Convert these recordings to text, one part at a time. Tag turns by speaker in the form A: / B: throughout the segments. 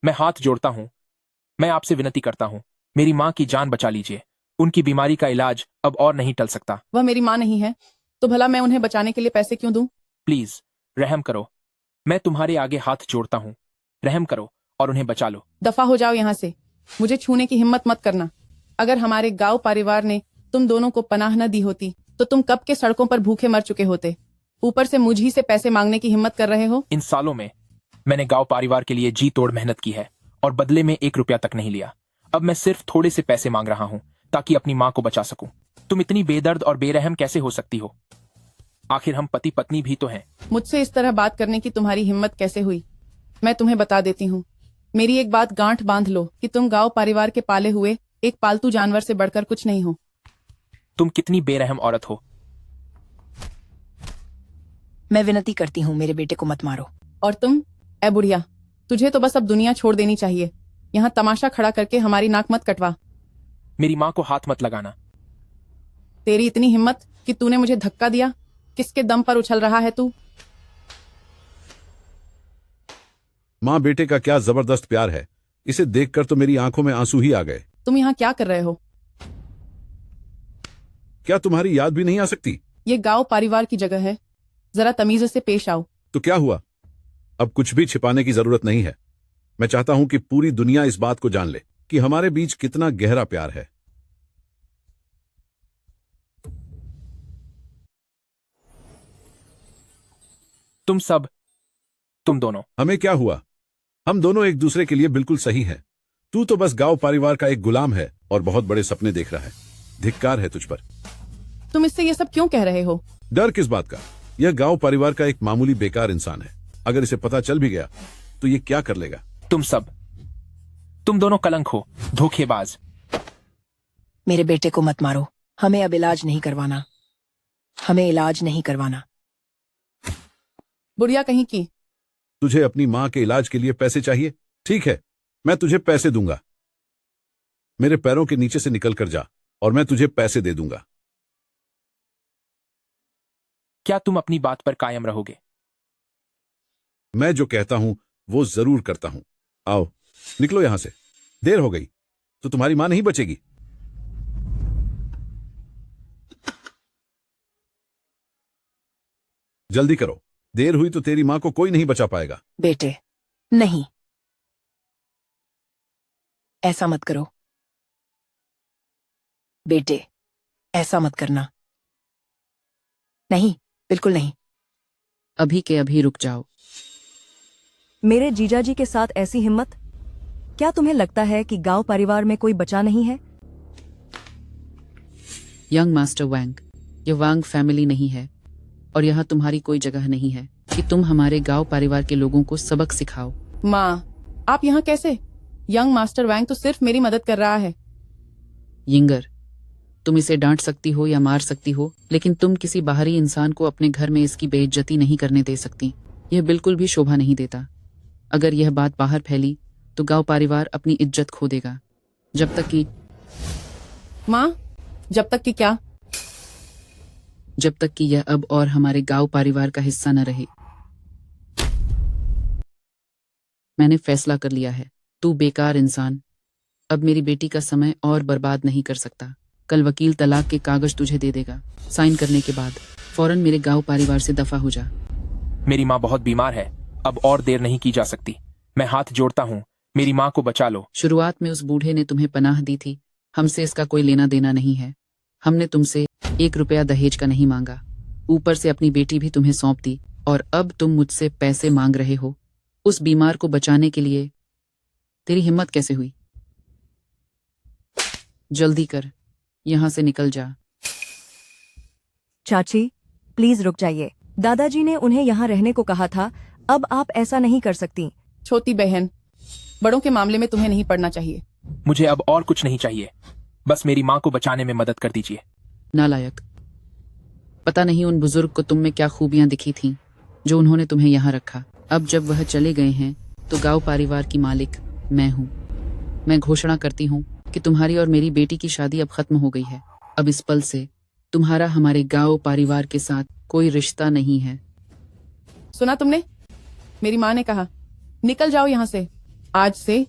A: मैं हाथ जोड़ता हूँ। मैं आपसे विनती करता हूँ, मेरी माँ की जान बचा लीजिए। उनकी बीमारी का इलाज अब और नहीं टल सकता।
B: वह मेरी माँ नहीं है तो भला मैं उन्हें बचाने के लिए पैसे क्यों दूं?
A: प्लीज रहम करो। मैं तुम्हारे आगे हाथ जोड़ता हूँ, रहम करो और उन्हें बचा लो।
B: दफा हो जाओ यहाँ से। मुझे छूने की हिम्मत मत करना। अगर हमारे गांव परिवार ने तुम दोनों को पनाह न दी होती तो तुम कब के सड़कों पर भूखे मर चुके होते। ऊपर से मुझ ही से पैसे मांगने की हिम्मत कर रहे हो।
A: इन सालों में मैंने गांव परिवार के लिए जी तोड़ मेहनत की है और बदले में 1 रुपया तक नहीं लिया। अब मैं सिर्फ थोड़े से पैसे मांग रहा हूँ ताकि अपनी माँ को बचा सकूं। तुम इतनी बेदर्द और बेरहम कैसे हो सकती हो? आखिर हम पति पत्नी भी तो हैं।
B: मुझसे इस तरह बात करने की तुम्हारी हिम्मत कैसे हुई? मैं तुम्हें बता देती हूँ। मेरी एक बात गांठ बांध लो कि तुम गांव परिवार के पाले हुए एक पालतू जानवर से बढ़कर कुछ नहीं हो।
A: तुम कितनी बेरहम औरत हो।
C: मैं विनती करती हूँ, मेरे बेटे को मत मारो।
B: और तुम, ए बुढ़िया, तुझे तो बस अब दुनिया छोड़ देनी चाहिए। यहाँ तमाशा खड़ा करके हमारी नाक मत कटवा।
A: मेरी माँ को हाथ मत लगाना।
B: तेरी इतनी हिम्मत कि तूने मुझे धक्का दिया? किसके दम पर उछल रहा है तू?
D: माँ बेटे का क्या जबरदस्त प्यार है। इसे देखकर तो मेरी आंखों में आंसू ही आ गए।
B: तुम यहाँ क्या कर रहे हो?
D: क्या तुम्हारी याद भी नहीं आ सकती?
B: ये गांव परिवार की जगह है, जरा तमीज से पेश आओ।
D: तो क्या हुआ? अब कुछ भी छिपाने की जरूरत नहीं है। मैं चाहता हूं कि पूरी दुनिया इस बात को जान ले कि हमारे बीच कितना गहरा प्यार है।
A: तुम दोनों।
D: हमें क्या हुआ? हम दोनों एक दूसरे के लिए बिल्कुल सही हैं। तू तो बस गांव परिवार का एक गुलाम है और बहुत बड़े सपने देख रहा है। धिक्कार है तुझ पर।
B: तुम इससे ये सब क्यों कह रहे हो?
D: डर किस बात का? यह गांव परिवार का एक मामूली बेकार इंसान है। अगर इसे पता चल भी गया तो ये क्या कर लेगा?
A: तुम दोनों कलंक हो, धोखेबाज।
C: मेरे बेटे को मत मारो। हमें अब इलाज नहीं करवाना। हमें इलाज नहीं करवाना।
B: बुढ़िया कहीं की।
D: तुझे अपनी माँ के इलाज के लिए पैसे चाहिए? ठीक है, मैं तुझे पैसे दूंगा। मेरे पैरों के नीचे से निकल कर जा और मैं तुझे पैसे दे दूंगा।
A: क्या तुम अपनी बात पर कायम रहोगे?
D: मैं जो कहता हूं वो जरूर करता हूं। आओ, निकलो यहां से। देर हो गई तो तुम्हारी मां नहीं बचेगी। जल्दी करो, देर हुई तो तेरी मां को कोई नहीं बचा पाएगा।
C: बेटे, नहीं, ऐसा मत करो। बेटे, ऐसा मत करना। नहीं, बिल्कुल नहीं।
E: अभी के अभी रुक जाओ।
F: मेरे जीजाजी के साथ ऐसी हिम्मत? क्या तुम्हें लगता है कि गांव परिवार में कोई बचा नहीं है?
E: यंग मास्टर वैंग, ये वांग फैमिली नहीं है और यहाँ तुम्हारी कोई जगह नहीं है कि तुम हमारे गांव परिवार के लोगों को सबक सिखाओ।
B: माँ, आप यहाँ कैसे? यंग मास्टर वैंग तो सिर्फ मेरी मदद कर रहा है।
E: यिंगर, तुम इसे डांट सकती हो या मार सकती हो, लेकिन तुम किसी बाहरी इंसान को अपने घर में इसकी बेइज्जती नहीं करने दे सकती। यह बिल्कुल भी शोभा नहीं देता। अगर यह बात बाहर फैली तो गांव परिवार अपनी इज्जत खो देगा। जब तक कि
B: माँ, जब तक कि क्या?
E: जब तक कि यह अब और हमारे गांव परिवार का हिस्सा न रहे। मैंने फैसला कर लिया है। तू बेकार इंसान अब मेरी बेटी का समय और बर्बाद नहीं कर सकता। कल वकील तलाक के कागज तुझे दे देगा। साइन करने के बाद फौरन मेरे गांव परिवार से दफा हो जा।
A: मेरी माँ बहुत बीमार है, अब और देर नहीं की जा सकती। मैं हाथ जोड़ता हूँ, मेरी माँ को बचा लो।
E: शुरुआत में उस बूढ़े ने तुम्हें पनाह दी थी। हमसे इसका कोई लेना देना नहीं है। हमने तुमसे 1 रुपया दहेज का नहीं मांगा, ऊपर से अपनी बेटी भी तुम्हें सौंप दी और अब तुम मुझसे पैसे मांग रहे हो उस बीमार को बचाने के लिए। तेरी हिम्मत कैसे हुई? जल्दी कर, यहां से निकल जा।
F: चाची, प्लीज रुक जाइए। दादाजी ने उन्हें यहाँ रहने को कहा था। अब आप ऐसा नहीं कर सकती।
B: छोटी बहन, बड़ों के मामले में तुम्हें नहीं पड़ना चाहिए।
A: मुझे अब और कुछ नहीं चाहिए, बस मेरी माँ को बचाने में मदद कर दीजिए।
E: नालायक, पता नहीं उन बुजुर्ग को तुम में क्या खूबियां दिखी थीं जो उन्होंने तुम्हें यहाँ रखा। अब जब वह चले गए हैं तो गांव परिवार की मालिक मैं हूँ। मैं घोषणा करती हूँ कि तुम्हारी और मेरी बेटी की शादी अब खत्म हो गई है। अब इस पल से तुम्हारा हमारे गांव परिवार के साथ कोई रिश्ता नहीं है।
B: सुना तुमने? मेरी माँ ने कहा, निकल जाओ यहाँ से। आज से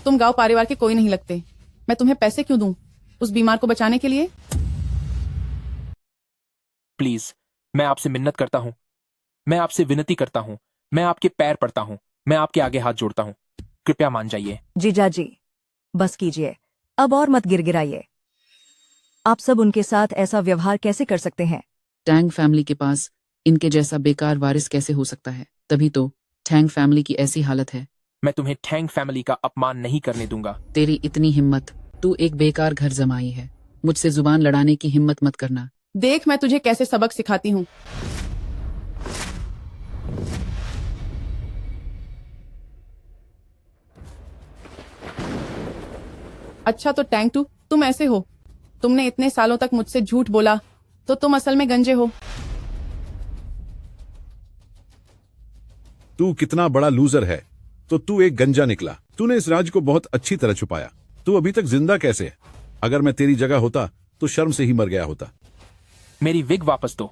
B: तुम गांव परिवार के कोई नहीं लगते। मैं तुम्हें पैसे क्यों दूं? उस बीमार को बचाने के लिए?
A: प्लीज, मैं आपसे मिन्नत करता हूँ, मैं आपसे विनती करता हूँ, मैं आपके पैर पड़ता हूँ, मैं आपके आगे हाथ जोड़ता हूँ, कृपया मान जाइए।
F: जीजा जी, बस कीजिए, अब और मत गिड़गिड़ाइए। आप सब उनके साथ ऐसा व्यवहार कैसे कर सकते हैं?
E: टैंग फैमिली के पास इनके जैसा बेकार वारिस कैसे हो सकता है? तभी तो टैंग फैमिली की ऐसी हालत है।
A: मैं तुम्हें ठैंग फैमिली का अपमान नहीं करने दूंगा।
E: तेरी इतनी हिम्मत, तू एक बेकार घर जमाई है। मुझसे जुबान लड़ाने की हिम्मत मत करना।
B: देख मैं तुझे कैसे सबक सिखाती हूँ। अच्छा तो टैंक टू, तुम ऐसे हो। तुमने इतने सालों तक मुझसे झूठ बोला, तो तुम असल में गंजे हो।
D: तू कितना बड़ा लूजर है, तो तू एक गंजा निकला। तूने इस राज को बहुत अच्छी तरह छुपाया। तू अभी तक जिंदा कैसे है? अगर मैं तेरी जगह होता तो शर्म से ही मर गया होता।
A: मेरी विग वापस दो।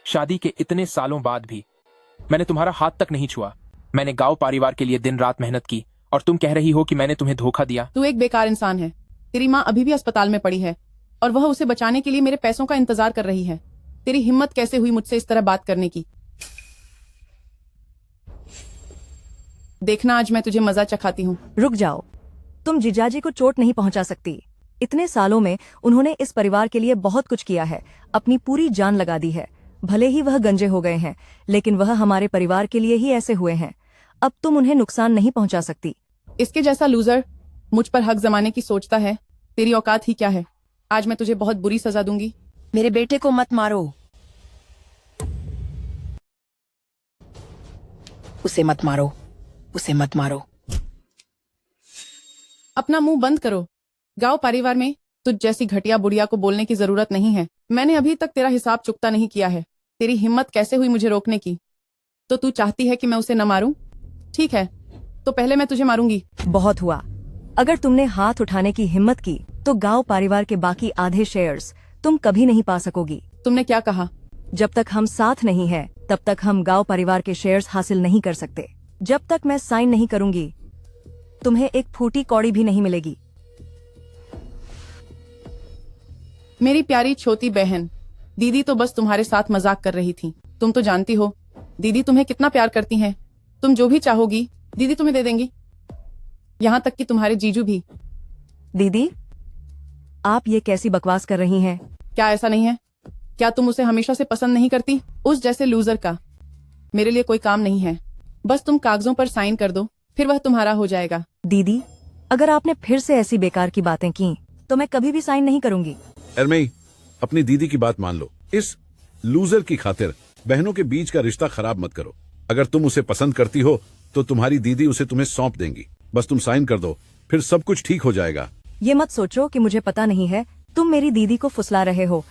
A: शादी के इतने सालों बाद भी मैंने तुम्हारा हाथ तक नहीं छुआ। मैंने गांव परिवार के लिए दिन रात मेहनत की, और तुम कह रही हो कि मैंने तुम्हें धोखा दिया।
B: तू एक बेकार इंसान है। तेरी माँ अभी भी अस्पताल में पड़ी है और वह उसे बचाने के लिए मेरे पैसों का इंतजार कर रही है। तेरी हिम्मत कैसे हुई मुझसे इस तरह बात करने की? देखना आज मैं तुझे मजा चखाती हूँ।
F: रुक जाओ, तुम जीजाजी को चोट नहीं पहुंचा सकती। इतने सालों में उन्होंने इस परिवार के लिए बहुत कुछ किया है, अपनी पूरी जान लगा दी है। भले ही वह गंजे हो गए हैं, लेकिन वह हमारे परिवार के लिए ही ऐसे हुए हैं। अब तुम उन्हें नुकसान नहीं पहुंचा सकती।
B: इसके जैसा लूजर मुझ पर हक जमाने की सोचता है। तेरी औकात ही क्या है? आज मैं तुझे बहुत बुरी सजा दूंगी।
C: मेरे बेटे को मत मारो। उसे मत मारो, उसे मत मारो।
B: अपना मुंह बंद करो। गांव परिवार में तुझ जैसी घटिया बुढ़िया को बोलने की जरूरत नहीं है। मैंने अभी तक तेरा हिसाब चुकता नहीं किया है। तेरी हिम्मत कैसे हुई मुझे रोकने की? तो तू चाहती है कि मैं उसे न मारूं? ठीक है, तो पहले मैं तुझे मारूंगी।
F: बहुत हुआ। अगर तुमने हाथ उठाने की हिम्मत की तो गांव परिवार के बाकी आधे शेयर्स तुम कभी नहीं पा सकोगी।
B: तुमने क्या कहा?
F: जब तक हम साथ नहीं हैं, तब तक हम गांव परिवार के शेयर्स हासिल नहीं कर सकते। जब तक मैं साइन नहीं करूंगी, तुम्हें एक फूटी कौड़ी भी नहीं मिलेगी।
B: मेरी प्यारी छोटी बहन, दीदी तो बस तुम्हारे साथ मजाक कर रही थी। तुम तो जानती हो दीदी तुम्हें कितना प्यार करती हैं। तुम जो भी चाहोगी दीदी तुम्हें दे देंगी, यहाँ तक कि तुम्हारे जीजू भी।
F: दीदी, आप ये कैसी बकवास कर रही हैं?
B: क्या ऐसा नहीं है? क्या तुम उसे हमेशा से पसंद नहीं करती? उस जैसे लूजर का मेरे लिए कोई काम नहीं है। बस तुम कागजों पर साइन कर दो, फिर वह तुम्हारा हो जाएगा।
F: दीदी, अगर आपने फिर से ऐसी बेकार की बातें की तो मैं कभी भी साइन नहीं करूंगी।
D: एरमेई, अपनी दीदी की बात मान लो। इस लूजर की खातिर बहनों के बीच का रिश्ता खराब मत करो। अगर तुम उसे पसंद करती हो तो तुम्हारी दीदी उसे तुम्हें सौंप देंगी। बस तुम साइन कर दो, फिर सब कुछ ठीक हो जाएगा।
F: ये मत सोचो कि मुझे पता नहीं है। तुम मेरी दीदी को फुसला रहे हो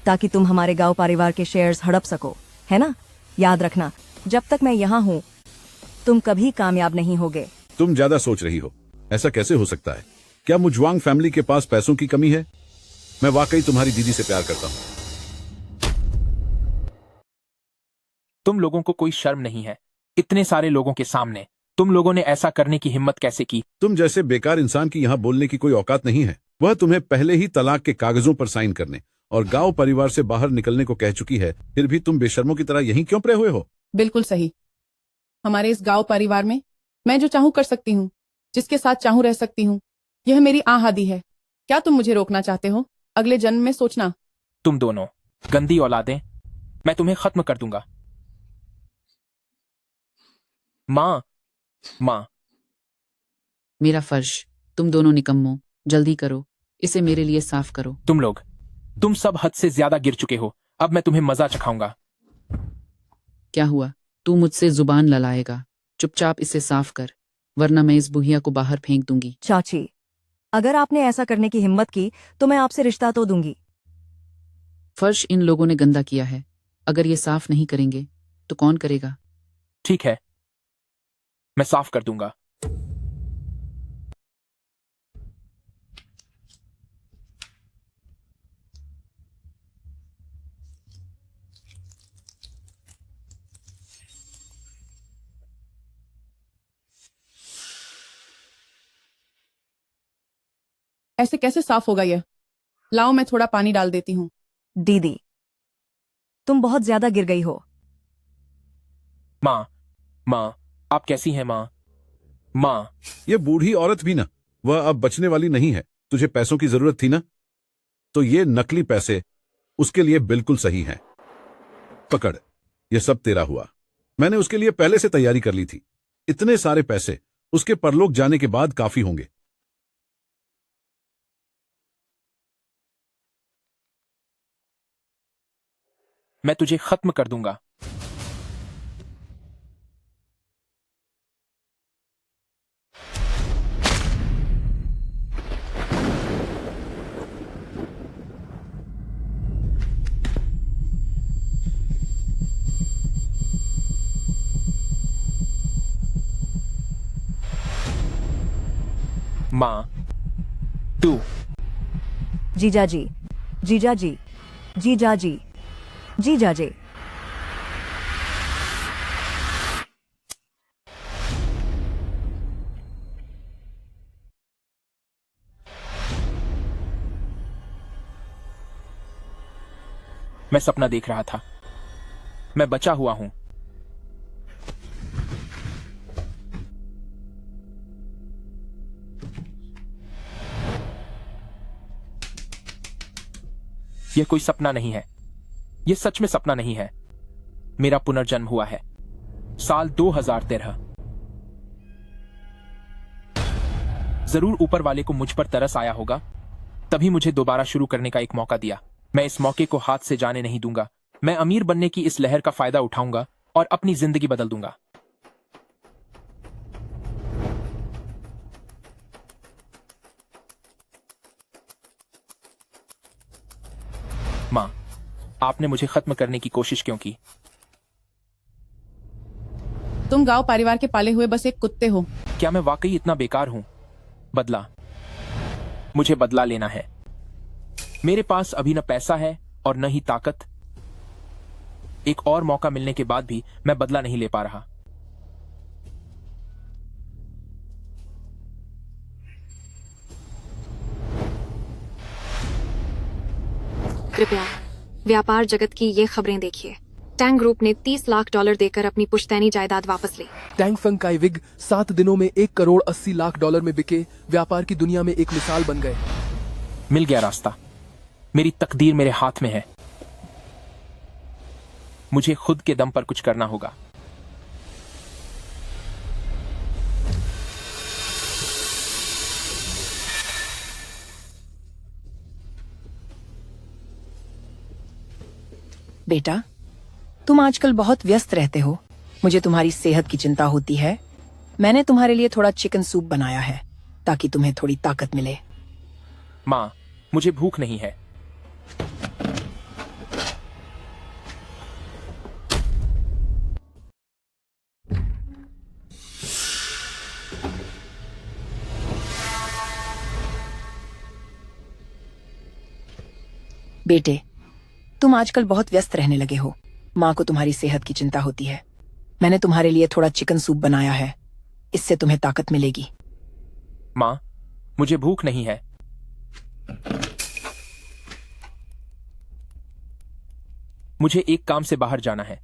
F: ताकि तुम हमारे गांव परिवार के शेयर्स हड़प सको, है ना? याद रखना, जब तक मैं यहाँ हूँ तुम कभी कामयाब नहीं होगे।
D: तुम ज्यादा सोच रही हो। ऐसा कैसे हो सकता है? क्या मुजवांग फैमिली के पास पैसों की कमी है? मैं वाकई तुम्हारी दीदी से प्यार करता हूँ।
A: तुम लोगों को कोई शर्म नहीं है? इतने सारे लोगों के सामने तुम लोगों ने ऐसा करने की हिम्मत कैसे की?
D: तुम जैसे बेकार इंसान की यहाँ बोलने की कोई औकात नहीं है। वह तुम्हें पहले ही तलाक के कागजों पर साइन करने और गांव परिवार से बाहर निकलने को कह चुकी है, फिर भी तुम बेशर्मों की तरह यहीं क्यों पड़े हुए हो?
B: बिल्कुल सही। हमारे इस गांव परिवार में मैं जो चाहूं कर सकती हूँ, जिसके साथ चाहूं रह सकती हूँ। यह मेरी आहादी है। क्या तुम मुझे रोकना चाहते हो? अगले जन्म में सोचना।
A: तुम दोनों गंदी औलादें, मैं तुम्हें खत्म कर दूंगा। माँ, माँ,
E: मेरा फर्श। तुम दोनों निकम्मो, जल्दी करो, इसे मेरे लिए साफ करो।
A: तुम सब हद से ज्यादा गिर चुके हो। अब मैं तुम्हें मजा चखाऊंगा।
E: क्या हुआ? तू मुझसे जुबान लड़ाएगा? चुपचाप इसे साफ कर, वरना मैं इस बुढ़िया को बाहर फेंक दूंगी।
F: चाची, अगर आपने ऐसा करने की हिम्मत की तो मैं आपसे रिश्ता तो दूंगी।
E: फर्श इन लोगों ने गंदा किया है। अगर ये साफ नहीं करेंगे तो कौन करेगा?
A: ठीक है, मैं साफ कर दूंगा।
B: ऐसे कैसे साफ होगा यह? लाओ मैं थोड़ा पानी डाल देती हूँ।
F: दीदी, तुम बहुत ज्यादा गिर गई हो।
A: माँ, माँ, आप कैसी हैं माँ? माँ,
D: ये बूढ़ी औरत भी ना, वह अब बचने वाली नहीं है। तुझे पैसों की जरूरत थी ना, तो ये नकली पैसे उसके लिए बिल्कुल सही हैं। पकड़, ये सब तेरा हुआ। मैंने उसके लिए पहले से तैयारी कर ली थी। इतने सारे पैसे उसके परलोक जाने के बाद काफी होंगे।
A: मैं तुझे खत्म कर दूंगा। माँ, तू
F: जीजाजी, जीजाजी, जीजाजी, जीजाजी।
A: मैं सपना देख रहा था। मैं बचा हुआ हूं। यह कोई सपना नहीं है। यह सच में सपना नहीं है। मेरा पुनर्जन्म हुआ है। साल 2013। जरूर ऊपर वाले को मुझ पर तरस आया होगा, तभी मुझे दोबारा शुरू करने का एक मौका दिया। मैं इस मौके को हाथ से जाने नहीं दूंगा। मैं अमीर बनने की इस लहर का फायदा उठाऊंगा और अपनी जिंदगी बदल दूंगा। मां, आपने मुझे खत्म करने की कोशिश क्यों की?
B: तुम गांव परिवार के पाले हुए बस एक कुत्ते हो।
A: क्या मैं वाकई इतना बेकार हूं? बदला, मुझे बदला लेना है। मेरे पास अभी न पैसा है और न ही ताकत। एक और मौका मिलने के बाद भी मैं बदला नहीं ले पा रहा।
G: कृपया व्यापार जगत की ये खबरें देखिए। टैंग ग्रुप ने $30 लाख देकर अपनी पुश्तैनी जायदाद वापस ली।
H: टैंग फंग काई विग 7 दिनों में $1,80,00,000 में बिके, व्यापार की दुनिया में एक मिसाल बन गए।
A: मिल गया रास्ता। मेरी तकदीर मेरे हाथ में है। मुझे खुद के दम पर कुछ करना होगा।
C: बेटा, तुम आजकल बहुत व्यस्त रहते हो। मुझे तुम्हारी सेहत की चिंता होती है। मैंने तुम्हारे लिए थोड़ा चिकन सूप बनाया है ताकि तुम्हें थोड़ी ताकत मिले।
A: मां, मुझे भूख नहीं है।
C: बेटे, तुम आजकल बहुत व्यस्त रहने लगे हो। माँ को तुम्हारी सेहत की चिंता होती है। मैंने तुम्हारे लिए थोड़ा चिकन सूप बनाया है, इससे तुम्हें ताकत मिलेगी।
A: मां, मुझे भूख नहीं है। मुझे एक काम से बाहर जाना है।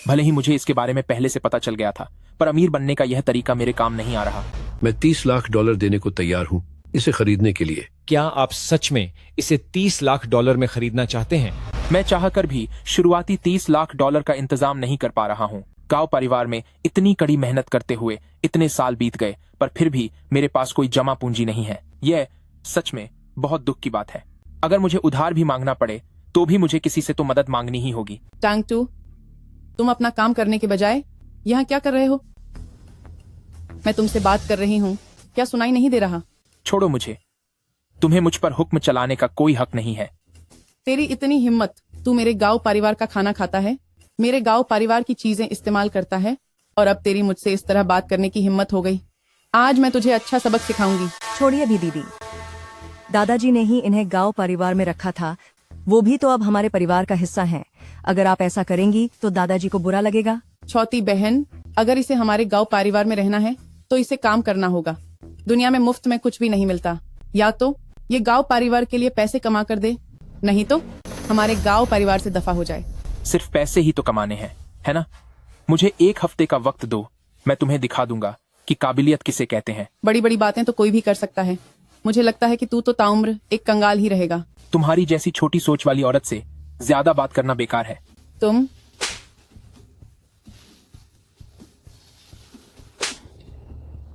A: भले ही मुझे इसके बारे में पहले से पता चल गया था, पर अमीर बनने का यह तरीका मेरे काम नहीं आ रहा।
I: मैं $30 लाख देने को तैयार हूँ इसे खरीदने के लिए।
J: क्या आप सच में इसे $30 लाख में खरीदना चाहते हैं?
A: मैं चाहकर भी शुरुआती $30 लाख का इंतजाम नहीं कर पा रहा हूँ। गांव परिवार में इतनी कड़ी मेहनत करते हुए इतने साल बीत गए, पर फिर भी मेरे पास कोई जमा पूंजी नहीं है। यह सच में बहुत दुख की बात है। अगर मुझे उधार भी मांगना पड़े तो भी मुझे किसी से तो मदद मांगनी ही होगी।
B: टैंग टू, तुम अपना काम करने के बजाय यहाँ क्या कर रहे हो? मैं तुमसे बात कर रही हूँ, क्या सुनाई नहीं दे रहा?
A: छोड़ो मुझे। तुम्हें मुझ पर हुक्म चलाने का कोई हक नहीं है।
B: तेरी इतनी हिम्मत, तू मेरे गांव परिवार का खाना खाता है, मेरे गांव परिवार की चीजें इस्तेमाल करता है, और अब तेरी मुझसे इस तरह बात करने की हिम्मत हो गई। आज मैं तुझे अच्छा सबक सिखाऊंगी।
F: छोड़िए भी दीदी, दादाजी ने ही इन्हें गांव परिवार में रखा था वो भी तो अब हमारे परिवार का हिस्सा हैं। अगर आप ऐसा करेंगी तो दादाजी को बुरा लगेगा।
B: चौथी बहन, अगर इसे हमारे गांव परिवार में रहना है तो इसे काम करना होगा। दुनिया में मुफ्त में कुछ भी नहीं मिलता। या तो ये गांव परिवार के लिए पैसे कमा कर दे, नहीं तो हमारे गांव परिवार से दफा हो जाए।
A: सिर्फ पैसे ही तो कमाने हैं, है ना? मुझे 1 हफ्ते का वक्त दो, मैं तुम्हें दिखा दूंगा कि काबिलियत किसे कहते हैं।
B: बड़ी बड़ी बातें तो कोई भी कर सकता है। मुझे लगता है कि तू तो ताउम्र एक कंगाल ही रहेगा।
A: तुम्हारी जैसी छोटी सोच वाली औरत से ज्यादा बात करना बेकार है।
B: तुम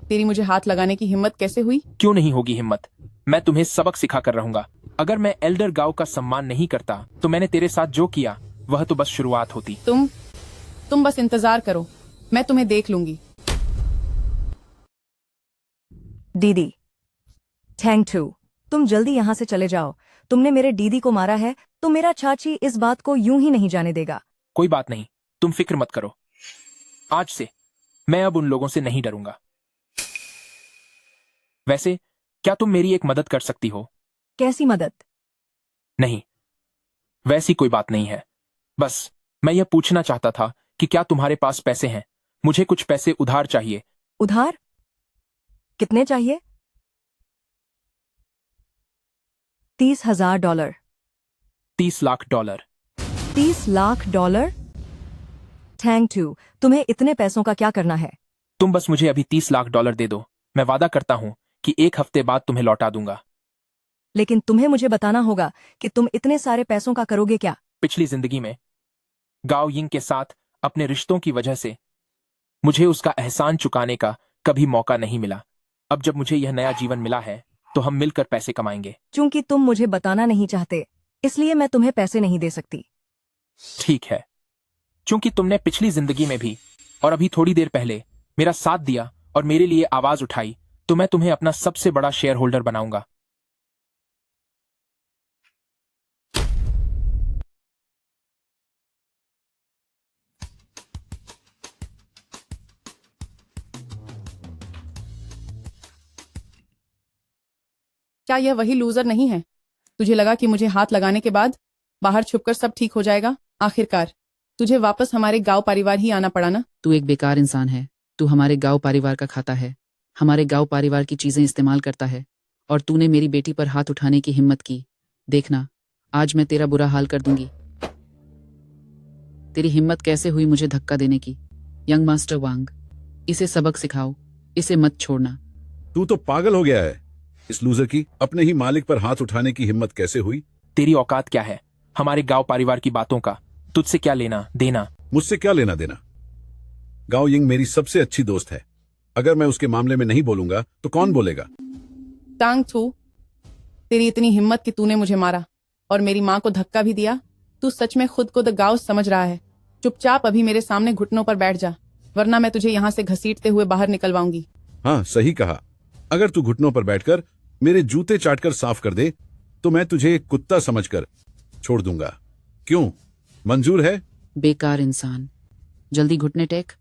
B: तेरी मुझे हाथ लगाने की हिम्मत कैसे हुई?
A: क्यों नहीं होगी हिम्मत? मैं तुम्हें सबक सिखा कर रहूंगा। अगर मैं एल्डर गांव का सम्मान नहीं करता तो मैंने तेरे साथ जो किया वह तो बस शुरुआत होती।
B: तुम बस इंतजार करो, मैं तुम्हें देख लूंगी।
F: दीदी, थैंक यू। तुम जल्दी यहाँ से चले जाओ। तुमने मेरे दीदी को मारा है तो मेरा चाची इस बात को यूं ही नहीं जाने देगा।
A: कोई बात नहीं, तुम फिक्र मत करो। आज से मैं अब उन लोगों से नहीं डरूंगा। वैसे क्या तुम मेरी एक मदद कर सकती हो?
F: कैसी मदद?
A: नहीं, वैसी कोई बात नहीं है। बस मैं यह पूछना चाहता था कि क्या तुम्हारे पास पैसे हैं? मुझे कुछ पैसे उधार चाहिए।
F: उधार? कितने चाहिए? $30,000।
A: 30 lakh dollar.
F: $30 lakh? Thank you. तुम्हें इतने पैसों का क्या करना है?
A: तुम बस मुझे अभी 30 लाख डॉलर दे दो। मैं वादा करता हूं कि 1 हफ्ते बाद तुम्हें लौटा दूंगा।
F: लेकिन तुम्हें मुझे बताना होगा कि तुम इतने सारे पैसों का करोगे क्या।
A: पिछली जिंदगी में गाओ यिंग के साथ अपने रिश्तों की वजह से मुझे उसका एहसान चुकाने का कभी मौका नहीं मिला। अब जब मुझे यह नया जीवन मिला है तो हम मिलकर पैसे कमाएंगे।
F: चूंकि तुम मुझे बताना नहीं चाहते इसलिए मैं तुम्हें पैसे नहीं दे सकती।
A: ठीक है, चूंकि तुमने पिछली जिंदगी में भी और अभी थोड़ी देर पहले मेरा साथ दिया और मेरे लिए आवाज उठाई तो मैं तुम्हें अपना सबसे बड़ा शेयर होल्डर बनाऊंगा।
B: क्या यह वही लूजर नहीं है? तुझे लगा कि मुझे हाथ लगाने के बाद बाहर छुपकर सब ठीक हो जाएगा? आखिरकार तुझे वापस हमारे गांव परिवार ही आना पड़ा ना।
E: तू एक बेकार इंसान है। तू हमारे गांव परिवार का खाता है, हमारे गांव परिवार की चीजें इस्तेमाल करता है और तूने मेरी बेटी पर हाथ उठाने की हिम्मत की। देखना, आज मैं तेरा बुरा हाल कर दूंगी। तेरी हिम्मत कैसे हुई मुझे धक्का देने की? यंग मास्टर वांग, इसे सबक सिखाओ, इसे मत छोड़ना।
D: तू तो पागल हो गया है। इस लूजर की अपने ही मालिक पर हाथ उठाने की हिम्मत कैसे हुई?
A: तेरी औकात क्या है? हमारे गांव परिवार की बातों का तुझसे क्या लेना देना?
D: मुझसे क्या लेना देना? गाओ यिंग मेरी सबसे अच्छी दोस्त है। अगर मैं उसके मामले में नहीं बोलूंगा तो कौन बोलेगा?
B: टांग थू, तेरी इतनी हिम्मत कि तूने मुझे मारा और मेरी माँ को धक्का भी दिया। तू सच में खुद को द गांव समझ रहा है? चुपचाप अभी मेरे सामने घुटनों पर बैठ जा, वरना मैं तुझे यहाँ से घसीटते हुए बाहर निकलवाऊंगी।
D: हाँ, सही कहा। अगर तू घुटनों पर बैठकर मेरे जूते चाटकर साफ कर दे तो मैं तुझे एक कुत्ता समझकर छोड़ दूंगा। क्यों, मंजूर है?
E: बेकार इंसान, जल्दी घुटने टेक।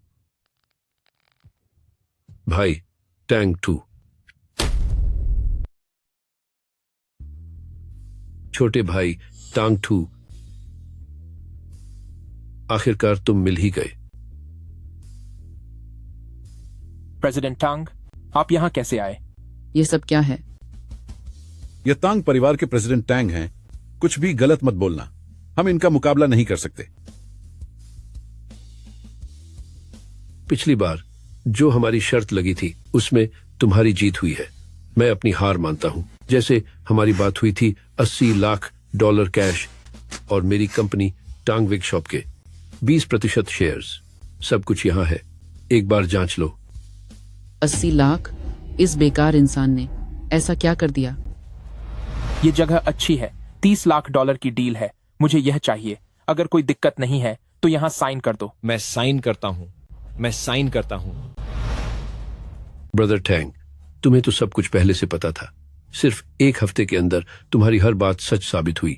I: भाई टैंग 2। छोटे भाई टांग 2, आखिरकार तुम मिल ही गए।
A: प्रेसिडेंट टांग, आप यहाँ कैसे आए?
E: ये सब क्या है?
D: ये तांग परिवार के प्रेसिडेंट टैंग हैं। कुछ भी गलत मत बोलना, हम इनका मुकाबला नहीं कर सकते।
I: पिछली बार जो हमारी शर्त लगी थी उसमें तुम्हारी जीत हुई है। मैं अपनी हार मानता हूं। जैसे हमारी बात हुई थी $80 लाख कैश और मेरी कंपनी टांग विग शॉप के 20% शेयर्स, सब कुछ यहां है। एक बार जांच लो।
E: 80 लाख? इस बेकार इंसान ने ऐसा क्या कर दिया?
A: ये जगह अच्छी है, $30 लाख की डील है। मुझे यह चाहिए। अगर कोई दिक्कत नहीं है तो यहाँ साइन कर दो।
J: मैं साइन करता हूं, मैं साइन करता हूं।
I: ब्रदर टैंग, तुम्हें तो सब कुछ पहले से पता था। सिर्फ 1 हफ्ते के अंदर तुम्हारी हर बात सच साबित हुई।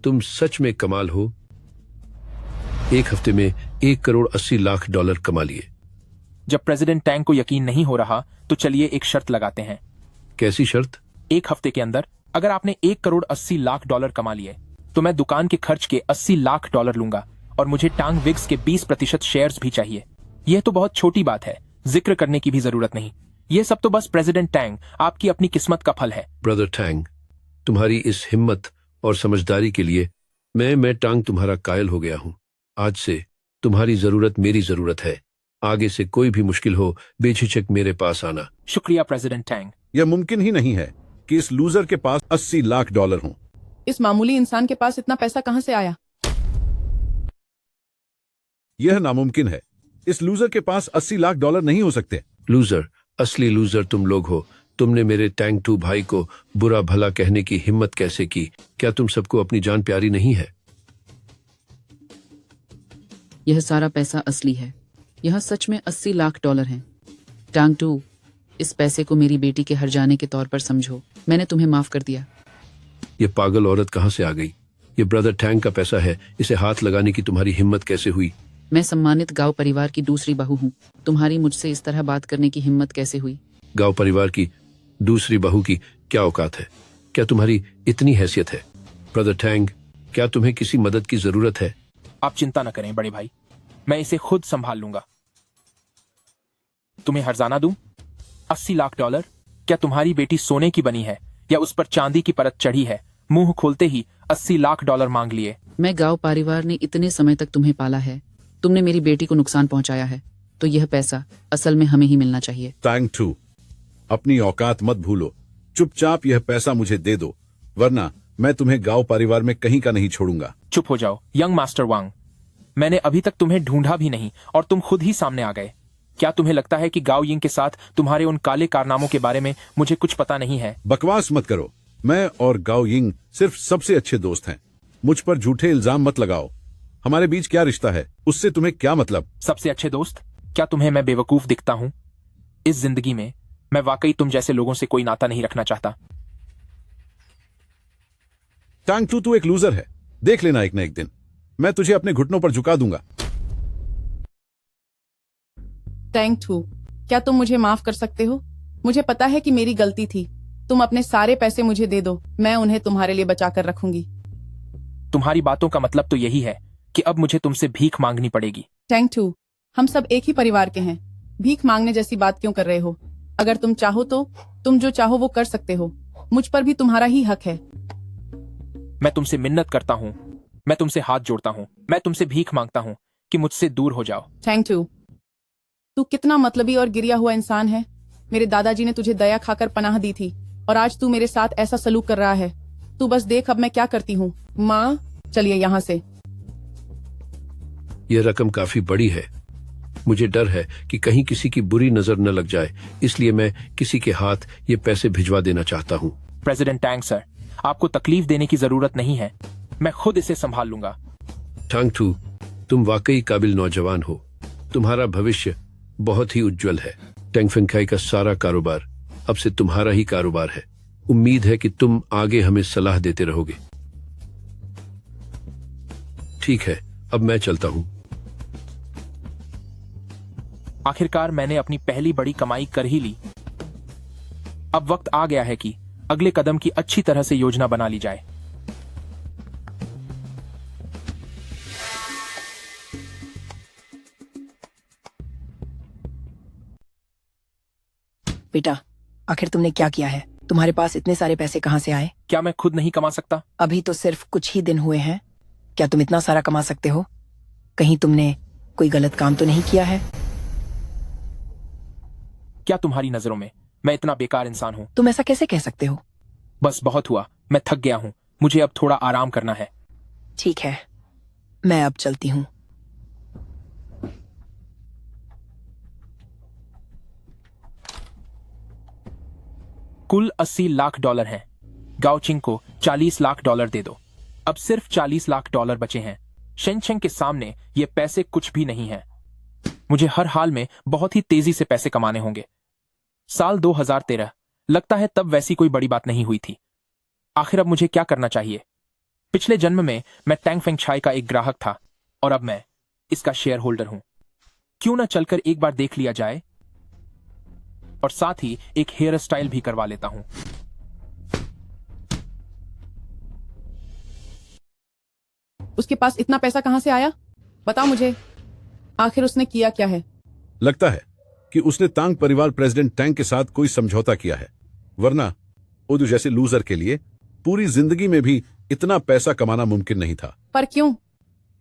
I: तुम सच में कमाल हो। 1 हफ्ते में $1.80 लाख कमा लिए।
A: जब प्रेसिडेंट टैंग को यकीन नहीं हो रहा तो चलिए एक शर्त लगाते हैं।
I: कैसी शर्त?
A: 1 हफ्ते के अंदर अगर आपने $1.80 लाख कमा लिए तो मैं दुकान के खर्च के 80 लाख डॉलर लूंगा और मुझे टांग विग्स के 20% शेयर्स भी चाहिए। यह तो बहुत छोटी बात है, जिक्र करने की भी जरूरत नहीं। यह सब तो बस प्रेसिडेंट टैंग आपकी अपनी किस्मत का फल है।
I: ब्रदर टैंग, तुम्हारी इस हिम्मत और समझदारी के लिए मैं टांग तुम्हारा कायल हो गया हूँ। आज से तुम्हारी जरूरत मेरी जरूरत है। आगे से कोई भी मुश्किल हो, बेझिझक मेरे पास आना।
A: शुक्रिया प्रेसिडेंट टैंग।
D: यह मुमकिन ही नहीं है कि इस लूजर के पास 80 लाख डॉलर हों।
B: इस मामूली इंसान के पास इतना पैसा कहाँ से आया?
D: यह नामुमकिन है। इस लूजर के पास 80 लाख डॉलर नहीं हो सकते।
I: लूजर, असली लूजर तुम लोग हो। तुमने मेरे टैंग 2 भाई को बुरा भला कहने की हिम्मत कैसे की? क्या तुम सबको अपनी जान प्यारी नहीं है?
E: यह सारा पैसा असली है। यह सच में 80 लाख डॉलर हैं। टांग 2, इस पैसे को मेरी बेटी के हर जाने के तौर पर समझो। मैंने तुम्हें माफ कर दिया।
I: ये पागल औरत कहाँ से आ गई? ये ब्रदर टैंग का पैसा है। इसे हाथ लगाने की तुम्हारी हिम्मत कैसे हुई?
E: मैं सम्मानित गांव परिवार की दूसरी बहू हूँ। तुम्हारी मुझसे इस तरह बात करने की हिम्मत कैसे हुई?
I: गांव परिवार की दूसरी बहू की क्या औकात है? क्या तुम्हारी इतनी हैसियत है? ब्रदर टैंग, क्या तुम्हें किसी मदद की जरूरत है?
A: आप चिंता न करें बड़े भाई, मैं इसे खुद संभाल लूंगा। तुम्हें हर्जाना दूं? 80 लाख डॉलर? क्या तुम्हारी बेटी सोने की बनी है या उस पर चांदी की परत चढ़ी है? मुंह खोलते ही 80 लाख डॉलर मांग लिए।
E: मैं गांव परिवार ने इतने समय तक तुम्हें पाला है। तुमने मेरी बेटी को नुकसान पहुंचाया है, तो यह पैसा असल में हमें ही मिलना चाहिए।
D: टैंग 2, अपनी औकात मत भूलो। चुपचाप यह पैसा मुझे दे दो, वरना मैं तुम्हें गांव परिवार में कहीं का नहीं छोड़ूंगा।
A: चुप हो जाओ यंग मास्टर वांग। मैंने अभी तक तुम्हें ढूंढा भी नहीं और तुम खुद ही सामने आ गए। क्या तुम्हें लगता है कि गाओ यिंग के साथ तुम्हारे उन काले कारनामों के बारे में मुझे कुछ पता नहीं है?
D: बकवास मत करो। मैं और गाओ यिंग सिर्फ सबसे अच्छे दोस्त हैं। मुझ पर झूठे इल्जाम मत लगाओ। हमारे बीच क्या रिश्ता है, उससे तुम्हें क्या मतलब?
A: सबसे अच्छे दोस्त? क्या तुम्हें मैं बेवकूफ दिखता हूं? इस जिंदगी में मैं वाकई तुम जैसे लोगों से कोई नाता नहीं रखना चाहता।
D: टैंग 2, तू एक लूजर है। देख लेना एक न एक दिन मैं तुझे अपने घुटनों पर झुका दूंगा।
B: टैंग 2, क्या तुम मुझे माफ कर सकते हो? मुझे पता है कि मेरी गलती थी। तुम अपने सारे पैसे मुझे दे दो, मैं उन्हें तुम्हारे लिए बचा कर रखूंगी।
A: तुम्हारी बातों का मतलब तो यही है कि अब मुझे तुमसे भीख मांगनी पड़ेगी।
B: टैंग 2, हम सब एक ही परिवार के हैं। भीख मांगने जैसी बात क्यों कर रहे हो? अगर तुम चाहो तो तुम जो चाहो वो कर सकते हो। मुझ पर भी तुम्हारा ही हक है।
A: मैं तुमसे मिन्नत करता हूँ, मैं तुमसे हाथ जोड़ता हूँ, मैं तुमसे भीख मांगता हूँ कि मुझसे दूर हो जाओ।
B: टैंग 2, तू कितना मतलबी और गिरिया हुआ इंसान है। मेरे दादाजी ने तुझे दया खाकर पनाह दी थी और आज तू मेरे साथ ऐसा सलूक कर रहा है। तू बस देख अब मैं क्या करती हूँ। माँ, चलिए यहाँ से।
I: यह रकम काफी बड़ी है। मुझे डर है कि कहीं किसी की बुरी नजर न लग जाए, इसलिए मैं किसी के हाथ ये पैसे भिजवा देना चाहता हूँ।
A: प्रेसिडेंट टैंग सर, आपको तकलीफ देने की जरूरत नहीं है। मैं खुद इसे संभाल लूंगा।
I: टैंग 2, तुम वाकई काबिल नौजवान हो। तुम्हारा भविष्य बहुत ही उज्जवल है। टैंग फेंगखाई का सारा कारोबार अब से तुम्हारा ही कारोबार है। उम्मीद है कि तुम आगे हमें सलाह देते रहोगे। ठीक है, अब मैं चलता हूँ।
A: आखिरकार मैंने अपनी पहली बड़ी कमाई कर ही ली। अब वक्त आ गया है कि अगले कदम की अच्छी तरह से योजना बना ली जाए।
C: बेटा, आखिर तुमने क्या किया है? तुम्हारे पास इतने सारे पैसे कहाँ से आए?
A: क्या मैं खुद नहीं कमा सकता?
C: अभी तो सिर्फ कुछ ही दिन हुए हैं। क्या तुम इतना सारा कमा सकते हो? कहीं तुमने कोई गलत काम तो नहीं किया है?
A: क्या तुम्हारी नजरों में मैं इतना बेकार इंसान हूँ?
C: तुम ऐसा कैसे कह सकते हो?
A: बस बहुत हुआ, मैं थक गया हूँ। मुझे अब थोड़ा आराम करना है।
C: ठीक है, मैं अब चलती हूँ।
A: कुल 80 लाख डॉलर हैं। गाओचिंग को 40 लाख डॉलर दे दो। अब सिर्फ 40 लाख डॉलर बचे हैं। शेनचेंग के सामने ये पैसे कुछ भी नहीं हैं। मुझे हर हाल में बहुत ही तेजी से पैसे कमाने होंगे। साल 2013, लगता है तब वैसी कोई बड़ी बात नहीं हुई थी। आखिर अब मुझे क्या करना चाहिए? पिछले जन्म में मैं टैंग फेंगछाई का एक ग्राहक था और अब मैं इसका शेयर होल्डर हूं। क्यों ना चलकर एक बार देख लिया जाए और साथ ही एक हेयर स्टाइल भी करवा लेता हूं।
B: उसके पास इतना पैसा कहाँ से आया? बताओ मुझे, आखिर उसने किया क्या है?
D: लगता है कि उसने तांग परिवार प्रेसिडेंट टैंग के साथ कोई समझौता किया है, वरना ओदू जैसे लूजर के लिए पूरी जिंदगी में भी इतना पैसा कमाना मुमकिन नहीं था।
B: पर क्यों?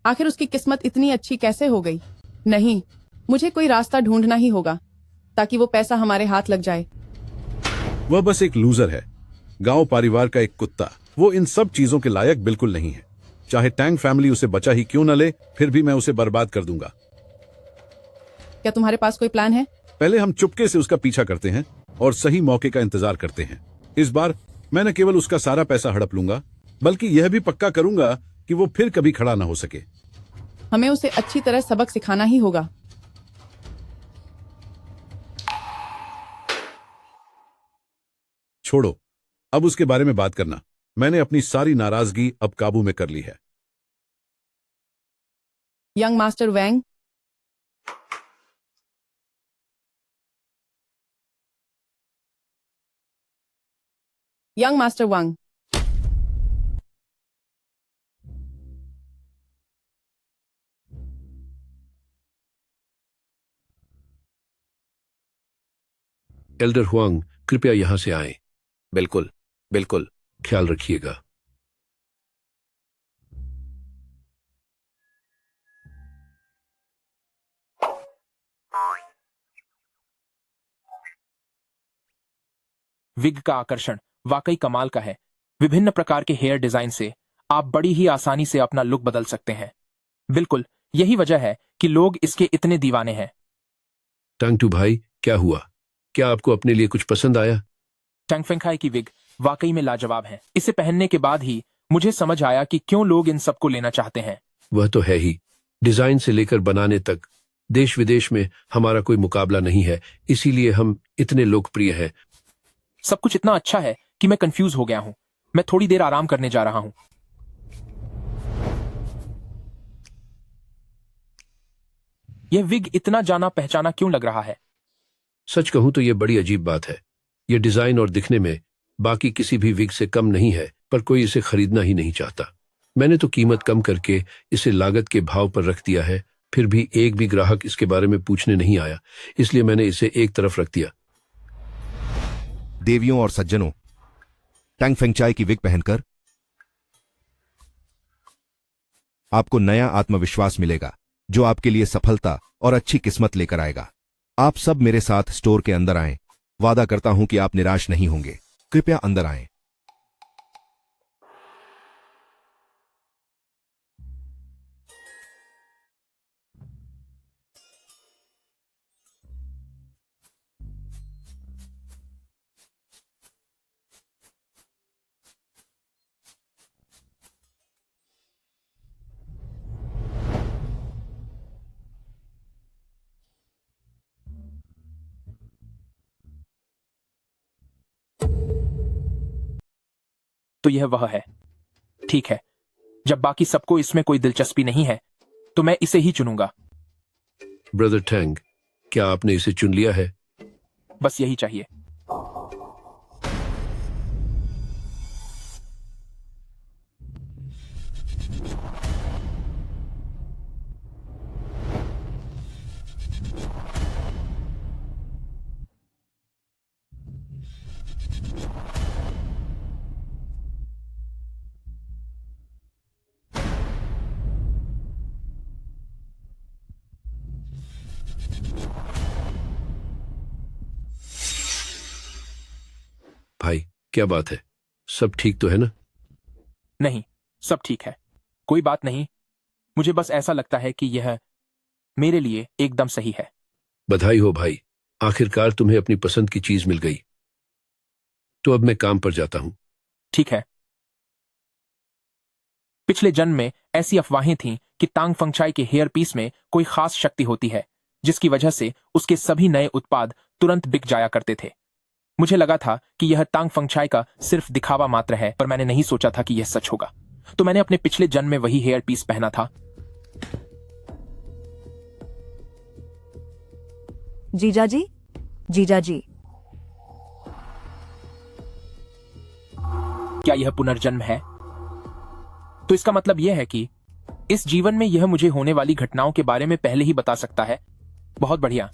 B: आखिर उसकी किस्मत इतनी अच्छी कैसे हो गई? नहीं, मुझे कोई रास्ता ढूंढना ही होगा ताकि वो पैसा हमारे हाथ लग जाए।
D: वह बस एक लूजर है, गांव परिवार का एक कुत्ता। वो इन सब चीजों के लायक बिल्कुल नहीं है। चाहे टैंग फैमिली उसे बचा ही क्यों न ले, फिर भी मैं उसे बर्बाद कर दूंगा।
B: क्या तुम्हारे पास कोई प्लान है?
D: पहले हम चुपके से उसका पीछा करते हैं और सही मौके का इंतजार करते हैं। इस बार मैं न केवल उसका सारा पैसा हड़प लूंगा, बल्कि यह भी पक्का करूंगा कि वो फिर कभी खड़ा ना हो सके।
B: हमें उसे अच्छी तरह सबक सिखाना ही होगा।
D: छोड़ो, अब उसके बारे में बात करना। मैंने अपनी सारी नाराजगी अब काबू में कर ली है।
B: यंग मास्टर वैंग, यंग मास्टर वांग,
I: एल्डर हुआंग, कृपया यहां से आए।
J: बिल्कुल बिल्कुल।
I: ख्याल रखिएगा।
A: विग का आकर्षण वाकई कमाल का है। विभिन्न प्रकार के हेयर डिजाइन से आप बड़ी ही आसानी से अपना लुक बदल सकते हैं। बिल्कुल यही वजह है कि लोग इसके इतने दीवाने हैं।
I: टांगटू भाई, क्या हुआ? क्या आपको अपने लिए कुछ पसंद आया?
A: टैंग फेंगखाई की विग वाकई में लाजवाब है। इसे पहनने के बाद ही मुझे समझ आया कि क्यों लोग इन सबको लेना चाहते हैं।
I: वह तो है ही। डिजाइन से लेकर बनाने तक देश विदेश में हमारा कोई मुकाबला नहीं है, इसीलिए हम इतने लोकप्रिय हैं।
A: सब कुछ इतना अच्छा है कि मैं कंफ्यूज हो गया हूं। मैं थोड़ी देर आराम करने जा रहा हूं। यह विग इतना जाना पहचाना क्यों लग रहा है?
I: सच कहूं तो यह बड़ी अजीब बात है। यह डिजाइन और दिखने में बाकी किसी भी विग से कम नहीं है, पर कोई इसे खरीदना ही नहीं चाहता। मैंने तो कीमत कम करके इसे लागत के भाव पर रख दिया है, फिर भी एक भी ग्राहक इसके बारे में पूछने नहीं आया, इसलिए मैंने इसे एक तरफ रख दिया।
K: देवियों और सज्जनों, टैंग फेंगचाई की विग पहनकर आपको नया आत्मविश्वास मिलेगा, जो आपके लिए सफलता और अच्छी किस्मत लेकर आएगा। आप सब मेरे साथ स्टोर के अंदर आएं। वादा करता हूं कि आप निराश नहीं होंगे। कृपया अंदर आएं।
A: तो यह वह है। ठीक है, जब बाकी सबको इसमें कोई दिलचस्पी नहीं है तो मैं इसे ही चुनूंगा।
I: ब्रदर टैंग, क्या आपने इसे चुन लिया है?
A: बस यही चाहिए।
I: भाई, क्या बात है? सब ठीक तो है ना?
A: नहीं, सब ठीक है, कोई बात नहीं। मुझे बस ऐसा लगता है कि यह मेरे लिए एकदम सही है।
I: बधाई हो भाई, आखिरकार तुम्हें अपनी पसंद की चीज मिल गई। तो अब मैं काम पर जाता हूं।
A: ठीक है। पिछले जन्म में ऐसी अफवाहें थीं कि तांग फंगचाई के हेयर पीस में कोई खास शक्ति होती है, जिसकी वजह से उसके सभी नए उत्पाद तुरंत बिक जाया करते थे। मुझे लगा था कि यह तांग फंगचाई का सिर्फ दिखावा मात्र है, पर मैंने नहीं सोचा था कि यह सच होगा। तो मैंने अपने पिछले जन्म में वही हेयर पीस पहना था।
F: जीजाजी, जीजाजी,
A: क्या यह पुनर्जन्म है? तो इसका मतलब यह है कि इस जीवन में यह मुझे होने वाली घटनाओं के बारे में पहले ही बता सकता है। बहुत बढ़िया।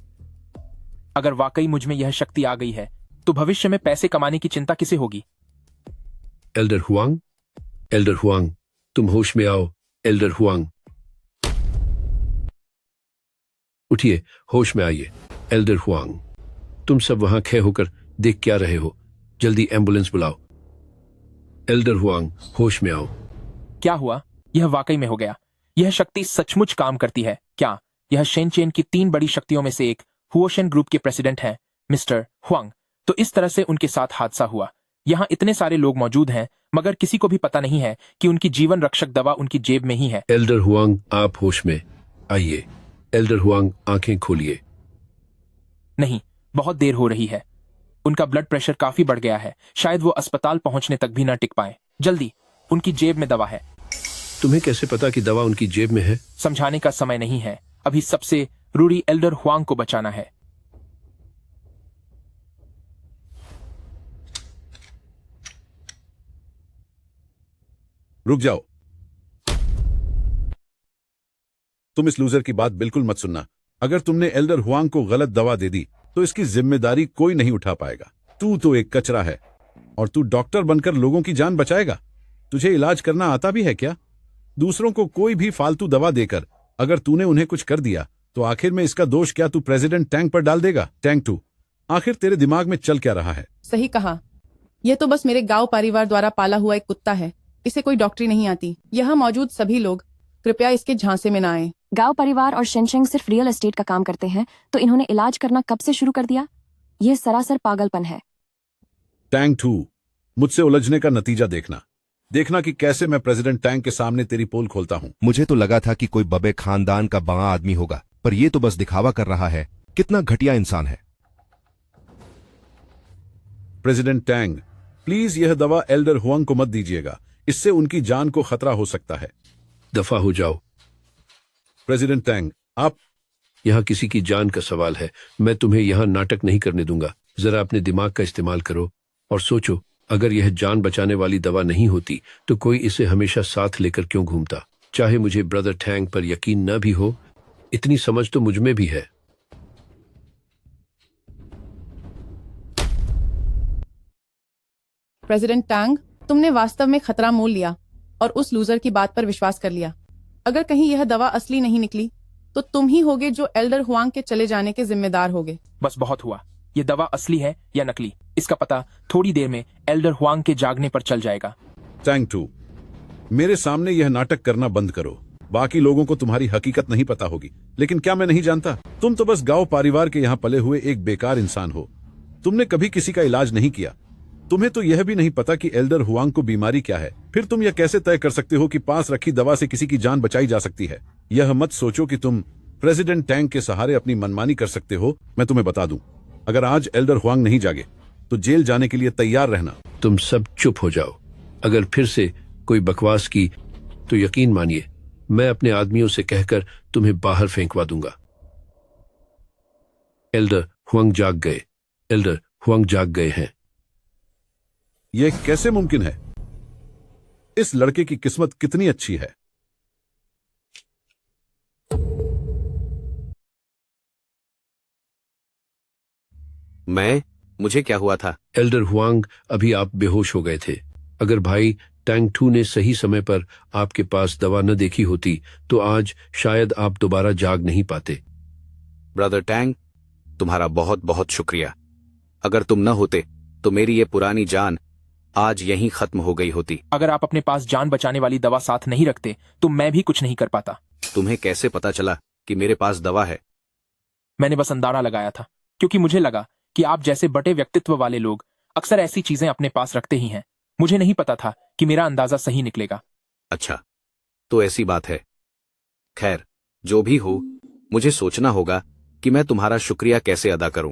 A: अगर वाकई मुझ में यह शक्ति आ गई है तो भविष्य में पैसे कमाने की चिंता किसे होगी?
I: एल्डर हुआंग, तुम होश में आओ। एल्डर हुआंग, उठिए, होश में आइए। एल्डर हुआंग, तुम सब वहां खड़े होकर देख क्या रहे हो? जल्दी एम्बुलेंस बुलाओ। एल्डर हुआंग, होश में आओ।
A: क्या हुआ? यह वाकई में हो गया। यह शक्ति सचमुच काम करती है क्या? यह शेनचेन की 3 बड़ी शक्तियों में से एक हुओशन ग्रुप के प्रेसिडेंट हैं, मिस्टर हुआंग। तो इस तरह से उनके साथ हादसा हुआ। यहाँ इतने सारे लोग मौजूद हैं मगर किसी को भी पता नहीं है कि उनकी जीवन रक्षक दवा उनकी जेब में ही है।
I: एल्डर हुआंग, आप होश में आइए। एल्डर हुआंग, आंखें खोलिए।
A: नहीं, बहुत देर हो रही है। उनका ब्लड प्रेशर काफी बढ़ गया है। शायद वो अस्पताल पहुंचने तक भी न टिक पाए। जल्दी, उनकी जेब में दवा है।
I: तुम्हें कैसे पता कि दवा उनकी जेब में है?
A: समझाने का समय नहीं है। अभी सबसे रूरी एल्डर हुआंग को बचाना है।
D: रुक जाओ। तुम इस लूजर की बात बिल्कुल मत सुनना। अगर तुमने एल्डर हुआंग को गलत दवा दे दी तो इसकी जिम्मेदारी कोई नहीं उठा पाएगा। तू तो एक कचरा है और तू डॉक्टर बनकर लोगों की जान बचाएगा। तुझे इलाज करना आता भी है क्या? दूसरों को कोई भी फालतू दवा देकर अगर तूने उन्हें कुछ कर दिया तो आखिर में इसका दोष क्या तू प्रेसिडेंट टैंक पर डाल देगा? टैंक 2, आखिर तेरे दिमाग में चल क्या रहा है?
B: सही कहा। यह तो बस मेरे गांव परिवार द्वारा पाला हुआ एक कुत्ता है। इसे कोई डॉक्टरी नहीं आती। यहाँ मौजूद सभी लोग कृपया इसके झांसे में न आए।
G: गांव परिवार और शेनचेंग सिर्फ रियल एस्टेट का काम करते हैं, तो इन्होंने इलाज करना कब से शुरू कर दिया? यह सरासर पागलपन है।
D: टैंक 2, मुझसे उलझने का नतीजा देखना कि कैसे मैं प्रेसिडेंट टैंक के सामने तेरी पोल खोलता हूं।
K: मुझे तो लगा था कि कोई बबे खानदान का बां आदमी होगा, पर ये तो बस दिखावा कर रहा है। कितना घटिया इंसान है।
D: प्रेसिडेंट टैंग, प्लीज यह दवा एल्डर हुआंग को मत दीजिएगा। इससे उनकी जान को खतरा हो सकता है।
I: दफा हो जाओ।
D: प्रेसिडेंट टैंग, आप
I: यहाँ किसी की जान का सवाल है। मैं तुम्हें यहाँ नाटक नहीं करने दूंगा। जरा अपने दिमाग का इस्तेमाल करो और सोचो, अगर यह जान बचाने वाली दवा नहीं होती तो कोई इसे हमेशा साथ लेकर क्यों घूमता? चाहे मुझे ब्रदर टैंग पर यकीन न भी हो, इतनी समझ तो मुझ में भी है।
B: प्रेसिडेंट टैंग, तुमने वास्तव में खतरा मोल लिया और उस लूजर की बात पर विश्वास कर लिया। अगर कहीं यह दवा असली नहीं निकली तो तुम ही होगे जो एल्डर हुआंग के चले जाने के जिम्मेदार होगे।
A: बस बहुत हुआ। ये दवा असली है या नकली, इसका पता थोड़ी देर में एल्डर हुआंग के जागने पर चल जाएगा।
D: टैंक 2, मेरे सामने यह नाटक करना बंद करो। बाकी लोगों को तुम्हारी हकीकत नहीं पता होगी, लेकिन क्या मैं नहीं जानता? तुम तो बस गांव परिवार के यहाँ पले हुए एक बेकार इंसान हो। तुमने कभी किसी का इलाज नहीं किया। तुम्हें तो यह भी नहीं पता कि एल्डर हुआंग को बीमारी क्या है। फिर तुम यह कैसे तय कर सकते हो कि पास रखी दवा से किसी की जान बचाई जा सकती है? यह मत सोचो कि तुम प्रेसिडेंट टैंक के सहारे अपनी मनमानी कर सकते हो। मैं तुम्हें बता दूं, अगर आज एल्डर हुआंग नहीं जागे तो जेल जाने के लिए तैयार रहना।
I: तुम सब चुप हो जाओ। अगर फिर से कोई बकवास की तो यकीन मानिए, मैं अपने आदमियों से कहकर तुम्हें बाहर फेंकवा दूंगा। एल्डर हुआंग जाग गए। एल्डर हुआंग जाग गए हैं।
D: यह कैसे मुमकिन है? इस लड़के की किस्मत कितनी अच्छी है।
L: मुझे क्या हुआ था?
I: एल्डर हुआंग, अभी आप बेहोश हो गए थे। अगर भाई टैंक 2 ने सही समय पर आपके पास दवा न देखी होती तो आज शायद आप दोबारा जाग नहीं पाते।
L: ब्रदर टैंग, तुम्हारा बहुत बहुत शुक्रिया। अगर तुम न होते तो मेरी ये पुरानी जान आज यहीं खत्म हो गई होती।
A: अगर आप अपने पास जान बचाने वाली दवा साथ नहीं रखते तो मैं भी कुछ नहीं कर पाता।
L: तुम्हें कैसे पता चला कि मेरे पास दवा है?
A: मैंने बस अंदाजा लगाया था, क्योंकि मुझे लगा कि आप जैसे बड़े व्यक्तित्व वाले लोग अक्सर ऐसी चीजें अपने पास रखते ही हैं। मुझे नहीं पता था कि मेरा अंदाजा सही निकलेगा।
L: अच्छा, तो ऐसी बात है। खैर, जो भी हो, मुझे सोचना होगा कि मैं तुम्हारा शुक्रिया कैसे अदा करूं।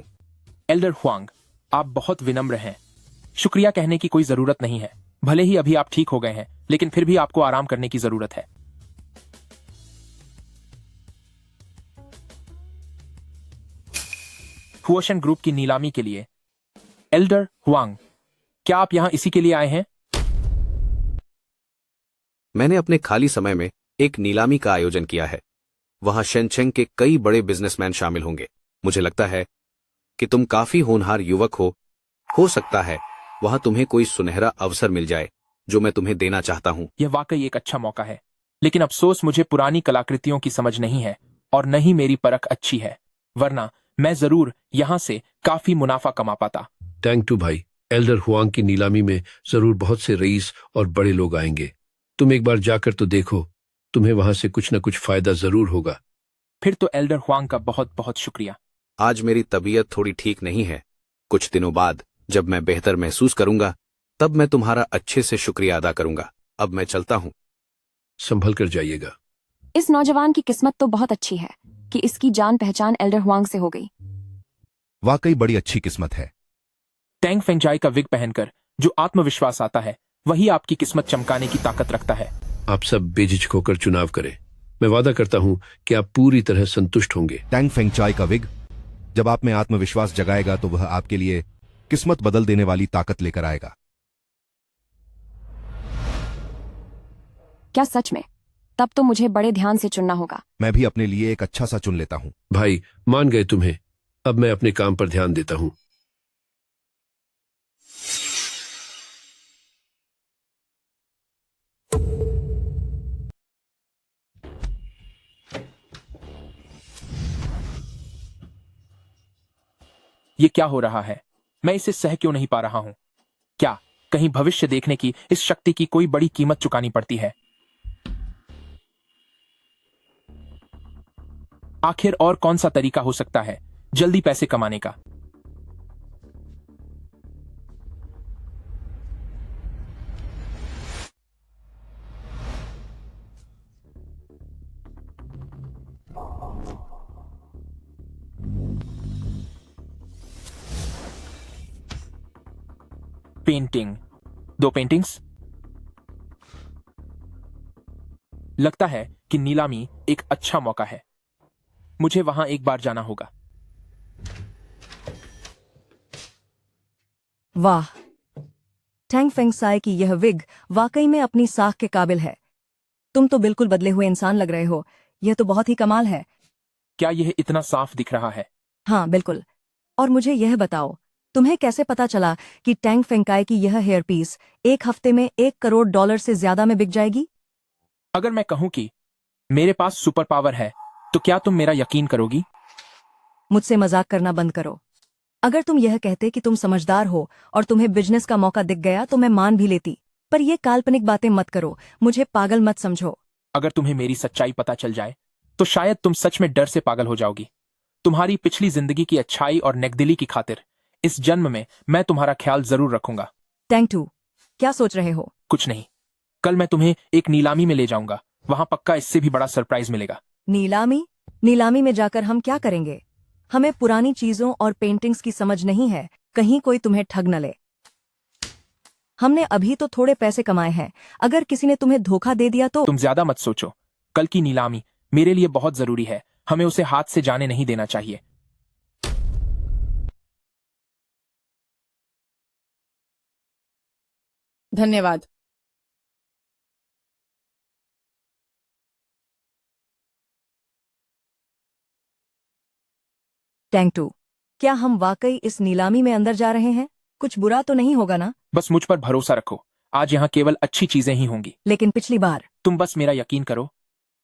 A: एल्डर हुआंग, आप बहुत विनम्र हैं। शुक्रिया कहने की कोई जरूरत नहीं है। भले ही अभी आप ठीक हो गए हैं, लेकिन फिर भी आपको आराम करने की जरूरत है। हुओशन ग्रुप की नीलामी के लिए। एल्डर हुआंग, क्या आप यहां इसी के लिए आए हैं?
L: मैंने अपने खाली समय में एक नीलामी का आयोजन किया है। वहां शेनचेंग के कई बड़े बिजनेसमैन शामिल होंगे। मुझे लगता है कि तुम काफी होनहार युवक हो सकता है वहां तुम्हें कोई सुनहरा अवसर मिल जाए जो मैं तुम्हें देना चाहता हूं।
A: यह वाकई एक अच्छा मौका है, लेकिन अफसोस मुझे पुरानी कलाकृतियों की समझ नहीं है और न ही मेरी परख अच्छी है, वरना मैं जरूर यहाँ से काफी मुनाफा कमा पाता।
I: टैंग टू भाई, एल्डर हुआंग की नीलामी में जरूर बहुत से रईस और बड़े लोग आएंगे। तुम एक बार जाकर तो देखो, तुम्हें वहां से कुछ न कुछ फायदा जरूर होगा।
A: फिर तो एल्डर हुआंग का बहुत बहुत शुक्रिया।
L: आज मेरी तबीयत थोड़ी ठीक नहीं है। कुछ दिनों बाद जब मैं बेहतर महसूस करूंगा तब मैं तुम्हारा अच्छे से शुक्रिया अदा करूंगा। अब मैं चलता हूं।
I: संभल कर जाइएगा।
G: इस नौजवान की किस्मत तो बहुत अच्छी है कि इसकी जान पहचान एल्डर हुआंग से हो गई।
K: वाकई बड़ी अच्छी किस्मत है।
A: टैंग फेंगजाई का विग पहनकर जो आत्मविश्वास आता है वही आपकी किस्मत चमकाने की ताकत रखता है।
I: आप सब बेझिझक होकर चुनाव करें। मैं वादा करता हूं कि आप पूरी तरह संतुष्ट होंगे।
K: टैंग फेंगचाई का विग जब आप में आत्मविश्वास जगाएगा तो वह आपके लिए किस्मत बदल देने वाली ताकत लेकर आएगा।
G: क्या सच में? तब तो मुझे बड़े ध्यान से चुनना होगा।
K: मैं भी अपने लिए एक अच्छा सा चुन लेता हूं।
I: भाई, मान गए तुम्हें। अब मैं अपने काम पर ध्यान देता हूं।
A: ये क्या हो रहा है? मैं इसे सह क्यों नहीं पा रहा हूं? क्या कहीं भविष्य देखने की इस शक्ति की कोई बड़ी कीमत चुकानी पड़ती है? आखिर और कौन सा तरीका हो सकता है जल्दी पैसे कमाने का? Painting, 2 paintings. लगता है कि नीलामी एक अच्छा मौका है। मुझे वहां एक बार जाना होगा।
F: वाह, टैंग फेंगसाई की यह विग वाकई में अपनी साख के काबिल है। तुम तो बिल्कुल बदले हुए इंसान लग रहे हो। यह तो बहुत ही कमाल है।
A: क्या यह इतना साफ दिख रहा है?
F: हाँ बिल्कुल। और मुझे यह बताओ, तुम्हें कैसे पता चला कि टैंग फेंगकाई की यह हेयर पीस 1 हफ्ते में $1 करोड़ से ज्यादा में बिक जाएगी?
A: अगर मैं कहूं कि मेरे पास सुपर पावर है तो क्या तुम मेरा यकीन करोगी?
F: मुझसे मजाक करना बंद करो। अगर तुम यह कहते कि तुम समझदार हो और तुम्हें बिजनेस का मौका दिख गया तो मैं मान भी लेती, पर ये काल्पनिक बातें मत करो। मुझे पागल मत समझो।
A: अगर तुम्हें मेरी सच्चाई पता चल जाए तो शायद तुम सच में डर से पागल हो जाओगी। तुम्हारी पिछली जिंदगी की अच्छाई और नेकदिली की खातिर इस जन्म में मैं तुम्हारा ख्याल जरूर रखूंगा।
F: टैंग टू, क्या सोच रहे हो?
A: कुछ नहीं। कल मैं तुम्हें एक नीलामी में ले जाऊंगा। वहां पक्का इससे भी बड़ा सरप्राइज मिलेगा।
F: नीलामी? नीलामी में जाकर हम क्या करेंगे? हमें पुरानी चीजों और पेंटिंग्स की समझ नहीं है। कहीं कोई तुम्हें ठग न ले। हमने अभी तो थोड़े पैसे कमाए हैं। अगर किसी ने तुम्हें धोखा दे दिया तो?
A: तुम ज्यादा मत सोचो। कल की नीलामी मेरे लिए बहुत जरूरी है। हमें उसे हाथ से जाने नहीं देना चाहिए।
B: धन्यवाद।
F: टैंग टू, क्या हम वाकई इस नीलामी में अंदर जा रहे हैं? कुछ बुरा तो नहीं होगा ना?
A: बस मुझ पर भरोसा रखो। आज यहाँ केवल अच्छी चीजें ही होंगी।
F: लेकिन पिछली बार?
A: तुम बस मेरा यकीन करो।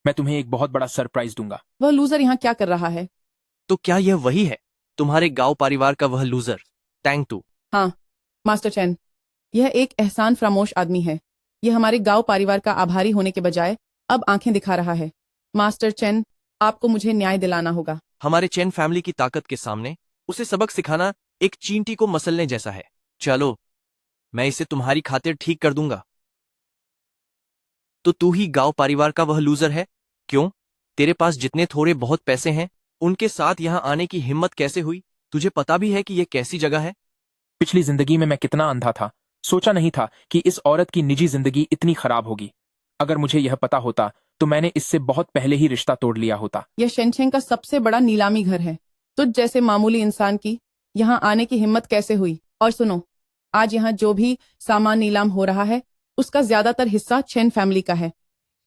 A: मैं तुम्हें एक बहुत बड़ा सरप्राइज दूंगा।
B: वह लूजर यहाँ क्या कर रहा है?
M: तो क्या यह वही है, तुम्हारे गांव परिवार का वह लूजर टैंग टू?
B: हाँ मास्टर चैन, यह एक एहसान फरामोश आदमी है। यह हमारे गांव परिवार का आभारी होने के बजाय अब आंखें दिखा रहा है। मास्टर चैन, आपको मुझे न्याय दिलाना होगा।
M: हमारे चैन फैमिली की ताकत के सामने उसे सबक सिखाना एक चींटी को मसलने जैसा है। चलो, मैं इसे तुम्हारी खातिर ठीक कर दूंगा। तो तू ही गांव परिवार का वह लूजर है? क्यों? तेरे पास जितने थोड़े बहुत पैसे हैं उनके साथ यहां आने की हिम्मत कैसे हुई? तुझे पता भी है कि यह कैसी जगह है?
A: पिछली जिंदगी में मैं कितना अंधा था। सोचा नहीं था कि इस औरत की निजी जिंदगी इतनी खराब होगी। अगर मुझे यह पता होता तो मैंने इससे बहुत पहले ही रिश्ता तोड़ लिया होता।
B: यह शेनचेंग का सबसे बड़ा नीलामी घर है। तुझ जैसे मामूली इंसान की यहाँ आने की हिम्मत कैसे हुई? और सुनो, आज यहाँ जो भी सामान नीलाम हो रहा है उसका ज्यादातर हिस्सा चेन फैमिली का है।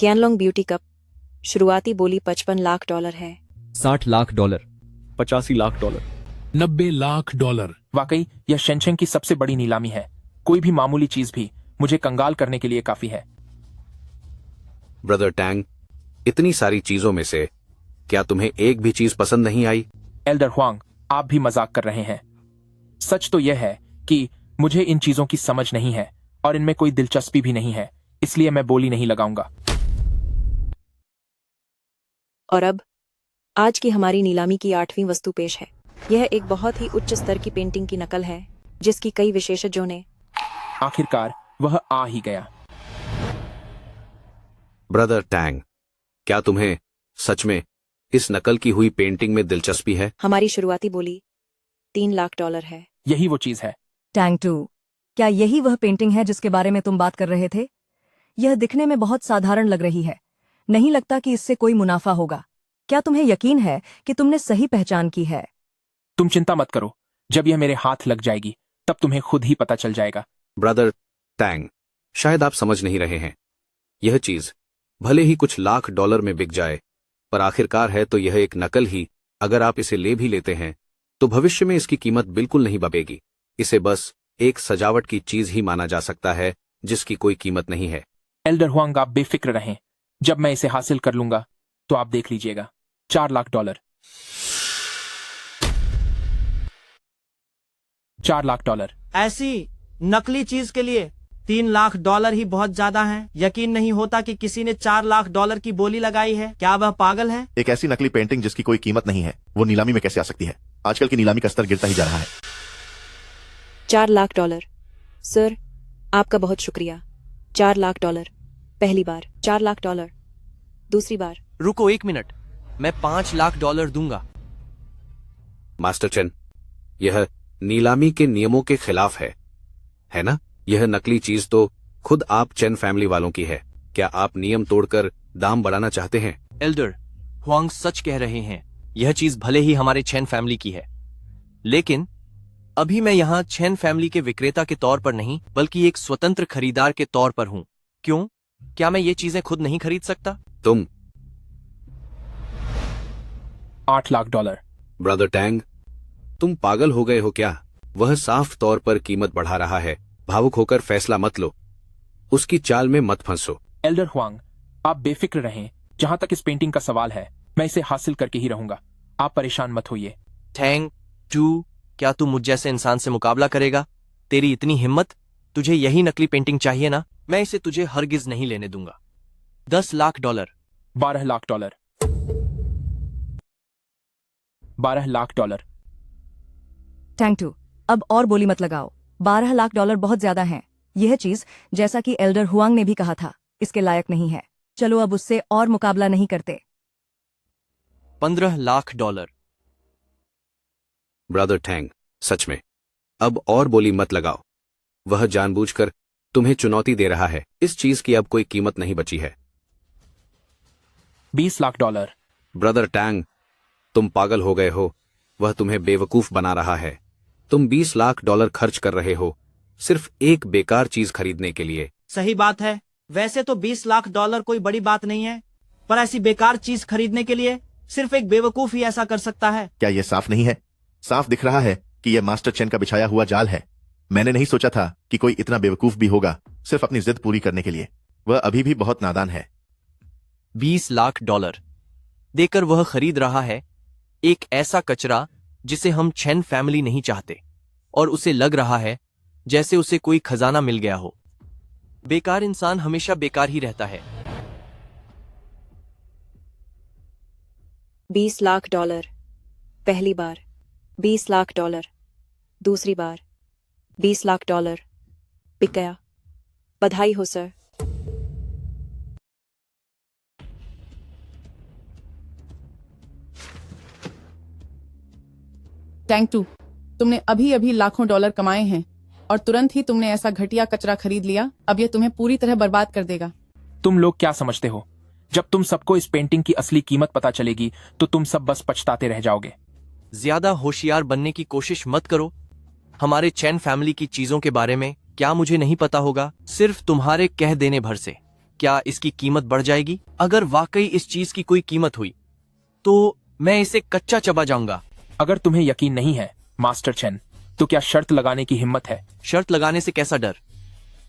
N: कैनलोंग ब्यूटी कप शुरुआती बोली $55 लाख है।
J: $60 लाख, $85 लाख,
A: $90 लाख। वाकई यह शेनचेंग की सबसे बड़ी नीलामी है। कोई भी मामूली चीज भी मुझे कंगाल करने के लिए काफी है।
L: ब्रदर टैंग, इतनी सारी चीजों में से क्या तुम्हें एक भी चीज पसंद नहीं आई?
A: एल्डर हुआंग, आप भी मजाक कर रहे हैं। सच तो यह है कि मुझे इन चीजों की समझ नहीं है और इनमें कोई दिलचस्पी भी नहीं है, इसलिए मैं बोली नहीं लगाऊंगा।
N: और अब आज की हमारी नीलामी की 8वीं वस्तु पेश है। यह एक बहुत ही उच्च स्तर की पेंटिंग की नकल है जिसकी कई विशेषज्ञों ने
A: आखिरकार वह आ ही गया।
L: ब्रदर टैंग, क्या तुम्हें सच में इस नकल की हुई पेंटिंग में दिलचस्पी है?
N: हमारी शुरुआती बोली $3 लाख है।
A: यही वो चीज है।
F: टैंग 2, क्या यही वह पेंटिंग है जिसके बारे में तुम बात कर रहे थे? यह दिखने में बहुत साधारण लग रही है। नहीं लगता कि इससे कोई मुनाफा होगा। क्या तुम्हें यकीन है कि तुमने सही पहचान की है?
A: तुम चिंता मत करो, जब यह मेरे हाथ लग जाएगी तब तुम्हें खुद ही पता चल जाएगा।
L: ब्रदर टैंग, शायद आप समझ नहीं रहे हैं। यह चीज भले ही कुछ लाख डॉलर में बिक जाए, पर आखिरकार है तो यह एक नकल ही। अगर आप इसे ले भी लेते हैं तो भविष्य में इसकी कीमत बिल्कुल नहीं बढ़ेगी। इसे बस एक सजावट की चीज ही माना जा सकता है जिसकी कोई कीमत नहीं है।
A: एल्डर हुआंग, आप बेफिक्र रहें। जब मैं इसे हासिल कर लूंगा तो आप देख लीजिएगा। $4 लाख। $4 लाख।
O: ऐसी नकली चीज के लिए $3 लाख ही बहुत ज्यादा हैं। यकीन नहीं होता कि किसी ने $4 लाख की बोली लगाई है। क्या वह पागल है?
P: एक ऐसी नकली पेंटिंग जिसकी कोई कीमत नहीं है, वो नीलामी में कैसे आ सकती है? आजकल की नीलामी का स्तर गिरता ही जा रहा है।
N: $4 लाख। सर, आपका बहुत शुक्रिया। $4 लाख। पहली बार $4 लाख। दूसरी बार।
M: रुको 1 मिनट, मैं $5 लाख दूंगा।
L: मास्टर चेन, यह नीलामी के नियमों के खिलाफ है ना? यह नकली चीज तो खुद आप चेन फैमिली वालों की है। क्या आप नियम तोड़कर दाम बढ़ाना चाहते हैं?
M: एल्डर हुआंग सच कह रहे हैं। यह चीज भले ही हमारे चेन फैमिली की है, लेकिन अभी मैं यहाँ चेन फैमिली के विक्रेता के तौर पर नहीं बल्कि एक स्वतंत्र खरीदार के तौर पर हूँ। क्यों? क्या मैं ये चीजें खुद नहीं खरीद सकता?
L: तुम
A: $8 लाख।
L: ब्रदर टैंग, तुम पागल हो गए हो क्या? वह साफ तौर पर कीमत बढ़ा रहा है। भावुक होकर फैसला मत लो, उसकी चाल में मत फंसो।
A: एल्डर हुआंग, आप बेफिक्र रहें। जहां तक इस पेंटिंग का सवाल है, मैं इसे हासिल करके ही रहूंगा। आप परेशान मत होइए।
M: टैंग 2, क्या तू मुझ जैसे इंसान से मुकाबला करेगा? तेरी इतनी हिम्मत? तुझे यही नकली पेंटिंग चाहिए ना? मैं इसे तुझे हरगिज नहीं लेने दूंगा। $10 लाख।
A: $12 लाख। $12 लाख।
F: टैंग 2, अब और बोली मत लगाओ। $12 लाख बहुत ज्यादा हैं। यह चीज, जैसा कि एल्डर हुआंग ने भी कहा था, इसके लायक नहीं है। चलो अब उससे और मुकाबला नहीं करते।
M: $15 लाख।
L: ब्रदर टैंग, सच में अब और बोली मत लगाओ। वह जानबूझकर तुम्हें चुनौती दे रहा है। इस चीज की अब कोई कीमत नहीं बची है।
A: $20 लाख।
L: ब्रदर टैंग, तुम पागल हो गए हो। वह तुम्हें बेवकूफ बना रहा है। तुम $20 लाख खर्च कर रहे हो सिर्फ एक बेकार चीज खरीदने के लिए।
O: सही बात है। वैसे तो $20 लाख कोई बड़ी बात नहीं है, पर ऐसी बेकार चीज खरीदने के लिए सिर्फ एक बेवकूफ ही ऐसा कर सकता है।
P: क्या यह साफ नहीं है? साफ दिख रहा है कि यह मास्टर चेन का बिछाया हुआ जाल है। मैंने नहीं सोचा था कि कोई इतना बेवकूफ भी होगा सिर्फ अपनी जिद पूरी करने के लिए। वह अभी भी बहुत नादान है।
M: $20 लाख देकर वह खरीद रहा है एक ऐसा कचरा जिसे हम चेन फैमिली नहीं चाहते, और उसे लग रहा है जैसे उसे कोई खजाना मिल गया हो। बेकार इंसान हमेशा बेकार ही रहता है।
N: $20 लाख। पहली बार $20 लाख। दूसरी बार $20 लाख। बिक गया। बधाई हो सर।
B: टैंक 2, तुमने अभी अभी लाखों डॉलर कमाए हैं और तुरंत ही तुमने ऐसा घटिया कचरा खरीद लिया। अब यह तुम्हें पूरी तरह बर्बाद कर देगा।
A: तुम लोग क्या समझते हो? जब तुम सबको इस पेंटिंग की असली कीमत पता चलेगी तो तुम सब बस पछताते रह जाओगे।
M: ज्यादा होशियार बनने की कोशिश मत करो। हमारे चेन फैमिली की चीजों के बारे में क्या मुझे नहीं पता होगा? सिर्फ तुम्हारे कह देने भर से क्या इसकी कीमत बढ़ जाएगी? अगर वाकई इस चीज की कोई कीमत हुई तो मैं इसे कच्चा चबा जाऊंगा।
A: अगर तुम्हें यकीन नहीं है मास्टर चेन, तो क्या शर्त लगाने की हिम्मत है?
M: शर्त लगाने से कैसा डर?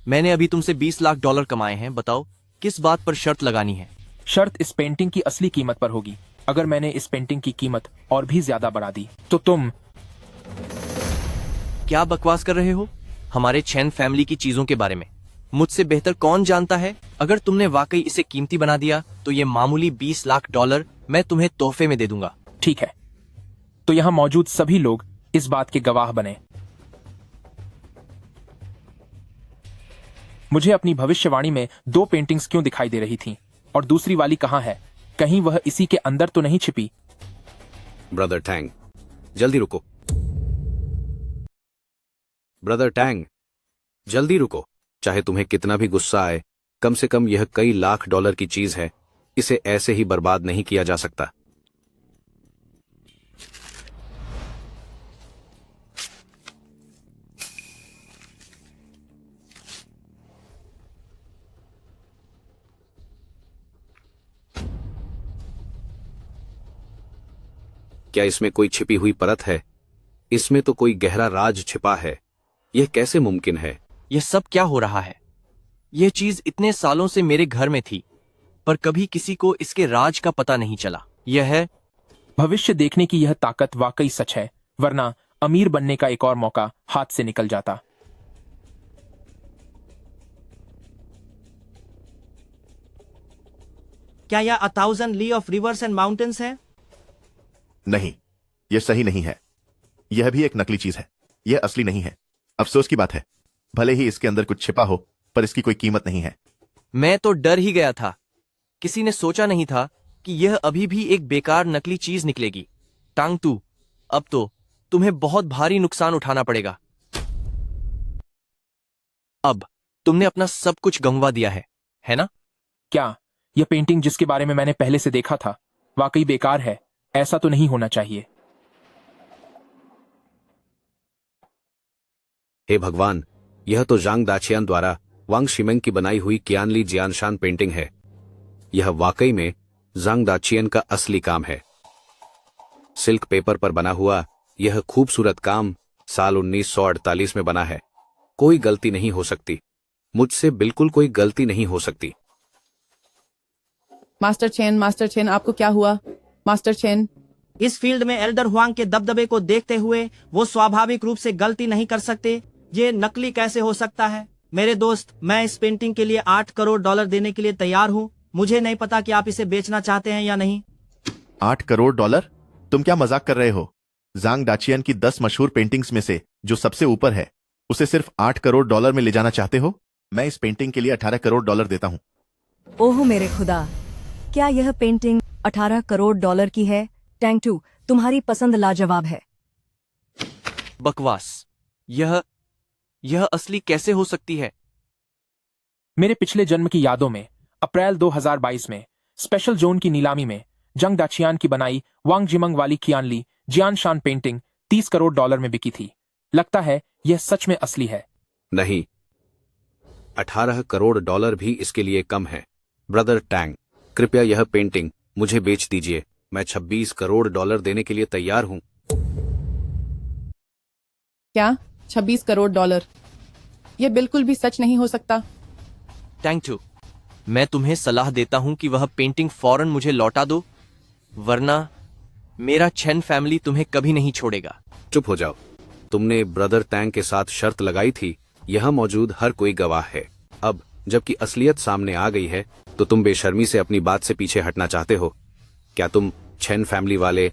M: मैंने अभी तुमसे 20 लाख डॉलर कमाए हैं, बताओ किस बात पर शर्त लगानी है?
A: शर्त इस पेंटिंग की असली कीमत पर होगी। अगर मैंने इस पेंटिंग की कीमत और भी ज्यादा बढ़ा दी तो तुम...
M: क्या बकवास कर रहे हो हमारे चैन फैमिली की चीजों के बारे में? मुझसे बेहतर कौन जानता है? अगर तुमने वाकई इसे कीमती बना दिया तो ये मामूली 20 लाख डॉलर मैं तुम्हें तोहफे में दे दूंगा।
A: ठीक है, तो यहाँ मौजूद सभी लोग इस बात के गवाह बने। मुझे अपनी भविष्यवाणी में 2 पेंटिंग्स क्यों दिखाई दे रही थीं? और दूसरी वाली कहाँ है? कहीं वह इसी के अंदर तो नहीं छिपी?
L: ब्रदर टैंग, जल्दी रुको। ब्रदर टैंग, जल्दी रुको। चाहे तुम्हें कितना भी गुस्सा आए, कम से कम यह कई लाख डॉलर की चीज है। इसे ऐसे ही बर्बाद नहीं किया जा सकता। क्या इसमें कोई छिपी हुई परत है? इसमें तो कोई गहरा राज छिपा है। यह कैसे मुमकिन है?
M: यह सब क्या हो रहा है? यह चीज इतने सालों से मेरे घर में थी, पर कभी किसी को इसके राज का पता नहीं चला। यह है
A: भविष्य देखने की यह ताकत वाकई सच है, वरना अमीर बनने का एक और मौका हाथ से निकल जाता।
O: क्या यह 1000 ली ऑफ रिवर्स एंड माउंटेन्स है?
P: नहीं, यह सही नहीं है। यह भी एक नकली चीज है, यह असली नहीं है। अफसोस की बात है, भले ही इसके अंदर कुछ छिपा हो, पर इसकी कोई कीमत नहीं है।
M: मैं तो डर ही गया था। किसी ने सोचा नहीं था कि यह अभी भी एक बेकार नकली चीज निकलेगी। टांग तू, अब तो तुम्हें बहुत भारी नुकसान उठाना पड़ेगा। अब तुमने अपना सब कुछ गंवा दिया है ना?
A: क्या यह पेंटिंग जिसके बारे में मैंने पहले से देखा था वाकई बेकार है? ऐसा तो नहीं होना चाहिए।
L: हे भगवान, यह तो जांग दाचियान द्वारा वांग शिमेंग की बनाई हुई कियानली जियानशान पेंटिंग है। यह वाकई में जांग दाचियन का असली काम है। सिल्क पेपर पर बना हुआ यह खूबसूरत काम साल 1948 में बना है। कोई गलती नहीं हो सकती, मुझसे बिल्कुल कोई गलती नहीं हो सकती।
B: मास्टर चेन, आपको क्या हुआ? मास्टर चेन,
O: इस फील्ड में एल्डर हुआंग के दबदबे को देखते हुए वो स्वाभाविक रूप से गलती नहीं कर सकते। ये नकली कैसे हो सकता है? मेरे दोस्त, मैं इस पेंटिंग के लिए 8 करोड़ डॉलर देने के लिए तैयार हूँ। मुझे नहीं पता कि आप इसे बेचना चाहते हैं या नहीं।
P: 8 करोड़ डॉलर? तुम क्या मजाक कर रहे हो? जांग दाचियन की 10 मशहूर पेंटिंग्स में से जो सबसे ऊपर है, उसे सिर्फ 8 करोड़ डॉलर में ले जाना चाहते हो? मैं इस पेंटिंग के लिए 18 करोड़ डॉलर देता हूँ।
F: ओह मेरे खुदा, क्या यह पेंटिंग 18 करोड़ डॉलर की है? टैंग टू, तुम्हारी पसंद लाजवाब है।
M: बकवास। यह असली कैसे हो सकती है?
A: मेरे पिछले जन्म की यादों में अप्रैल 2022 में स्पेशल जोन की नीलामी में जंग दाचियान की बनाई वांग जिमंग वाली कियानली जियानशान पेंटिंग 30 करोड़ डॉलर में बिकी थी। लगता है यह सच में असली है।
L: नहीं, 18 करोड़ डॉलर भी इसके लिए कम है। ब्रदर टैंग, कृपया यह पेंटिंग मुझे बेच दीजिए। मैं 26 करोड़ डॉलर देने के लिए तैयार हूं।
B: क्या 26 करोड़ डॉलर? यह बिल्कुल भी सच नहीं हो सकता।
M: टैंग टू, मैं तुम्हें सलाह देता हूं कि वह पेंटिंग फौरन मुझे लौटा दो, वरना मेरा चेन फैमिली तुम्हें कभी नहीं छोड़ेगा।
L: चुप हो जाओ। तुमने ब्रदर टैंग के साथ शर्त लगाई थी। यहां मौजूद हर कोई गवाह है। अब जबकि असलियत सामने आ गई है तो तुम बेशर्मी से अपनी बात से पीछे हटना चाहते हो। क्या तुम चेन फैमिली वाले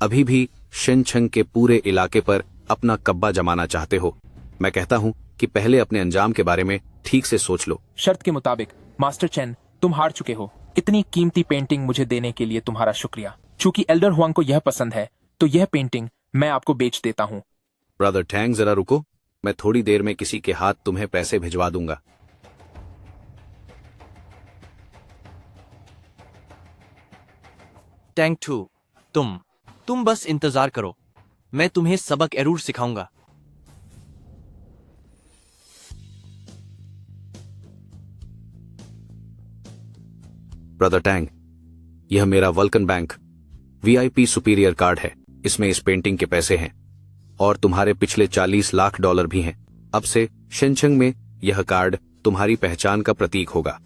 L: अभी भी शिनचंग के पूरे इलाके पर अपना कब्बा जमाना चाहते हो? मैं कहता हूं कि पहले अपने अंजाम के बारे में ठीक से सोच लो।
A: शर्त के मुताबिक मास्टर चेन, तुम हार चुके हो। इतनी कीमती पेंटिंग मुझे देने के लिए तुम्हारा शुक्रिया। चूंकि एल्डर हुआंग को यह पसंद है तो यह पेंटिंग मैं आपको बेच देता हूँ।
L: ब्रदर टैंग, जरा रुको। मैं थोड़ी देर में किसी के हाथ तुम्हें पैसे भिजवा दूंगा।
M: टैंग टू, तुम बस इंतजार करो। मैं तुम्हें सबक जरूर सिखाऊंगा।
L: ब्रदर टैंग, यह मेरा vulcan bank VIP superior card है। इसमें इस पेंटिंग के पैसे हैं और तुम्हारे पिछले 40 लाख डॉलर भी हैं। अब से शेनचेंग में यह कार्ड तुम्हारी पहचान का प्रतीक होगा।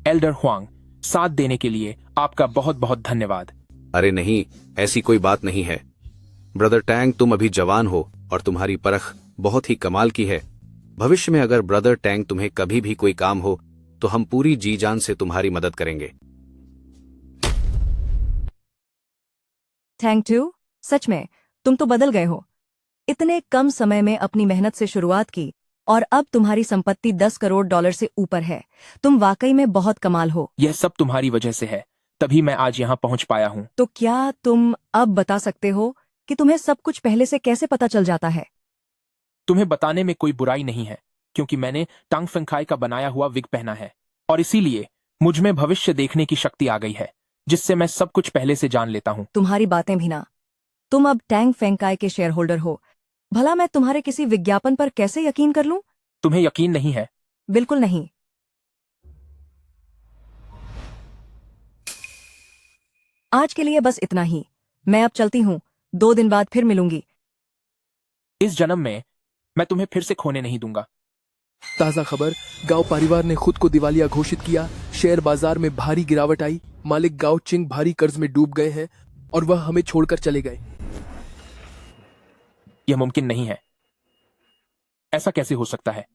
A: एल्डर हुआंग, साथ देने के लिए आपका बहुत बहुत धन्यवाद।
L: अरे नहीं, ऐसी कोई बात नहीं है ब्रदर टैंग, तुम अभी जवान हो और तुम्हारी परख बहुत ही कमाल की है। भविष्य में अगर ब्रदर टैंग तुम्हें कभी भी कोई काम हो तो हम पूरी जी जान से तुम्हारी मदद करेंगे।
F: Thank you. सच में तुम तो बदल गए हो। इतने कम समय में अपनी मेहनत से शुरुआत की और अब तुम्हारी संपत्ति 10 करोड़ डॉलर से ऊपर है। तुम वाकई में बहुत कमाल हो।
A: यह सब तुम्हारी वजह से है, तभी मैं आज यहाँ पहुँच पाया हूँ।
F: तो क्या तुम अब बता सकते हो कि तुम्हें सब कुछ पहले से कैसे पता चल जाता है?
A: तुम्हें बताने में कोई बुराई नहीं है, क्योंकि मैंने टांग फेंगखाई का बनाया हुआ विग पहना है और इसीलिए मुझ में भविष्य देखने की शक्ति आ गई है, जिससे मैं सब कुछ पहले से जान लेता हूँ।
F: तुम्हारी बातें भी ना। तुम अब टैंग फेंगकाई के शेयर होल्डर हो। भला मैं तुम्हारे किसी विज्ञापन पर कैसे यकीन कर लूं?
A: तुम्हें यकीन नहीं है?
F: बिल्कुल नहीं। आज के लिए बस इतना ही। मैं अब चलती हूँ। 2 दिन बाद फिर मिलूंगी।
A: इस जन्म में मैं तुम्हें फिर से खोने नहीं दूंगा।
H: ताजा खबर, गांव परिवार ने खुद को दिवालिया घोषित किया। शेयर बाजार में भारी गिरावट आई। मालिक गाओ चिंग भारी कर्ज में डूब गए हैं और वह हमें छोड़कर चले गए।
A: यह मुमकिन नहीं है। ऐसा कैसे हो सकता है?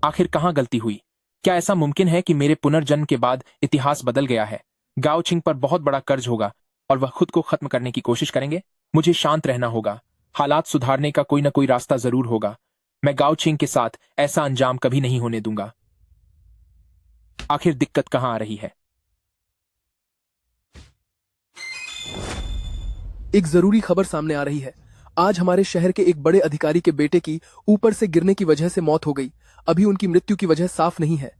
A: आखिर कहां गलती हुई? क्या ऐसा मुमकिन है कि मेरे पुनर्जन्म के बाद इतिहास बदल गया है? गाओ चिंग पर बहुत बड़ा कर्ज होगा और वह खुद को खत्म करने की कोशिश करेंगे। मुझे शांत रहना होगा। हालात सुधारने का कोई ना कोई रास्ता जरूर होगा। मैं गाओ चिंग के साथ ऐसा अंजाम कभी नहीं होने दूंगा। आखिर दिक्कत कहां आ रही है?
H: एक जरूरी खबर सामने आ रही है। आज हमारे शहर के एक बड़े अधिकारी के बेटे की ऊपर से गिरने की वजह से मौत हो गई। अभी उनकी मृत्यु की वजह साफ नहीं है।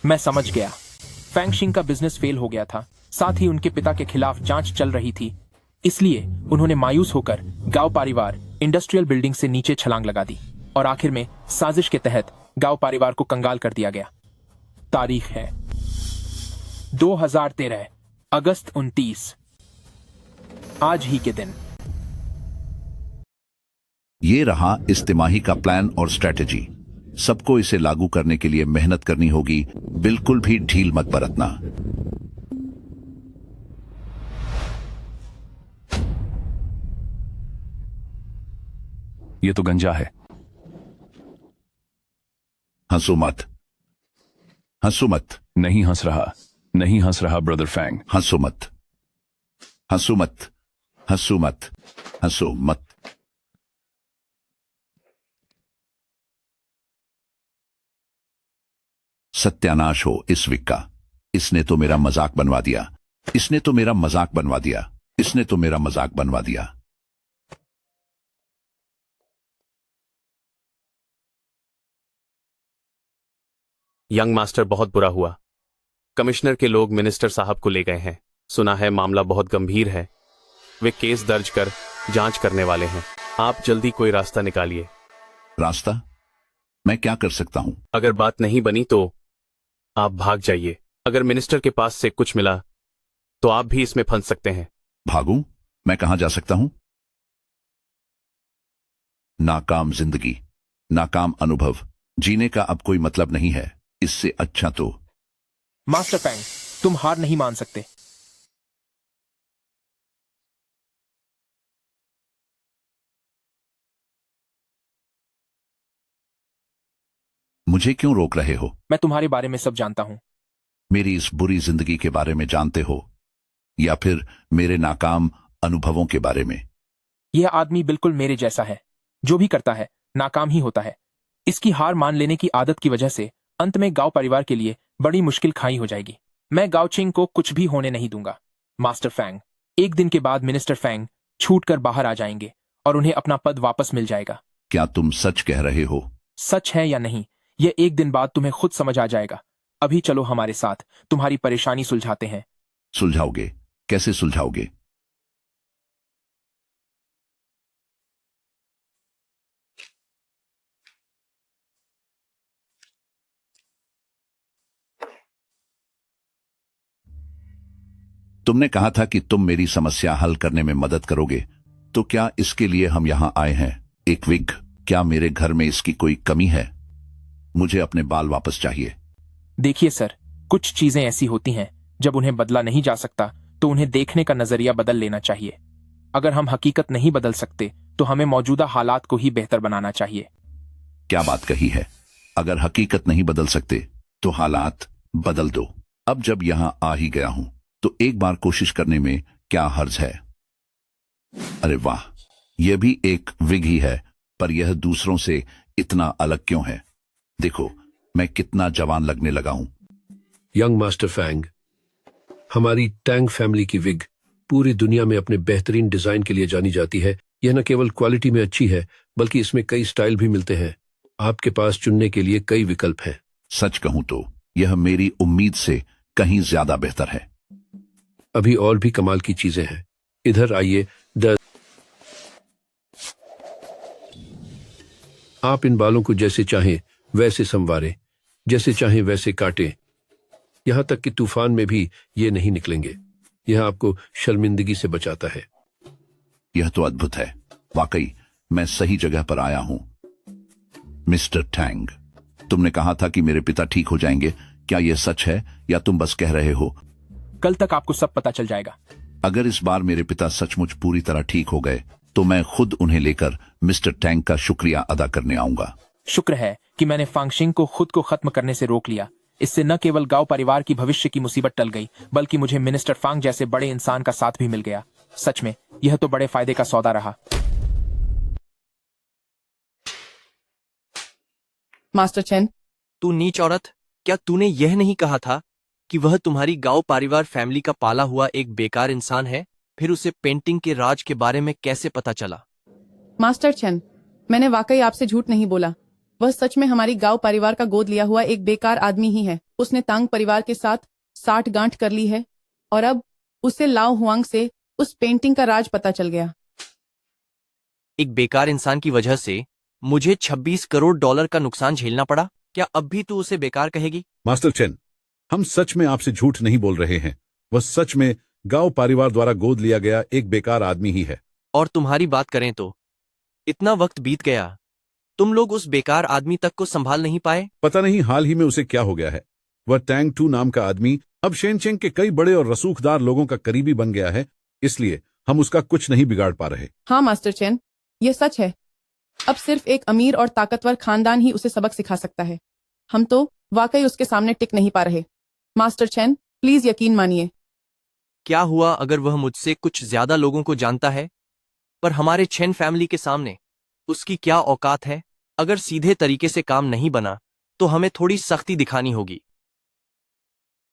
A: मैं समझ गया। फैंगशिंग का बिजनेस फेल हो गया था, साथ ही उनके पिता के खिलाफ जांच चल रही थी। इसलिए उन्होंने मायूस होकर गांव परिवार इंडस्ट्रियल बिल्डिंग से नीचे छलांग लगा दी और आखिर में साजिश के तहत गांव परिवार को कंगाल कर दिया गया। तारीख है 2013 अगस्त 29, आज ही के दिन।
Q: ये रहा इस तिमाही का प्लान और स्ट्रेटेजी। सबको इसे लागू करने के लिए मेहनत करनी होगी। बिल्कुल भी ढील मत बरतना।
R: ये तो गंजा है।
Q: हंसो मत, हंसो मत।
R: नहीं हंस रहा, नहीं हंस रहा ब्रदर फैंग।
Q: हंसो मत, हंसो मत, हंसो मत, हंसो मत। सत्यानाश हो इस विक का। इसने तो मेरा मजाक बनवा दिया। इसने तो मेरा मजाक बनवा दिया। इसने तो मेरा मजाक बनवा दिया।
L: यंग मास्टर, बहुत बुरा हुआ। कमिश्नर के लोग मिनिस्टर साहब को ले गए हैं। सुना है मामला बहुत गंभीर है। वे केस दर्ज कर जांच करने वाले हैं। आप जल्दी कोई रास्ता निकालिए।
Q: रास्ता? मैं क्या कर सकता हूं?
L: अगर बात नहीं बनी तो आप भाग जाइए। अगर मिनिस्टर के पास से कुछ मिला तो आप भी इसमें फंस सकते हैं।
Q: भागूं? मैं कहां जा सकता हूं? नाकाम जिंदगी, नाकाम अनुभव, जीने का अब कोई मतलब नहीं है। इससे अच्छा तो।
A: मास्टर फैंग, तुम हार नहीं मान सकते।
Q: मुझे क्यों रोक रहे हो?
A: मैं तुम्हारे बारे में सब जानता हूं।
Q: मेरी इस बुरी जिंदगी के बारे में जानते हो या फिर मेरे नाकाम अनुभवों के बारे में?
A: यह आदमी बिल्कुल मेरे जैसा है। जो भी करता है नाकाम ही होता है। इसकी हार मान लेने की आदत की वजह से अंत में गांव परिवार के लिए बड़ी मुश्किल खाई हो जाएगी। मैं गाओ चिंग को कुछ भी होने नहीं दूंगा। मास्टर फैंग, एक दिन के बाद मिनिस्टर फैंग छूट कर बाहर आ जाएंगे और उन्हें अपना पद वापस मिल जाएगा।
Q: क्या तुम सच कह रहे हो?
A: सच है या नहीं, यह एक दिन बाद तुम्हें खुद समझ आ जाएगा। अभी चलो हमारे साथ, तुम्हारी परेशानी सुलझाते हैं।
Q: सुलझाओगे? कैसे सुलझाओगे? तुमने कहा था कि तुम मेरी समस्या हल करने में मदद करोगे, तो क्या इसके लिए हम यहाँ आए हैं? एक विग, क्या मेरे घर में इसकी कोई कमी है? मुझे अपने बाल वापस चाहिए।
A: देखिए सर, कुछ चीजें ऐसी होती हैं जब उन्हें बदला नहीं जा सकता तो उन्हें देखने का नजरिया बदल लेना चाहिए। अगर हम हकीकत नहीं बदल सकते तो हमें मौजूदा हालात को ही बेहतर बनाना चाहिए।
Q: क्या बात कही है? अगर हकीकत नहीं बदल सकते तो हालात बदल दो। अब जब यहाँ आ ही गया हूं तो एक बार कोशिश करने में क्या हर्ज है? अरे वाह, यह भी एक विग ही है, पर यह दूसरों से इतना अलग क्यों है? देखो, मैं कितना जवान लगने लगा हूं।
I: यंग मास्टर फैंग, हमारी टैंग फैमिली की विग पूरी दुनिया में अपने बेहतरीन डिजाइन के लिए जानी जाती है। यह न केवल क्वालिटी में अच्छी है, बल्कि इसमें कई स्टाइल भी मिलते हैं। आपके पास चुनने के लिए कई विकल्प हैं।
Q: सच कहूं तो यह मेरी उम्मीद से कहीं ज्यादा बेहतर है।
I: अभी और भी कमाल की चीजें हैं। इधर आइए। आप इन बालों को जैसे चाहें वैसे संवारें, जैसे चाहें वैसे काटें, यहां तक कि तूफान में भी ये नहीं निकलेंगे। यह आपको शर्मिंदगी से बचाता है।
Q: यह तो अद्भुत है। वाकई मैं सही जगह पर आया हूं। मिस्टर टैंग, तुमने कहा था कि मेरे पिता ठीक हो जाएंगे। क्या यह सच है या तुम बस कह रहे हो?
A: कल तक आपको सब पता चल जाएगा।
Q: अगर इस बार मेरे पिता सचमुच पूरी तरह ठीक हो गए तो मैं खुद उन्हें लेकर मिस्टर टैंग का शुक्रिया अदा करने आऊंगा।
A: शुक्र है कि मैंने फांगशिंग को खुद को खत्म करने से रोक लिया। इससे न केवल गांव परिवार की भविष्य की मुसीबत टल गई, बल्कि मुझे मिनिस्टर फांग जैसे बड़े इंसान का साथ भी मिल गया। सच में यह तो बड़े फायदे का सौदा रहा।
B: मास्टर चेन,
M: तू नीच औरत, क्या तूने यह नहीं कहा था कि वह तुम्हारी गांव परिवार फैमिली का पाला हुआ एक बेकार इंसान है? फिर उसे पेंटिंग के राज के बारे में कैसे पता चला?
B: मास्टर चेन, मैंने वाकई आपसे झूठ नहीं बोला। वह सच में हमारी गांव परिवार का गोद लिया हुआ एक बेकार आदमी ही है। उसने तांग परिवार के साथ साठगांठ कर ली है और अब उसे लाओ हुआंग से उस पेंटिंग का राज पता चल गया।
M: एक बेकार इंसान की वजह से मुझे 26 करोड़ डॉलर का नुकसान झेलना पड़ा। क्या अब भी तू उसे बेकार कहेगी?
D: मास्टर चेन, हम सच में आपसे झूठ नहीं बोल रहे हैं। वह सच में गांव परिवार द्वारा गोद लिया गया एक बेकार आदमी ही है।
M: और तुम्हारी बात करें तो इतना वक्त बीत गया, तुम लोग उस बेकार आदमी तक को संभाल नहीं पाए?
D: पता नहीं हाल ही में उसे क्या हो गया है। वह टैंग टू नाम का आदमी अब शेनचेंग के कई बड़े और रसूखदार लोगों का करीबी बन गया है, इसलिए हम उसका कुछ नहीं बिगाड़ पा रहे।
B: हाँ मास्टर चेन, ये सच है। अब सिर्फ एक अमीर और ताकतवर खानदान ही उसे सबक सिखा सकता है। हम तो वाकई उसके सामने टिक नहीं पा रहे। मास्टर चेन, प्लीज यकीन मानिए।
M: क्या हुआ अगर वह मुझसे कुछ ज्यादा लोगों को जानता है? पर हमारे चेन फैमिली के सामने उसकी क्या औकात है? अगर सीधे तरीके से काम नहीं बना तो हमें थोड़ी सख्ती दिखानी होगी।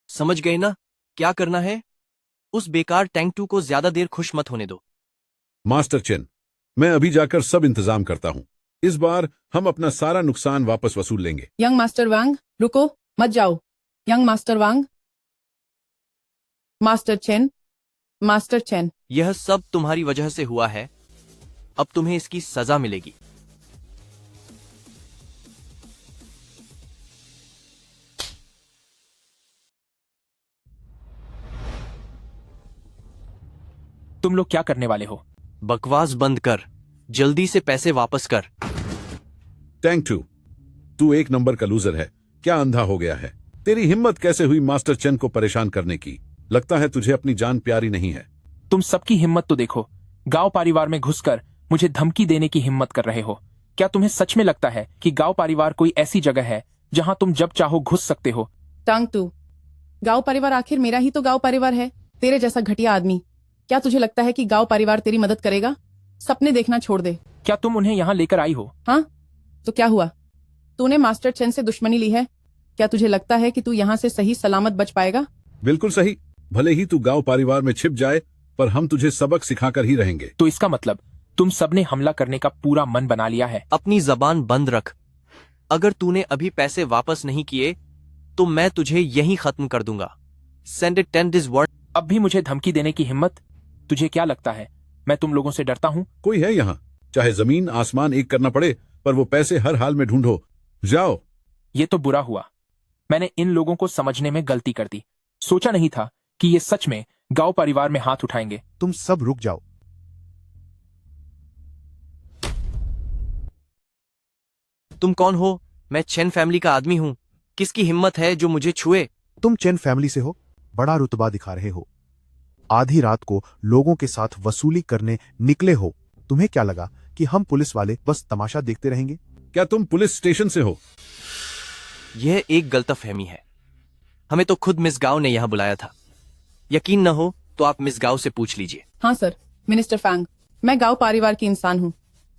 M: समझ गए ना क्या करना है? उस बेकार टैंग टू को ज्यादा देर खुश मत होने दो।
D: मास्टर चेन, मैं अभी जाकर सब इंतजाम करता हूं। इस बार हम अपना सारा नुकसान वापस वसूल लेंगे।
B: यंग मास्टर वांग, रुको, मत जाओ। यंग मास्टर वांग। मास्टर चेन, मास्टर चेन,
M: यह सब तुम्हारी वजह से हुआ है। अब तुम्हें इसकी सजा मिलेगी।
A: तुम लोग क्या करने वाले हो?
M: बकवास बंद कर, जल्दी से पैसे वापस कर।
D: टैंग टू, तू एक नंबर का लूजर है। क्या अंधा हो गया है? तेरी हिम्मत कैसे हुई मास्टर चेन को परेशान करने की? लगता है तुझे अपनी जान प्यारी नहीं है।
A: तुम सबकी हिम्मत तो देखो। गांव परिवार में घुसकर मुझे धमकी देने की हिम्मत कर रहे हो। क्या तुम्हें सच में लगता है कि गांव परिवार कोई ऐसी जगह है जहां तुम जब चाहो घुस सकते हो?
B: टांग टू, गांव परिवार आखिर मेरा ही तो गांव परिवार है। तेरे जैसा घटिया आदमी, क्या तुझे लगता है कि गांव परिवार तेरी मदद करेगा? सपने देखना छोड़ दे।
A: क्या तुम उन्हें यहाँ लेकर आई हो?
B: हाँ, तो क्या हुआ? तूने मास्टर चेन से दुश्मनी ली है। क्या तुझे लगता है कि तू यहाँ से सही सलामत बच पाएगा?
D: बिल्कुल सही। भले ही तू गांव परिवार में छिप जाए, पर हम तुझे सबक सिखाकर ही रहेंगे।
A: तो इसका मतलब तुम सबने हमला करने का पूरा मन बना लिया है?
M: अपनी जबान बंद रख। अगर तूने अभी पैसे वापस नहीं किए तो मैं तुझे यहीं खत्म कर दूंगा। Send it 10 this word.
A: अब भी मुझे धमकी देने की हिम्मत? तुझे क्या लगता है मैं तुम लोगों से डरता हूँ?
D: कोई है यहाँ? चाहे जमीन आसमान एक करना पड़े, पर वो पैसे हर हाल में ढूंढो। जाओ।
A: ये तो बुरा हुआ। मैंने इन लोगों को समझने में गलती कर दी। सोचा नहीं था कि ये सच में गांव परिवार में हाथ उठाएंगे।
S: तुम सब रुक जाओ।
M: तुम कौन हो? मैं चेन फैमिली का आदमी हूँ। किसकी हिम्मत है जो मुझे छुए?
S: तुम चेन फैमिली से हो, बड़ा रुतबा दिखा रहे हो। आधी रात को लोगों के साथ वसूली करने निकले हो। तुम्हें क्या लगा कि हम पुलिस वाले बस तमाशा देखते रहेंगे?
D: क्या तुम पुलिस स्टेशन से हो?
M: यह एक गलतफहमी है। हमें तो खुद मिस गांव ने यहाँ बुलाया था। यकीन न हो तो आप मिस गांव से पूछ लीजिए।
B: हाँ सर, मिनिस्टर फैंग, मैं गांव परिवार की इंसान हूँ।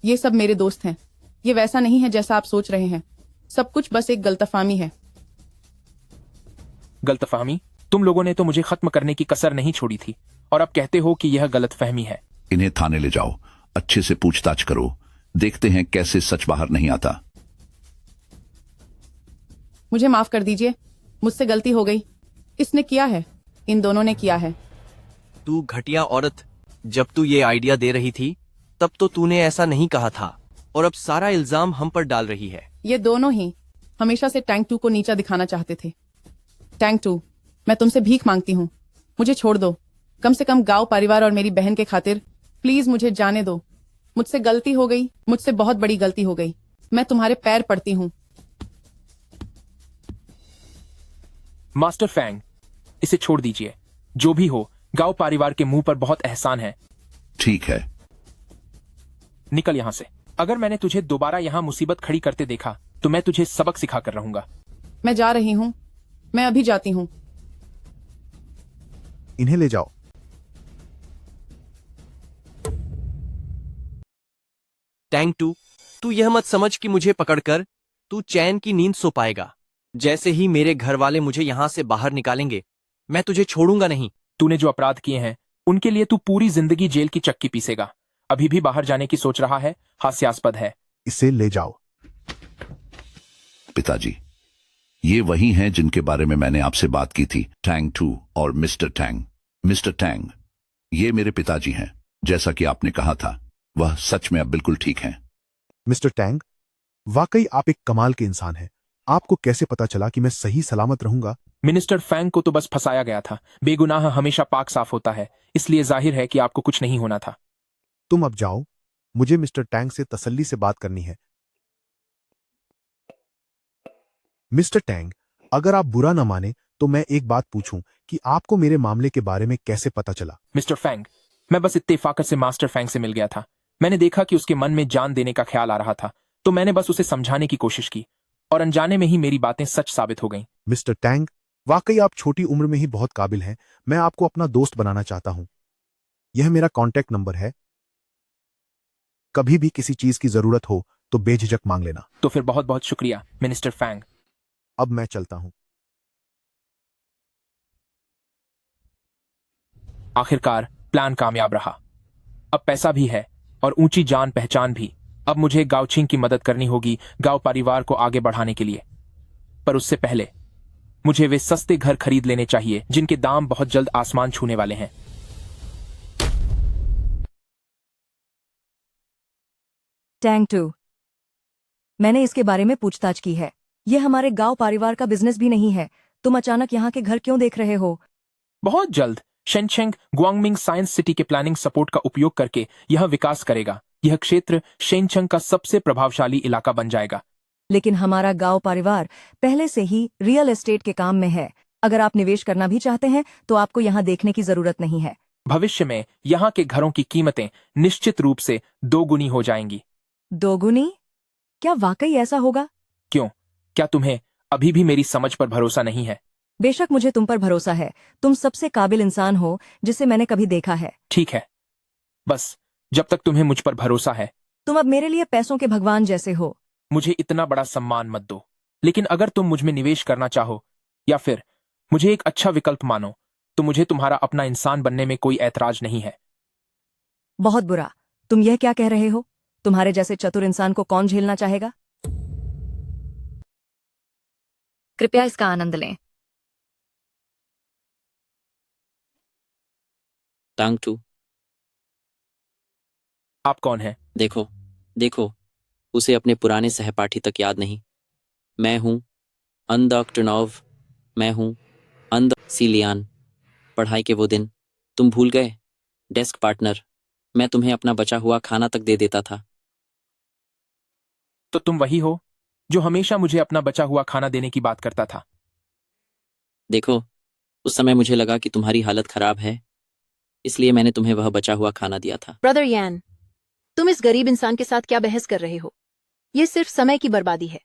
B: ये सब मेरे दोस्त हैं। ये वैसा नहीं है जैसा आप सोच रहे हैं। सब कुछ बस एक गलतफहमी है।
A: गलतफहमी? तुम लोगों ने तो मुझे खत्म करने की कसर नहीं छोड़ी थी और अब कहते हो कि यह गलतफहमी है।
Q: इन्हें थाने ले जाओ, अच्छे से पूछताछ करो, देखते हैं कैसे सच बाहर नहीं आता।
B: मुझे माफ कर दीजिए, मुझसे गलती हो गई। इसने किया है, इन दोनों ने किया है।
M: तू घटिया औरत, जब तू ये आइडिया दे रही थी तब तो तूने ऐसा नहीं कहा था और अब सारा इल्जाम हम पर डाल रही है।
B: ये दोनों ही हमेशा से टैंक 2 को नीचा दिखाना चाहते थे। टैंक 2, मैं तुमसे भीख मांगती हूँ, मुझे छोड़ दो। कम से कम गांव परिवार और मेरी बहन के खातिर प्लीज मुझे जाने दो। मुझसे गलती हो गई, मुझसे बहुत बड़ी गलती हो गई। मैं तुम्हारे पैर पड़ती हूँ।
A: मास्टर फैंग, इसे छोड़ दीजिए। जो भी हो, गांव परिवार के मुंह पर बहुत एहसान है।
Q: ठीक है,
A: निकल यहां से। अगर मैंने तुझे दोबारा यहां मुसीबत खड़ी करते देखा तो मैं तुझे सबक सिखा कर रहूंगा।
B: मैं जा रही हूँ, मैं अभी जाती हूँ।
S: इन्हें ले जाओ।
M: टैंक 2, तू यह मत समझ कि मुझे पकड़कर तू चैन की नींद सो पाएगा। जैसे ही मेरे घर वाले मुझे यहां से बाहर निकालेंगे, मैं तुझे छोड़ूंगा नहीं।
A: तूने जो अपराध किए हैं उनके लिए तू पूरी जिंदगी जेल की चक्की पीसेगा। अभी भी बाहर जाने की सोच रहा है? हास्यास्पद है।
S: इसे ले जाओ।
Q: पिताजी, ये वही हैं जिनके बारे में मैंने आपसे बात की थी, टैंग 2 और मिस्टर टैंग। मिस्टर टैंग, ये मेरे पिताजी हैं। जैसा कि आपने कहा था, वह सच में अब बिल्कुल ठीक हैं।
S: मिस्टर टैंग, वाकई आप एक कमाल के इंसान हैं। आपको कैसे पता चला कि मैं सही सलामत रहूंगा?
A: मिनिस्टर फैंग को तो बस फंसाया गया था। बेगुनाह हमेशा पाक साफ होता है, इसलिए जाहिर है कि आपको कुछ नहीं होना था।
S: तुम अब जाओ, मुझे मिस्टर टैंग से तसल्ली से बात करनी है। मिस्टर टैंग, अगर आप बुरा न माने तो मैं एक बात पूछूं कि आपको मेरे मामले के बारे में कैसे पता चला?
A: मिस्टर फैंग, मैं बस इत्तेफाकत से मास्टर फैंग से मिल गया था। मैंने देखा कि उसके मन में जान देने का ख्याल आ रहा था, तो मैंने बस उसे समझाने की कोशिश की और अनजाने में ही मेरी बातें सच साबित हो गईं।
S: मिस्टर टैंग, वाकई आप छोटी उम्र में ही बहुत काबिल हैं। मैं आपको अपना दोस्त बनाना चाहता हूं। यह मेरा कॉन्टैक्ट नंबर है। कभी भी किसी चीज की जरूरत हो तो बेझिझक मांग लेना।
A: तो फिर बहुत बहुत शुक्रिया मिनिस्टर फैंग।
S: अब मैं चलता हूं।
A: आखिरकार प्लान कामयाब रहा। अब पैसा भी है और ऊंची जान पहचान भी। अब मुझे गाओचिंग की मदद करनी होगी गांव परिवार को आगे बढ़ाने के लिए। पर उससे पहले मुझे वे सस्ते घर खरीद लेने चाहिए जिनके दाम बहुत जल्द आसमान छूने वाले हैं।
F: टैंक 2, मैंने इसके बारे में पूछताछ की है। यह हमारे गांव परिवार का बिजनेस भी नहीं है। तुम अचानक यहाँ के घर क्यों देख रहे हो?
A: बहुत जल्द शेनचेंग ग्वांगमिंग साइंस सिटी के प्लानिंग सपोर्ट का उपयोग करके यह विकास करेगा। यह क्षेत्र शेनचेंग का सबसे प्रभावशाली इलाका बन जाएगा।
F: लेकिन हमारा गांव परिवार पहले से ही रियल एस्टेट के काम में है। अगर आप निवेश करना भी चाहते हैं तो आपको यहाँ देखने की जरूरत नहीं है।
A: भविष्य में यहाँ के घरों की कीमतें निश्चित रूप से 2 गुनी हो जाएंगी।
F: 2 गुनी? क्या वाकई ऐसा होगा?
A: क्यों? क्या तुम्हें अभी भी मेरी समझ पर भरोसा नहीं है?
F: बेशक मुझे तुम पर भरोसा है। तुम सबसे काबिल इंसान हो जिसे मैंने कभी देखा है।
A: ठीक है, बस जब तक तुम्हें मुझ पर भरोसा है।
F: तुम अब मेरे लिए पैसों के भगवान जैसे हो।
A: मुझे इतना बड़ा सम्मान मत दो। लेकिन अगर तुम मुझ में निवेश करना चाहो या फिर मुझे एक अच्छा विकल्प मानो तो मुझे तुम्हारा अपना इंसान बनने में कोई ऐतराज नहीं है।
F: बहुत बुरा। तुम यह क्या कह रहे हो? तुम्हारे जैसे चतुर इंसान को कौन झेलना चाहेगा?
G: कृपया इसका आनंद लें।
T: टैंक 2,
A: आप कौन हैं?
T: देखो देखो, उसे अपने पुराने सहपाठी तक याद नहीं। मैं हूं अंध ऑक्टनोव। मैं हूं अंध सीलियान। पढ़ाई के वो दिन तुम भूल गए? डेस्क पार्टनर, मैं तुम्हें अपना बचा हुआ खाना तक दे देता था।
A: तो तुम वही हो जो हमेशा मुझे अपना बचा हुआ खाना देने की बात करता था।
T: देखो, उस समय मुझे लगा कि तुम्हारी हालत खराब है, इसलिए मैंने तुम्हें वह बचा हुआ खाना दिया था।
U: ब्रदर यान, तुम इस गरीब इंसान के साथ क्या बहस कर रहे हो? ये सिर्फ समय की बर्बादी है।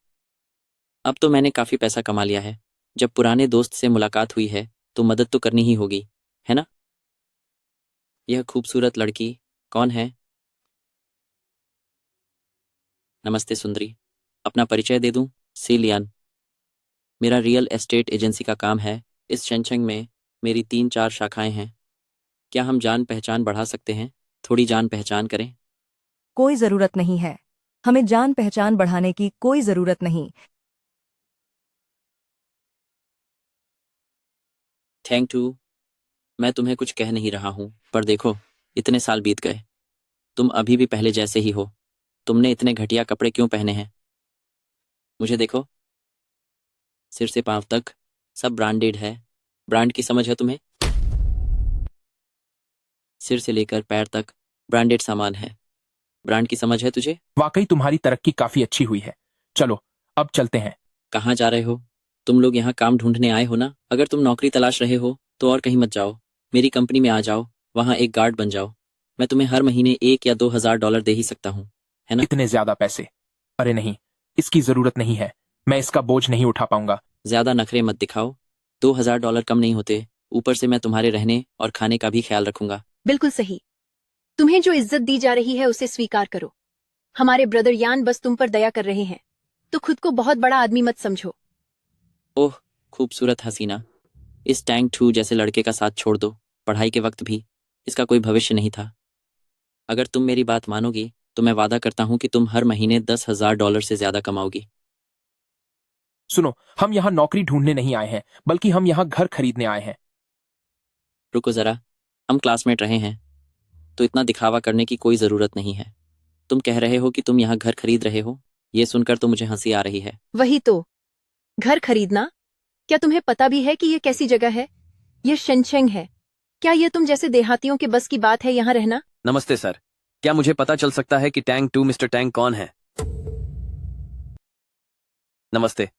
T: अब तो मैंने काफी पैसा कमा लिया है। जब पुराने दोस्त से मुलाकात हुई है तो मदद तो करनी ही होगी, है ना? यह खूबसूरत लड़की कौन है? नमस्ते सुंदरी, अपना परिचय दे दूं? सीलियान, मेरा रियल एस्टेट एजेंसी का काम है। इस शेनचेंग में मेरी 3-4 शाखाएं हैं। क्या हम जान पहचान बढ़ा सकते हैं? थोड़ी जान पहचान करें।
F: कोई जरूरत नहीं है। हमें जान पहचान बढ़ाने की कोई जरूरत नहीं।
T: Thank you. मैं तुम्हें कुछ कह नहीं रहा हूं, पर देखो, इतने साल बीत गए, तुम अभी भी पहले जैसे ही हो। तुमने इतने घटिया कपड़े क्यों पहने हैं? मुझे देखो, सिर से पांव तक सब ब्रांडेड है। ब्रांड की समझ है तुम्हें? सिर से लेकर पैर तक ब्रांडेड सामान है। ब्रांड की समझ है तुझे?
A: वाकई तुम्हारी तरक्की काफी अच्छी हुई है। चलो अब चलते हैं।
T: कहाँ जा रहे हो? तुम लोग यहाँ काम ढूंढने आए हो ना? अगर तुम नौकरी तलाश रहे हो तो और कहीं मत जाओ, मेरी कंपनी में आ जाओ, वहाँ एक गार्ड बन जाओ। मैं तुम्हें हर महीने 1 या 2,000 डॉलर दे ही सकता हूँ, है ना?
A: इतने ज्यादा पैसे? अरे नहीं, इसकी जरूरत नहीं है। मैं इसका बोझ नहीं उठा पाऊंगा।
T: ज्यादा नखरे मत दिखाओ। 2,000 डॉलर कम नहीं होते। ऊपर से मैं तुम्हारे रहने और खाने का भी ख्याल रखूंगा।
U: बिल्कुल सही। तुम्हें जो इज्जत दी जा रही है उसे स्वीकार करो। हमारे ब्रदर यान बस तुम पर दया कर रहे हैं, तो खुद को बहुत बड़ा आदमी मत समझो।
T: ओह, खूबसूरत हसीना, इस टैंक 2 जैसे लड़के का साथ छोड़ दो। पढ़ाई के वक्त भी इसका कोई भविष्य नहीं था। अगर तुम मेरी बात मानोगी तो मैं वादा करता हूँ कि तुम हर महीने 10,000 डॉलर से ज्यादा कमाओगी।
A: सुनो, हम यहाँ नौकरी ढूंढने नहीं आए हैं, बल्कि हम यहाँ घर खरीदने आए हैं।
T: रुको जरा, हम क्लासमेट रहे हैं, तो इतना दिखावा करने की कोई जरूरत नहीं है। तुम कह रहे हो कि तुम यहाँ घर खरीद रहे हो? ये सुनकर तो मुझे हंसी आ रही है।
U: वही तो, घर खरीदना? क्या तुम्हें पता भी है कि ये कैसी जगह है? ये शेनचेंग है। क्या ये तुम जैसे देहातियों के बस की बात है यहाँ रहना?
M: नमस्ते सर, क्या मुझे पता चल सकता है कि टैंक 2 मिस्टर टैंक कौन है? नमस्ते,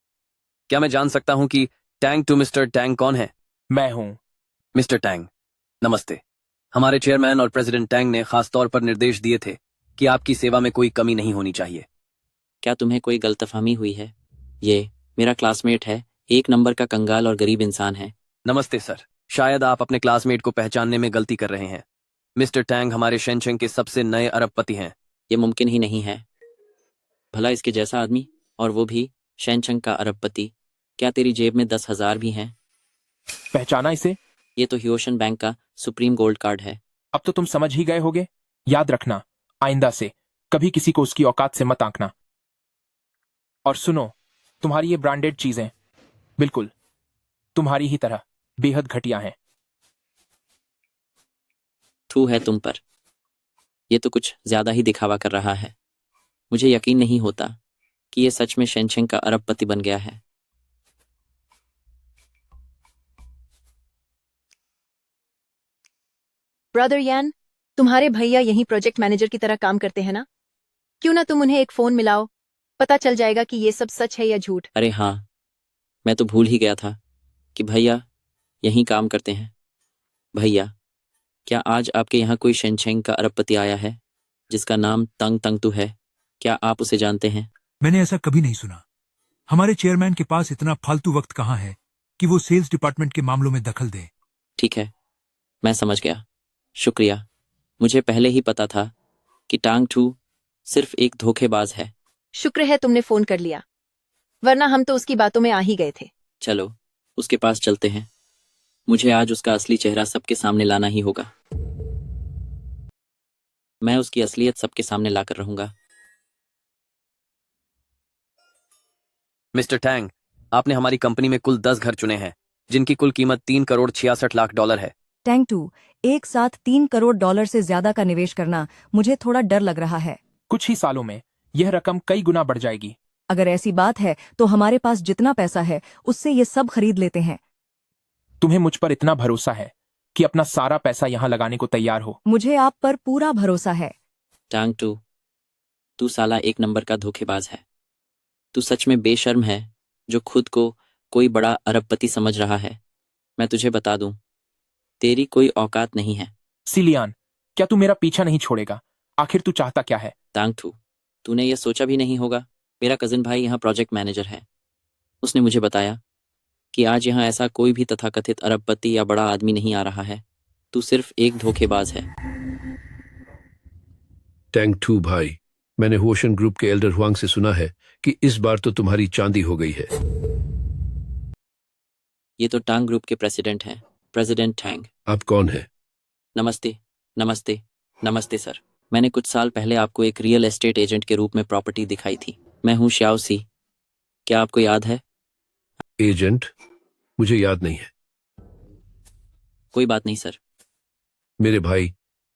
M: क्या मैं जान सकता हूं कि टैंक 2 मिस्टर टैंक कौन है?
A: मैं हूं।
M: मिस्टर टैंक, नमस्ते। हमारे चेयरमैन और प्रेसिडेंट टैंक ने खास तौर पर निर्देश दिए थे कि आपकी सेवा में कोई कमी नहीं होनी चाहिए।
T: क्या तुम्हें कोई गलतफहमी हुई है? ये मेरा क्लासमेट है, 1 नंबर का कंगाल और गरीब इंसान है।
M: नमस्ते सर, शायद आप अपने क्लासमेट को पहचानने में गलती कर रहे हैं। मिस्टर टैंग हमारे शेनचेंग के सबसे नए अरबपति हैं।
T: ये मुमकिन ही नहीं है। भला इसके जैसा आदमी, और वो भी शेनचेंग का अरबपति। क्या तेरी जेब में 10,000 भी हैं?
A: पहचाना इसे?
T: ये तो ह्योशन बैंक का सुप्रीम गोल्ड कार्ड है।
A: अब तो तुम समझ ही गए होगे। याद रखना, आइंदा से कभी किसी को उसकी औकात से मत आंकना। और सुनो, तुम्हारी ये ब्रांडेड चीजें बिल्कुल तुम्हारी ही तरह बेहद घटिया हैं।
T: थू है तुम पर। ये तो कुछ ज्यादा ही दिखावा कर रहा है। मुझे यकीन नहीं होता कि ये सच में शेनचेंग का अरबपति बन गया है।
U: ब्रदर यान, तुम्हारे भैया यहीं प्रोजेक्ट मैनेजर की तरह काम करते हैं ना? क्यों ना तुम उन्हें एक फोन मिलाओ, पता चल जाएगा कि ये सब सच है या झूठ।
T: अरे हाँ, मैं तो भूल ही गया था कि भैया यहीं काम करते हैं। भैया, क्या आज आपके यहाँ कोई शेनचेंग का अरबपति आया है जिसका नाम तंग तंग तू है? क्या आप उसे जानते हैं?
V: मैंने ऐसा कभी नहीं सुना। हमारे चेयरमैन के पास इतना फालतू वक्त कहाँ है कि वो सेल्स डिपार्टमेंट के मामलों में दखल दे।
T: ठीक है, मैं समझ गया। शुक्रिया। मुझे पहले ही पता था कि टांग टू सिर्फ एक धोखेबाज है।
U: शुक्र है तुमने फोन कर लिया, वरना हम तो उसकी बातों में आ ही गए थे।
T: चलो उसके पास चलते हैं। मुझे आज उसका असली चेहरा सबके सामने लाना ही होगा। मैं उसकी असलियत सबके सामने लाकर रहूंगा।
M: मिस्टर टैंग, आपने हमारी कंपनी में कुल 10 घर चुने हैं जिनकी कुल कीमत 3,66,00,000 डॉलर है।
F: टैंक 2, एक साथ 3 करोड़ डॉलर से ज्यादा का निवेश करना मुझे थोड़ा डर लग रहा है।
A: कुछ ही सालों में यह रकम कई गुना बढ़ जाएगी।
F: अगर ऐसी बात है तो हमारे पास जितना पैसा है उससे ये सब खरीद लेते हैं।
A: तुम्हें मुझ पर इतना भरोसा है कि अपना सारा पैसा यहाँ लगाने को तैयार हो।
F: मुझे आप पर पूरा भरोसा है।
T: टांग टू, तू साला एक नंबर का धोखेबाज है। तू सच में बेशर्म है जो खुद को कोई बड़ा अरबपति समझ रहा है। मैं तुझे बता दूं, तेरी कोई औकात नहीं है।
A: सिलियान, क्या तू मेरा पीछा नहीं छोड़ेगा? आखिर तू चाहता क्या है?
T: टांग टू, तूने ये सोचा भी नहीं होगा, मेरा कजिन भाई यहाँ प्रोजेक्ट मैनेजर है। उसने मुझे बताया कि आज यहाँ ऐसा कोई भी तथाकथित अरबपति या बड़ा आदमी नहीं आ रहा है। तू सिर्फ एक धोखेबाज है।
I: टैंग टू भाई, मैंने होशन ग्रुप के एल्डर हुआंग से सुना है कि इस बार तो तुम्हारी चांदी हो गई है।
T: ये तो टांग ग्रुप के प्रेसिडेंट हैं, प्रेसिडेंट टैंग।
I: आप कौन है?
T: नमस्ते नमस्ते नमस्ते सर। मैंने कुछ साल पहले आपको एक रियल एस्टेट एजेंट के रूप में प्रॉपर्टी दिखाई थी। मैं हूँ श्याओ सी, क्या आपको याद है?
I: एजेंट? मुझे याद नहीं है।
T: कोई बात नहीं सर।
I: मेरे भाई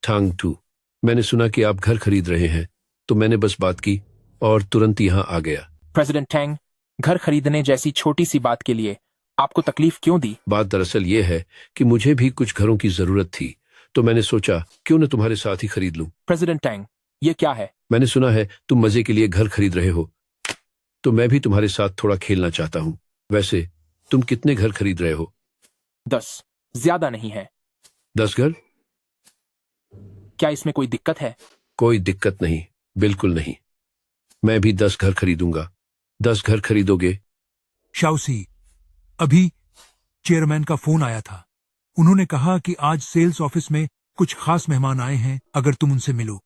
I: टांग टू, मैंने सुना कि आप घर खरीद रहे हैं, तो मैंने बस बात की और तुरंत यहाँ आ गया।
A: प्रेसिडेंट टैंग, घर खरीदने जैसी छोटी सी बात के लिए आपको तकलीफ क्यों दी?
I: बात दरअसल ये है कि मुझे भी कुछ घरों की जरूरत थी, तो मैंने सोचा क्यों न तुम्हारे साथ ही खरीद लूं।
A: प्रेसिडेंट टैंग, ये क्या है?
I: मैंने सुना है तुम मजे के लिए घर खरीद रहे हो, तो मैं भी तुम्हारे साथ थोड़ा खेलना चाहता हूँ। वैसे तुम कितने घर खरीद रहे हो?
A: 10, ज्यादा नहीं है।
I: 10 घर?
A: क्या इसमें कोई दिक्कत है?
I: कोई दिक्कत नहीं, बिल्कुल नहीं। मैं भी 10 घर खरीदूंगा। 10 घर खरीदोगे?
V: शाउसी, अभी चेयरमैन का फोन आया था। उन्होंने कहा कि आज सेल्स ऑफिस में कुछ खास मेहमान आए हैं, अगर तुम उनसे मिलो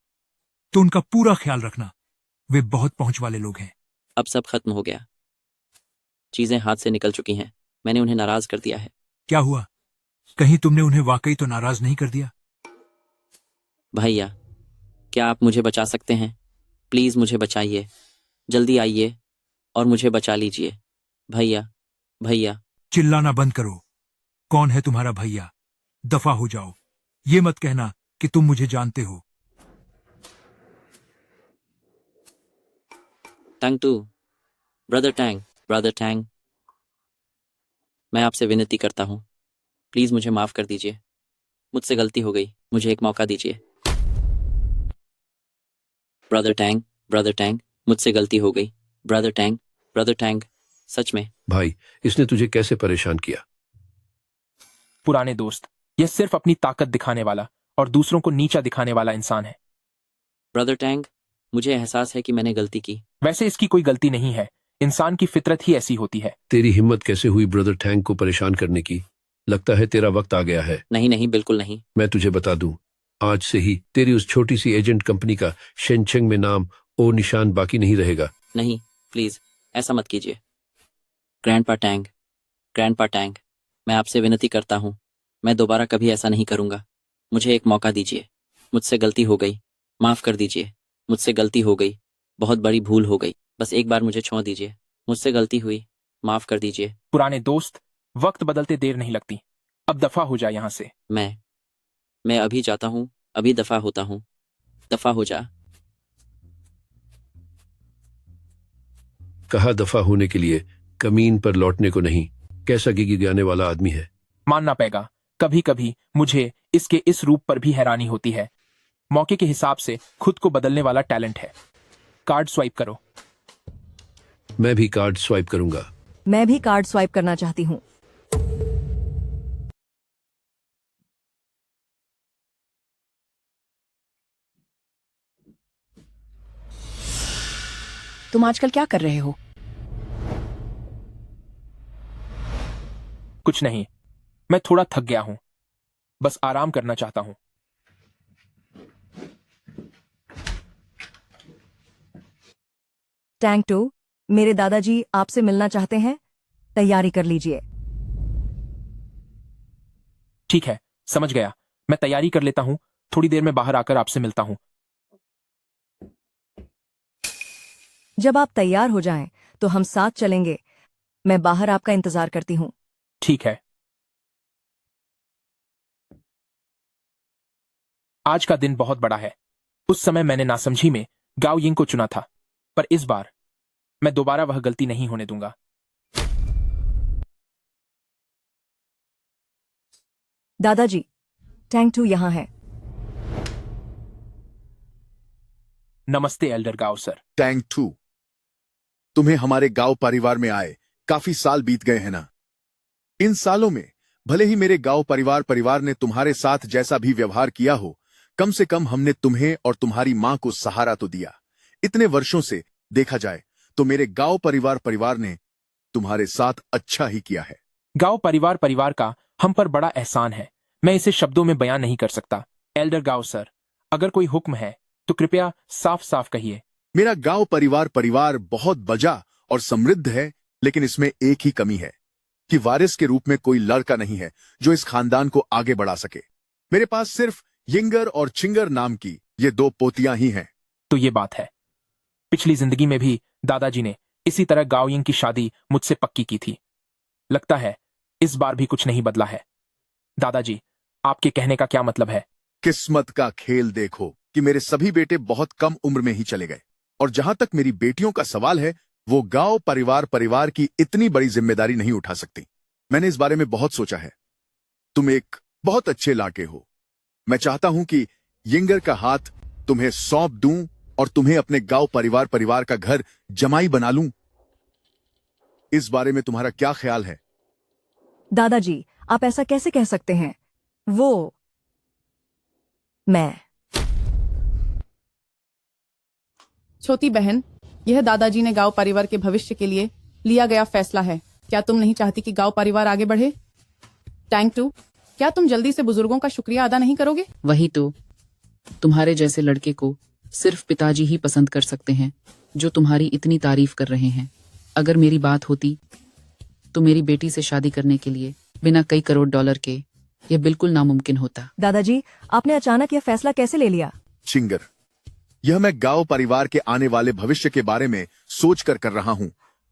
V: तो उनका पूरा ख्याल रखना। वे बहुत पहुंच वाले लोग हैं।
T: अब सब खत्म हो गया, चीजें हाथ से निकल चुकी हैं। मैंने उन्हें नाराज कर दिया है।
V: क्या हुआ? कहीं तुमने उन्हें वाकई तो नाराज नहीं कर दिया?
T: भैया, क्या आप मुझे बचा सकते हैं? प्लीज मुझे बचाइए, जल्दी आइए और मुझे बचा लीजिए। भैया भैया।
V: चिल्लाना बंद करो। कौन है तुम्हारा भैया? दफा हो जाओ। ये मत कहना कि तुम मुझे जानते हो।
T: टैंग टू, ब्रदर टैंग, मैं आपसे विनती करता हूँ, प्लीज मुझे माफ कर दीजिए। मुझसे गलती हो गई, मुझे एक मौका दीजिए। ब्रदर टैंग, मुझसे गलती हो गई। ब्रदर टैंग, सच में।
I: भाई, इसने तुझे कैसे परेशान किया?
A: पुराने दोस्त, यह सिर्फ अपनी ताकत दिखाने वाला और दूसरों को नीचा दिखाने वाला इंसान है।
T: ब्रदर टैंग, मुझे एहसास है कि मैंने गलती की।
A: वैसे इसकी कोई गलती नहीं है, इंसान की फितरत ही ऐसी होती है।
I: तेरी हिम्मत कैसे हुई ब्रदर टैंग को परेशान करने की? लगता है तेरा वक्त आ गया है।
T: नहीं, बिल्कुल नहीं।
I: मैं तुझे बता दूं, आज से ही तेरी उस छोटी सी एजेंट कंपनी का शेनचेंग में नाम ओ निशान बाकी नहीं रहेगा।
T: नहीं, प्लीज ऐसा मत कीजिए। ग्रैंडपा टैंग, मैं आपसे विनती करता हूँ, मैं दोबारा कभी ऐसा नहीं करूँगा। मुझे एक मौका दीजिए। मुझसे गलती हो गई, माफ कर दीजिए। मुझसे गलती हो गई, बहुत बड़ी भूल हो गई। बस एक बार मुझे छोड़ दीजिए। मुझसे गलती हुई, माफ कर दीजिए।
A: पुराने दोस्त, वक्त बदलते देर नहीं लगती। अब दफा हो जा यहाँ से।
T: मैं अभी जाता हूँ, अभी दफा होता हूँ। दफा हो जा।
I: कहा दफा होने के लिए, कमीन पर लौटने को नहीं। कैसा गिगियाने वाला आदमी है।
A: मानना पड़ेगा, कभी कभी मुझे इसके इस रूप पर भी हैरानी होती है। मौके के हिसाब से खुद को बदलने वाला टैलेंट है। कार्ड स्वाइप करो।
I: मैं भी कार्ड स्वाइप करूंगा।
F: मैं भी कार्ड स्वाइप करना चाहती हूँ।
B: तुम आजकल क्या कर रहे हो?
A: कुछ नहीं, मैं थोड़ा थक गया हूं, बस आराम करना चाहता हूं।
F: टैंग टू, मेरे दादाजी आपसे मिलना चाहते हैं, तैयारी कर लीजिए।
A: ठीक है, समझ गया। मैं तैयारी कर लेता हूं, थोड़ी देर में बाहर आकर आपसे मिलता हूं।
F: जब आप तैयार हो जाएं, तो हम साथ चलेंगे। मैं बाहर आपका इंतजार करती हूँ।
A: ठीक है। आज का दिन बहुत बड़ा है। उस समय मैंने नासमझी में गाओ यिंग को चुना था, पर इस बार मैं दोबारा वह गलती नहीं होने दूंगा।
F: दादाजी, टैंक 2 यहाँ है।
A: नमस्ते एल्डर गांव सर।
C: टैंक 2, तुम्हें हमारे गांव परिवार में आए काफी साल बीत गए हैं ना। इन सालों में भले ही मेरे गांव परिवार ने तुम्हारे साथ जैसा भी व्यवहार किया हो, कम से कम हमने तुम्हें और तुम्हारी मां को सहारा तो दिया। इतने वर्षों से देखा जाए तो मेरे गांव परिवार ने तुम्हारे साथ अच्छा ही किया है।
A: गांव परिवार का हम पर बड़ा एहसान है, मैं इसे शब्दों में बयान नहीं कर सकता। एल्डर गांव सर, अगर कोई हुक्म है तो कृपया साफ साफ कहिए।
C: मेरा गांव परिवार बहुत बजा और समृद्ध है, लेकिन इसमें एक ही कमी है कि वारिस के रूप में कोई लड़का नहीं है जो इस खानदान को आगे बढ़ा सके। मेरे पास सिर्फ यिंगर और चिंगर नाम की ये 2 पोतियां ही हैं।
A: तो ये बात है, पिछली जिंदगी में भी दादाजी ने इसी तरह गाओ यिंग की शादी मुझसे पक्की की थी। लगता है इस बार भी कुछ नहीं बदला है। दादाजी, आपके कहने का क्या मतलब है?
C: किस्मत का खेल देखो कि मेरे सभी बेटे बहुत कम उम्र में ही चले गए, और जहां तक मेरी बेटियों का सवाल है, वो गांव परिवार की इतनी बड़ी जिम्मेदारी नहीं उठा सकती। मैंने इस बारे में बहुत सोचा है। तुम एक बहुत अच्छे लाके हो। मैं चाहता हूं कि यिंगर का हाथ तुम्हें सौंप दूं और तुम्हें अपने गांव परिवार का घर जमाई बना लूं। इस बारे में तुम्हारा क्या ख्याल है?
F: दादाजी, आप ऐसा कैसे कह सकते हैं? मैं
B: छोटी बहन, यह दादाजी ने गांव परिवार के भविष्य के लिए लिया गया फैसला है। क्या तुम नहीं चाहती कि गांव परिवार आगे बढ़े? टैंक 2, क्या तुम जल्दी से बुजुर्गों का शुक्रिया अदा नहीं करोगे?
E: वही तो, तुम्हारे जैसे लड़के को सिर्फ पिताजी ही पसंद कर सकते हैं, जो तुम्हारी इतनी तारीफ कर रहे हैं। अगर मेरी बात होती तो मेरी बेटी से शादी करने के लिए बिना कई करोड़ डॉलर के यह बिल्कुल नामुमकिन होता।
F: दादाजी, आपने अचानक यह फैसला कैसे ले लिया?
C: चिंगर, यह मैं गांव परिवार के आने वाले भविष्य के बारे में सोच कर रहा हूं।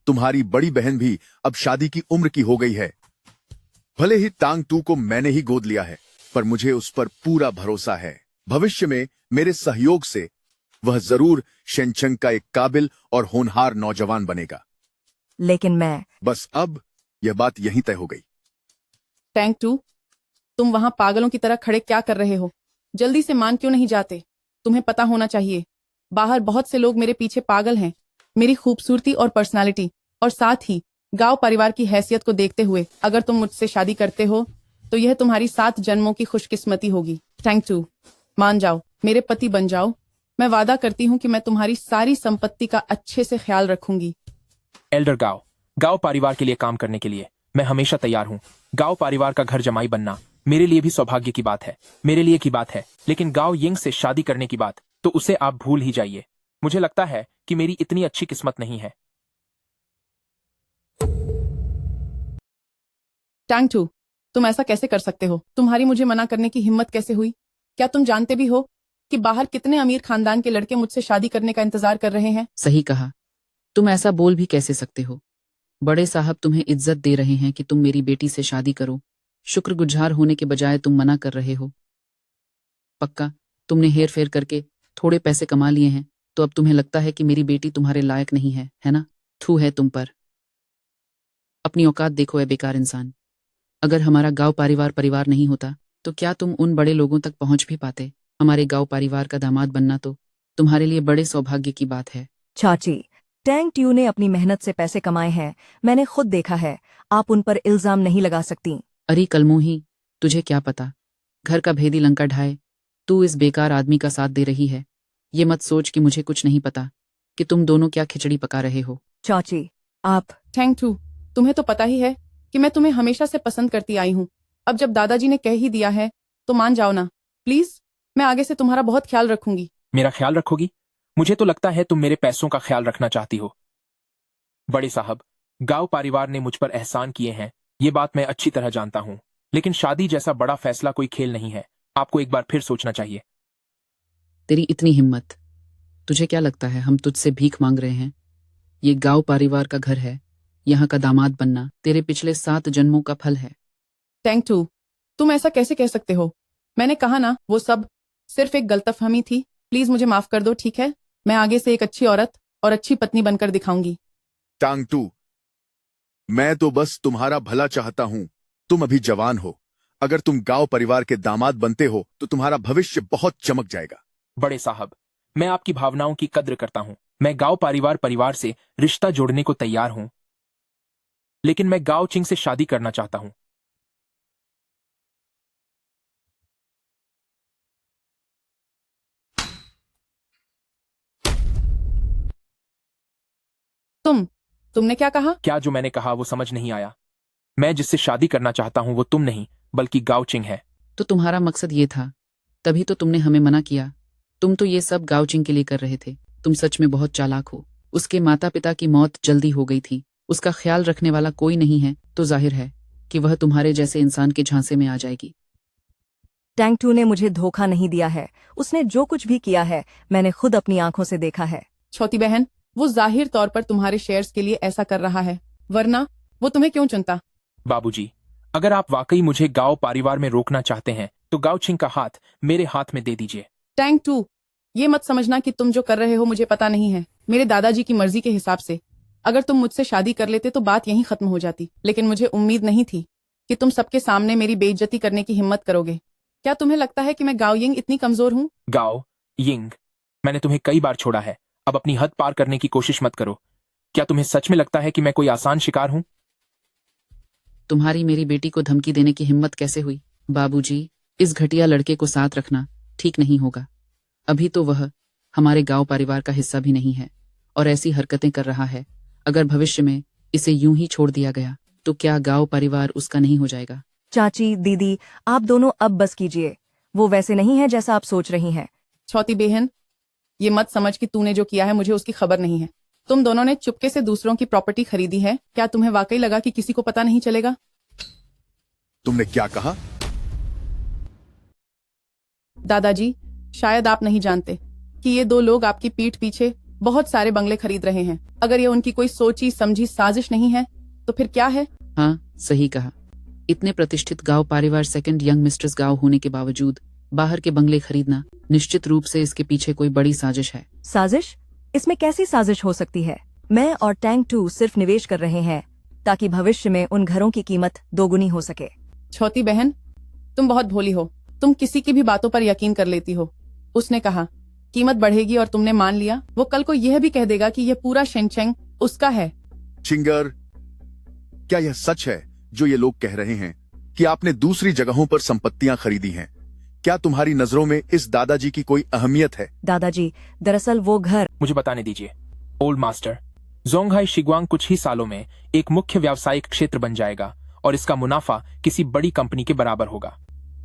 C: तुम्हारी बड़ी बहन भी अब शादी की उम्र की हो गई है। भले ही टांग 2 को मैंने ही गोद लिया है, पर मुझे उस पर पूरा भरोसा है। भविष्य में मेरे सहयोग से वह जरूर शेनचंग का एक काबिल और होनहार नौजवान बनेगा।
F: लेकिन मैं
C: बस अब यह बात यहीं तय हो गई।
B: टैंक 2, तुम वहां पागलों की तरह खड़े क्या कर रहे हो? जल्दी से मान क्यों नहीं जाते? तुम्हें पता होना चाहिए, बाहर बहुत से लोग मेरे पीछे पागल हैं। मेरी खूबसूरती और पर्सनालिटी और साथ ही गांव परिवार की हैसियत को देखते हुए अगर तुम मुझसे शादी करते हो तो यह तुम्हारी 7 जन्मों की खुशकिस्मती होगी। टैंक 2, मान जाओ, मेरे पति बन जाओ। मैं वादा करती हूँ कि मैं तुम्हारी सारी संपत्ति का अच्छे से ख्याल रखूंगी।
A: एल्डर गांव परिवार के लिए काम करने के लिए मैं हमेशा तैयार हूँ। गांव परिवार का घर जमाई बनना मेरे लिए भी सौभाग्य की बात है, मेरे लिए की बात है। लेकिन गांव यिंग से शादी करने की बात तो उसे आप भूल ही जाइए। मुझे लगता है कि मेरी इतनी अच्छी किस्मत नहीं है।
B: टैंक 2, तुम ऐसा कैसे कर सकते हो? तुम्हारी मुझे मना करने की हिम्मत कैसे हुई? क्या तुम जानते भी हो कि बाहर कितने अमीर खानदान के लड़के मुझसे शादी करने का इंतजार कर रहे हैं?
E: सही कहा, तुम ऐसा बोल भी कैसे सकते हो? बड़े साहब तुम्हें इज्जत दे रहे हैं कि तुम मेरी बेटी से शादी करो। शुक्रगुजार होने के बजाय तुम मना कर रहे हो। पक्का तुमने हेर फेर करके थोड़े पैसे कमा लिए हैं, तो अब तुम्हें लगता है कि मेरी बेटी तुम्हारे लायक नहीं है ना? थू है तुम पर। अपनी औकात देखो ए बेकार इंसान। अगर हमारा गांव परिवार नहीं होता तो क्या तुम उन बड़े लोगों तक पहुंच भी पाते? हमारे गांव परिवार का दामाद बनना तो तुम्हारे लिए बड़े सौभाग्य की बात है।
F: चाची, टैंक 2 ने अपनी मेहनत से पैसे कमाए हैं, मैंने खुद देखा है। आप उन पर इल्जाम नहीं लगा सकती।
E: अरे कलमोही, तुझे क्या पता? घर का भेदी लंका ढाए तू इस बेकार आदमी का साथ दे रही है। ये मत सोच कि मुझे कुछ नहीं पता कि तुम दोनों क्या खिचड़ी पका रहे हो।
F: चाची, आप
B: टैंक 2, तुम्हें तो पता ही है कि मैं तुम्हें हमेशा से पसंद करती आई हूँ। अब जब दादाजी ने कह ही दिया है तो मान जाओ ना प्लीज। मैं आगे से तुम्हारा बहुत ख्याल रखूंगी।
A: मेरा ख्याल रखोगी? मुझे तो लगता है तुम मेरे पैसों का ख्याल रखना चाहती हो। बड़े साहब, गांव परिवार ने मुझ पर एहसान किए हैं, ये बात मैं अच्छी तरह जानता हूँ। लेकिन शादी जैसा बड़ा फैसला कोई खेल नहीं है। आपको एक बार फिर सोचना चाहिए।
E: तेरी इतनी हिम्मत? तुझे क्या लगता है हम तुझसे भीख मांग रहे हैं? ये गांव परिवार का घर है, यहाँ का दामाद बनना तेरे पिछले 7 जन्मों का फल है।
B: टैंक 2, तुम ऐसा कैसे कह सकते हो? मैंने कहा ना, वो सब सिर्फ एक गलतफहमी थी। प्लीज मुझे माफ कर दो, ठीक है? मैं आगे से एक अच्छी औरत और अच्छी पत्नी बनकर दिखाऊंगी।
C: टांग 2, मैं तो बस तुम्हारा भला चाहता हूं। तुम अभी जवान हो, अगर तुम गांव परिवार के दामाद बनते हो तो तुम्हारा भविष्य बहुत चमक जाएगा।
A: बड़े साहब, मैं आपकी भावनाओं की कद्र करता हूं। मैं गांव परिवार से रिश्ता जोड़ने को तैयार हूं, लेकिन मैं गांव चिंग से शादी करना चाहता हूं।
B: तुमने क्या कहा?
A: क्या जो मैंने कहा वो समझ नहीं आया? मैं जिससे शादी करना चाहता हूं वो तुम नहीं बल्कि गाओ चिंग है।
E: तो तुम्हारा मकसद ये था, तभी तो तुमने हमें मना किया। तुम तो ये सब गाओ चिंग के लिए कर रहे थे। तुम सच में बहुत चालाक हो। उसके माता पिता की मौत जल्दी हो गई थी, उसका ख्याल रखने वाला कोई नहीं है, तो जाहिर है कि वह तुम्हारे जैसे इंसान के झांसे में आ जाएगी।
F: टैंक 2 ने मुझे धोखा नहीं दिया है। उसने जो कुछ भी किया है मैंने खुद अपनी आंखों से देखा है।
B: छोटी बहन, वो जाहिर तौर पर तुम्हारे शेयर्स के लिए ऐसा कर रहा है, वरना वो तुम्हें क्यों चुनता?
A: बाबूजी, अगर आप वाकई मुझे गांव परिवार में रोकना चाहते हैं तो गाओ चिंग का हाथ मेरे हाथ में दे दीजिए।
B: टैंक 2, ये मत समझना कि तुम जो कर रहे हो मुझे पता नहीं है। मेरे दादाजी की मर्जी के हिसाब से अगर तुम मुझसे शादी कर लेते तो बात यहीं खत्म हो जाती, लेकिन मुझे उम्मीद नहीं थी कि तुम सबके सामने मेरी बेइज्जती करने की हिम्मत करोगे। क्या तुम्हें लगता है कि मैं गाओ यिंग इतनी कमजोर हूँ?
A: गाओ यिंग, मैंने तुम्हें कई बार छोड़ा है, अब अपनी हद पार करने की कोशिश मत करो। क्या तुम्हें सच में लगता है कि मैं कोई आसान शिकार हूं?
E: तुम्हारी मेरी बेटी को धमकी देने की हिम्मत कैसे हुई? बाबूजी, इस घटिया लड़के को साथ रखना ठीक नहीं होगा। अभी तो वह हमारे गांव परिवार का हिस्सा भी नहीं है और ऐसी हरकतें कर रहा है। अगर भविष्य में इसे यूं ही छोड़ दिया गया तो क्या गांव परिवार उसका नहीं हो जाएगा?
F: चाची, दीदी, आप दोनों अब बस कीजिए। वो वैसे नहीं है जैसा आप सोच रही हैं।
B: छोटी बहन, ये मत समझ कि तूने जो किया है मुझे उसकी खबर नहीं है। तुम दोनों ने चुपके से दूसरों की प्रॉपर्टी खरीदी है। क्या तुम्हें वाकई लगा कि किसी को पता नहीं चलेगा?
C: तुमने क्या कहा?
B: दादाजी, शायद आप नहीं जानते कि ये दो लोग आपकी पीठ पीछे बहुत सारे बंगले खरीद रहे हैं। अगर ये उनकी कोई सोची समझी साजिश नहीं है तो फिर क्या है?
E: हाँ, सही कहा। इतने प्रतिष्ठित गांव परिवार सेकंड यंग मिस्ट्रेस गांव होने के बावजूद बाहर के बंगले खरीदना, निश्चित रूप से इसके पीछे कोई बड़ी साजिश है।
F: साजिश? इसमें कैसी साजिश हो सकती है? मैं और टैंक 2 सिर्फ निवेश कर रहे हैं ताकि भविष्य में उन घरों की कीमत दोगुनी हो सके।
B: छोटी बहन, तुम बहुत भोली हो। तुम किसी की भी बातों पर यकीन कर लेती हो। उसने कहा कीमत बढ़ेगी और तुमने मान लिया। वो कल को यह भी कह देगा कि यह पूरा शेनचेंग उसका है।
C: चिंगर, क्या यह सच है जो ये लोग कह रहे हैं कि आपने दूसरी जगहों पर संपत्तियां खरीदी हैं? क्या तुम्हारी नजरों में इस दादाजी की कोई अहमियत है?
F: दादाजी, दरअसल वो घर।
A: मुझे बताने दीजिए। ओल्ड मास्टर, जोंगहाई शिगवांग कुछ ही सालों में एक मुख्य व्यावसायिक क्षेत्र बन जाएगा और इसका मुनाफा किसी बड़ी कंपनी के बराबर होगा।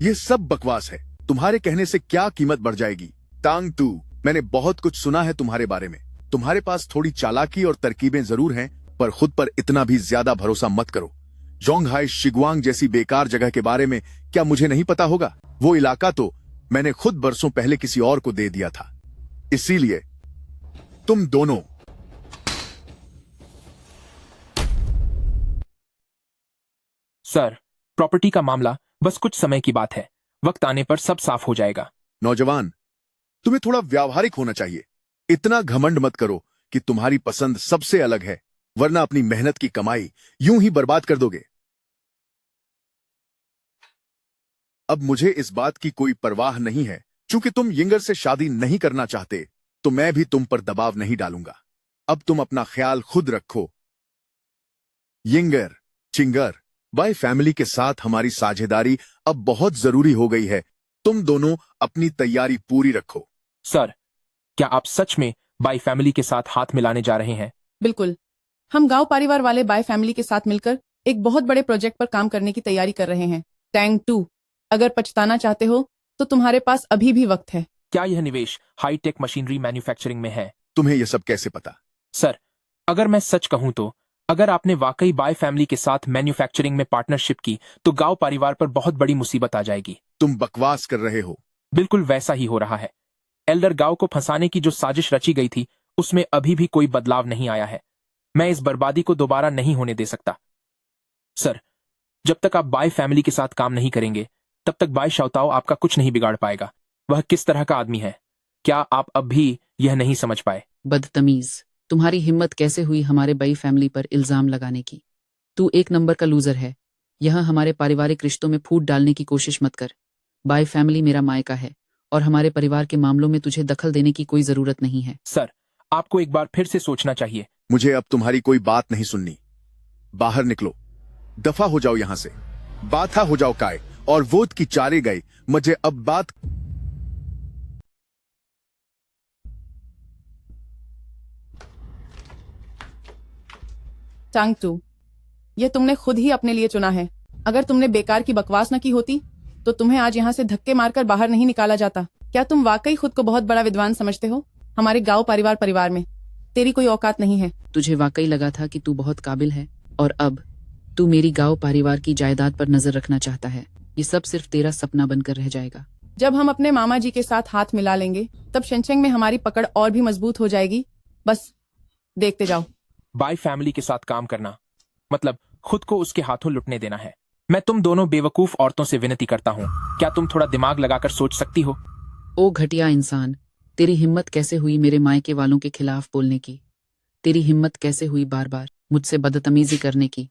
C: ये सब बकवास है। तुम्हारे कहने से क्या कीमत बढ़ जाएगी? टांग 2, मैंने बहुत कुछ सुना है तुम्हारे बारे में। तुम्हारे पास थोड़ी चालाकी और तरकीबें जरूर हैं, पर खुद पर इतना भी ज्यादा भरोसा मत करो। जोंगहाई शिगवांग जैसी बेकार जगह के बारे में क्या मुझे नहीं पता होगा? वो इलाका तो मैंने खुद बरसों पहले किसी और को दे दिया था। इसीलिए तुम दोनों
A: सर, प्रॉपर्टी का मामला बस कुछ समय की बात है। वक्त आने पर सब साफ हो जाएगा।
C: नौजवान, तुम्हें थोड़ा व्यावहारिक होना चाहिए। इतना घमंड मत करो कि तुम्हारी पसंद सबसे अलग है, वरना अपनी मेहनत की कमाई यूं ही बर्बाद कर दोगे। अब मुझे इस बात की कोई परवाह नहीं है। चूंकि तुम यिंगर से शादी नहीं करना चाहते तो मैं भी तुम पर दबाव नहीं डालूंगा। अब तुम अपना ख्याल खुद रखो। यिंगर, चिंगर, बाय फैमिली के साथ हमारी साझेदारी अब बहुत जरूरी हो गई है। तुम दोनों अपनी तैयारी पूरी रखो।
A: सर, क्या आप सच में बाई फैमिली के साथ हाथ मिलाने जा रहे हैं?
B: बिल्कुल। हम गांव परिवार वाले बाय फैमिली के साथ मिलकर एक बहुत बड़े प्रोजेक्ट पर काम करने की तैयारी कर रहे हैं। टैंक 2, अगर पछताना चाहते हो तो तुम्हारे पास अभी भी वक्त है।
A: क्या यह निवेश हाईटेक मशीनरी मैन्युफैक्चरिंग में है?
C: तुम्हें यह सब कैसे पता?
A: सर, अगर मैं सच कहूं तो अगर आपने वाकई बाय फैमिली के साथ मैन्युफैक्चरिंग में पार्टनरशिप की तो गांव परिवार पर बहुत बड़ी मुसीबत आ जाएगी।
C: तुम बकवास कर रहे हो।
A: बिल्कुल वैसा ही हो रहा है। एल्डर गांव को फंसाने की जो साजिश रची गई थी उसमें अभी भी कोई बदलाव नहीं आया है। मैं इस बर्बादी को दोबारा नहीं होने दे सकता। सर, जब तक आप बाय फैमिली के साथ काम नहीं करेंगे तब तक बाय शाओताओ आपका कुछ नहीं बिगाड़ पाएगा। वह किस तरह का आदमी है, क्या आप अब भी यह नहीं समझ पाए?
E: बदतमीज, तुम्हारी हिम्मत कैसे हुई हमारे बई फैमिली पर इल्जाम लगाने की? तू एक नंबर का लूजर है। यहाँ हमारे पारिवारिक रिश्तों में फूट डालने की कोशिश मत कर। बाय फैमिली मेरा मायका है और हमारे परिवार के मामलों में तुझे दखल देने की कोई जरूरत नहीं है।
A: सर, आपको एक बार फिर से सोचना चाहिए।
C: मुझे अब तुम्हारी कोई बात नहीं सुननी। बाहर निकलो, दफा हो जाओ यहां से। बाथा हो जाओ काय और वोट की चारे गए। मुझे अब बात
B: टांग टू, ये तुमने खुद ही अपने लिए चुना है। अगर तुमने बेकार की बकवास न की होती तो तुम्हें आज यहाँ से धक्के मारकर बाहर नहीं निकाला जाता। क्या तुम वाकई खुद को बहुत बड़ा विद्वान समझते हो? हमारे गांव परिवार में तेरी कोई औकात नहीं है।
E: तुझे वाकई लगा था कि तू बहुत काबिल है और अब तू मेरी गांव परिवार की जायदाद पर नजर रखना चाहता है। ये सब सिर्फ तेरा सपना बनकर रह जाएगा।
B: जब हम अपने मामा जी के साथ हाथ मिला लेंगे तब शेनचेंग में हमारी पकड़ और भी मजबूत हो जाएगी। बस देखते जाओ।
A: बाय फैमिली के साथ काम करना मतलब खुद को उसके हाथों लुटने देना है। मैं तुम दोनों बेवकूफ औरतों से विनती करता हूँ, क्या तुम थोड़ा दिमाग लगाकर सोच सकती हो?
E: ओ घटिया इंसान, तेरी हिम्मत कैसे हुई मेरे मायके वालों के खिलाफ बोलने की? तेरी हिम्मत कैसे हुई बार बार मुझसे बदतमीजी करने की?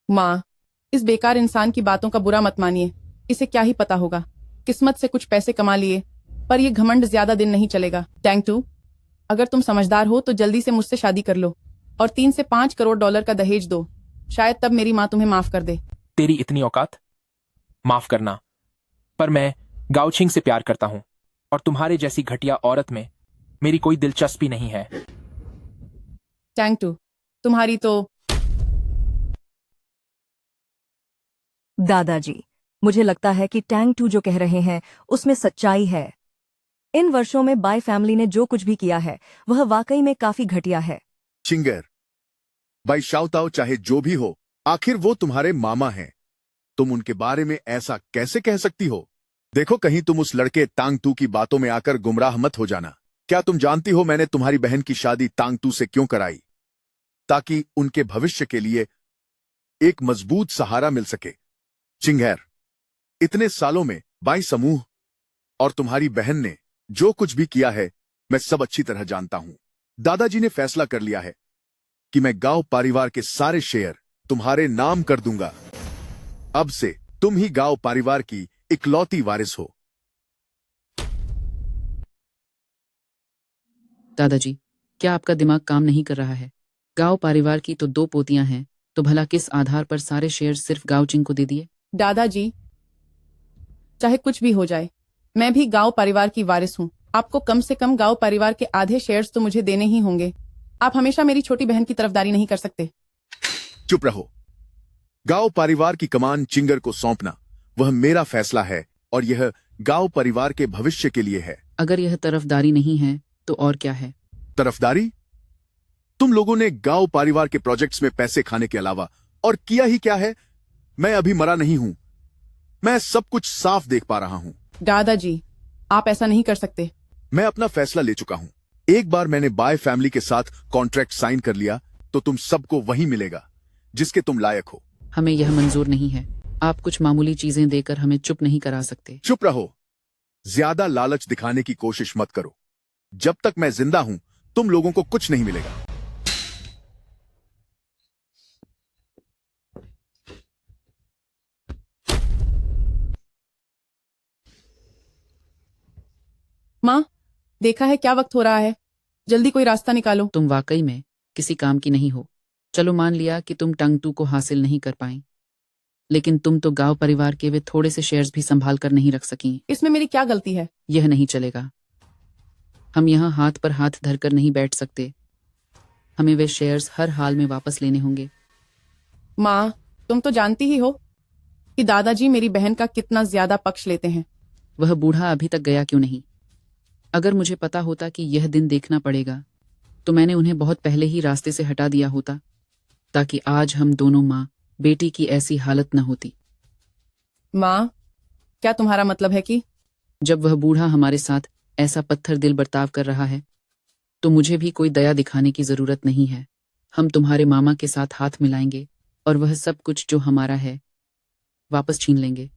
B: माँ, इस बेकार इंसान की बातों का बुरा मत मानिए। इसे क्या ही पता होगा। किस्मत से कुछ पैसे कमा लिए, पर ये घमंड ज्यादा दिन नहीं चलेगा। टैंग टू, अगर तुम समझदार हो तो जल्दी से मुझसे शादी कर लो और 3 से 5 करोड़ डॉलर का दहेज दो। शायद तब मेरी माँ तुम्हें माफ कर दे।
A: तेरी इतनी औकात? माफ करना, पर मैं गाओचिंग से प्यार करता हूँ और तुम्हारे जैसी घटिया औरत में मेरी कोई दिलचस्पी नहीं है।
B: टैंग टू, तुम्हारी तो।
F: दादाजी, मुझे लगता है कि टैंग टू जो कह रहे हैं उसमें सच्चाई है। इन वर्षों में बाय फैमिली ने जो कुछ भी किया है वह वाकई में काफी घटिया है।
C: चिंगर, भाई शाउताओ चाहे जो भी हो, आखिर वो तुम्हारे मामा हैं। तुम उनके बारे में ऐसा कैसे कह सकती हो? देखो, कहीं तुम उस लड़के तांग तू की बातों में आकर गुमराह मत हो जाना। क्या तुम जानती हो मैंने तुम्हारी बहन की शादी तांग तू से क्यों कराई? ताकि उनके भविष्य के लिए एक मजबूत सहारा मिल सके। चिंगैर, इतने सालों में बाई समूह और तुम्हारी बहन ने जो कुछ भी किया है मैं सब अच्छी तरह जानता हूं। दादाजी ने फैसला कर लिया है कि मैं गांव परिवार के सारे शेयर तुम्हारे नाम कर दूंगा। अब से तुम ही गांव परिवार की इकलौती वारिस हो।
E: दादाजी, क्या आपका दिमाग काम नहीं कर रहा है? गांव परिवार की तो 2 पोतियां हैं, तो भला किस आधार पर सारे शेयर सिर्फ गाओचिंग को दे दिए?
B: दादाजी, चाहे कुछ भी हो जाए, मैं भी गांव परिवार की वारिस हूँ। आपको कम से कम गांव परिवार के आधे शेयर्स तो मुझे देने ही होंगे। आप हमेशा मेरी छोटी बहन की तरफदारी नहीं कर सकते।
C: चुप रहो। गांव परिवार की कमान चिंगर को सौंपना वह मेरा फैसला है और यह गांव परिवार के भविष्य के लिए है।
E: अगर यह तरफदारी नहीं है तो और क्या है?
C: तरफदारी? तुम लोगों ने गांव परिवार के प्रोजेक्ट्स में पैसे खाने के अलावा और किया ही क्या है? मैं अभी मरा नहीं हूं। मैं सब कुछ साफ देख पा रहा हूं।
B: दादाजी, आप ऐसा नहीं कर सकते।
C: मैं अपना फैसला ले चुका हूं। एक बार मैंने बाय फैमिली के साथ कॉन्ट्रैक्ट साइन कर लिया तो तुम सबको वही मिलेगा जिसके तुम लायक हो।
E: हमें यह मंजूर नहीं है। आप कुछ मामूली चीजें देकर हमें चुप नहीं करा सकते।
C: चुप रहो। ज्यादा लालच दिखाने की कोशिश मत करो। जब तक मैं जिंदा हूं तुम लोगों को कुछ नहीं मिलेगा।
B: माँ, देखा है क्या वक्त हो रहा है? जल्दी कोई रास्ता निकालो।
E: तुम वाकई में किसी काम की नहीं हो। चलो मान लिया कि तुम टंगटू को हासिल नहीं कर पाई, लेकिन तुम तो गांव परिवार के वे थोड़े से शेयर्स भी संभाल कर नहीं रख सकी।
B: इसमें मेरी क्या गलती है?
E: यह नहीं चलेगा। हम यहाँ हाथ पर हाथ धरकर नहीं बैठ सकते। हमें वे शेयर्स हर हाल में वापस लेने होंगे।
B: माँ, तुम तो जानती ही हो कि दादाजी मेरी बहन का कितना ज्यादा पक्ष लेते हैं।
E: वह बूढ़ा अभी तक गया क्यों नहीं? अगर मुझे पता होता कि यह दिन देखना पड़ेगा तो मैंने उन्हें बहुत पहले ही रास्ते से हटा दिया होता, ताकि आज हम दोनों माँ बेटी की ऐसी हालत न होती।
B: माँ, क्या तुम्हारा मतलब है कि
E: जब वह बूढ़ा हमारे साथ ऐसा पत्थर दिल बर्ताव कर रहा है तो मुझे भी कोई दया दिखाने की जरूरत नहीं है। हम तुम्हारे मामा के साथ हाथ मिलाएंगे और वह सब कुछ जो हमारा है वापस छीन लेंगे।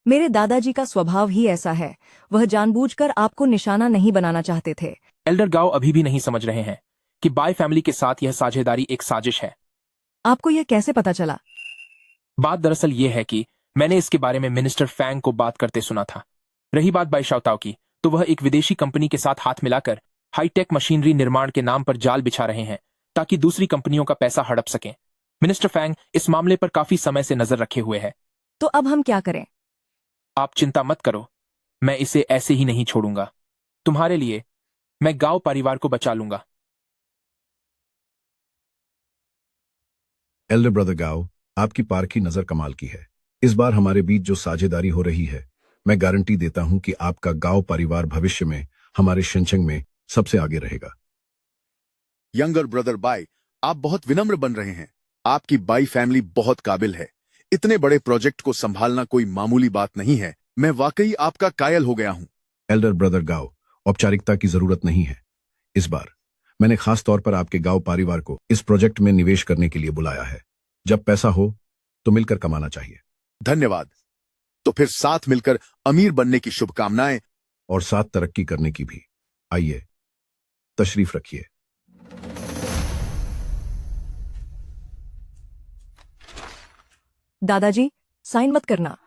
F: मेरे दादाजी का स्वभाव ही ऐसा है। वह जानबूझकर आपको निशाना नहीं बनाना चाहते थे।
A: एल्डर गाओ अभी भी नहीं समझ रहे हैं कि बाय फैमिली के साथ यह साझेदारी एक साजिश है।
F: आपको यह कैसे पता चला?
A: बात दरअसल ये है कि मैंने इसके बारे में मिनिस्टर फैंग को बात करते सुना था। रही बात बाई शाओताओ की, तो वह एक विदेशी कंपनी के साथ हाथ मिलाकर हाईटेक मशीनरी निर्माण के नाम पर जाल बिछा रहे हैं ताकि दूसरी कंपनियों का पैसा हड़प सकें। मिनिस्टर फैंग इस मामले पर काफी समय से नजर रखे हुए है।
F: तो अब हम क्या करें?
A: आप चिंता मत करो, मैं इसे ऐसे ही नहीं छोड़ूंगा। तुम्हारे लिए मैं गांव परिवार को बचा लूंगा।
D: एल्डर ब्रदर गाओ, आपकी पारखी नजर कमाल की है। इस बार हमारे बीच जो साझेदारी हो रही है, मैं गारंटी देता हूं कि आपका गांव परिवार भविष्य में हमारे शेनचेंग में सबसे आगे रहेगा।
C: यंगर ब्रदर बाई, आप बहुत विनम्र बन रहे हैं। आपकी बाई फैमिली बहुत काबिल है। इतने बड़े प्रोजेक्ट को संभालना कोई मामूली बात नहीं है। मैं वाकई आपका कायल हो गया हूं।
D: एल्डर ब्रदर गाओ, औपचारिकता की जरूरत नहीं है। इस बार मैंने खास तौर पर आपके गांव परिवार को इस प्रोजेक्ट में निवेश करने के लिए बुलाया है। जब पैसा हो तो मिलकर कमाना चाहिए।
C: धन्यवाद। तो फिर साथ मिलकर अमीर बनने की शुभकामनाएं।
D: और साथ तरक्की करने की भी। आइए, तशरीफ रखिए।
F: दादाजी, साइन मत करना।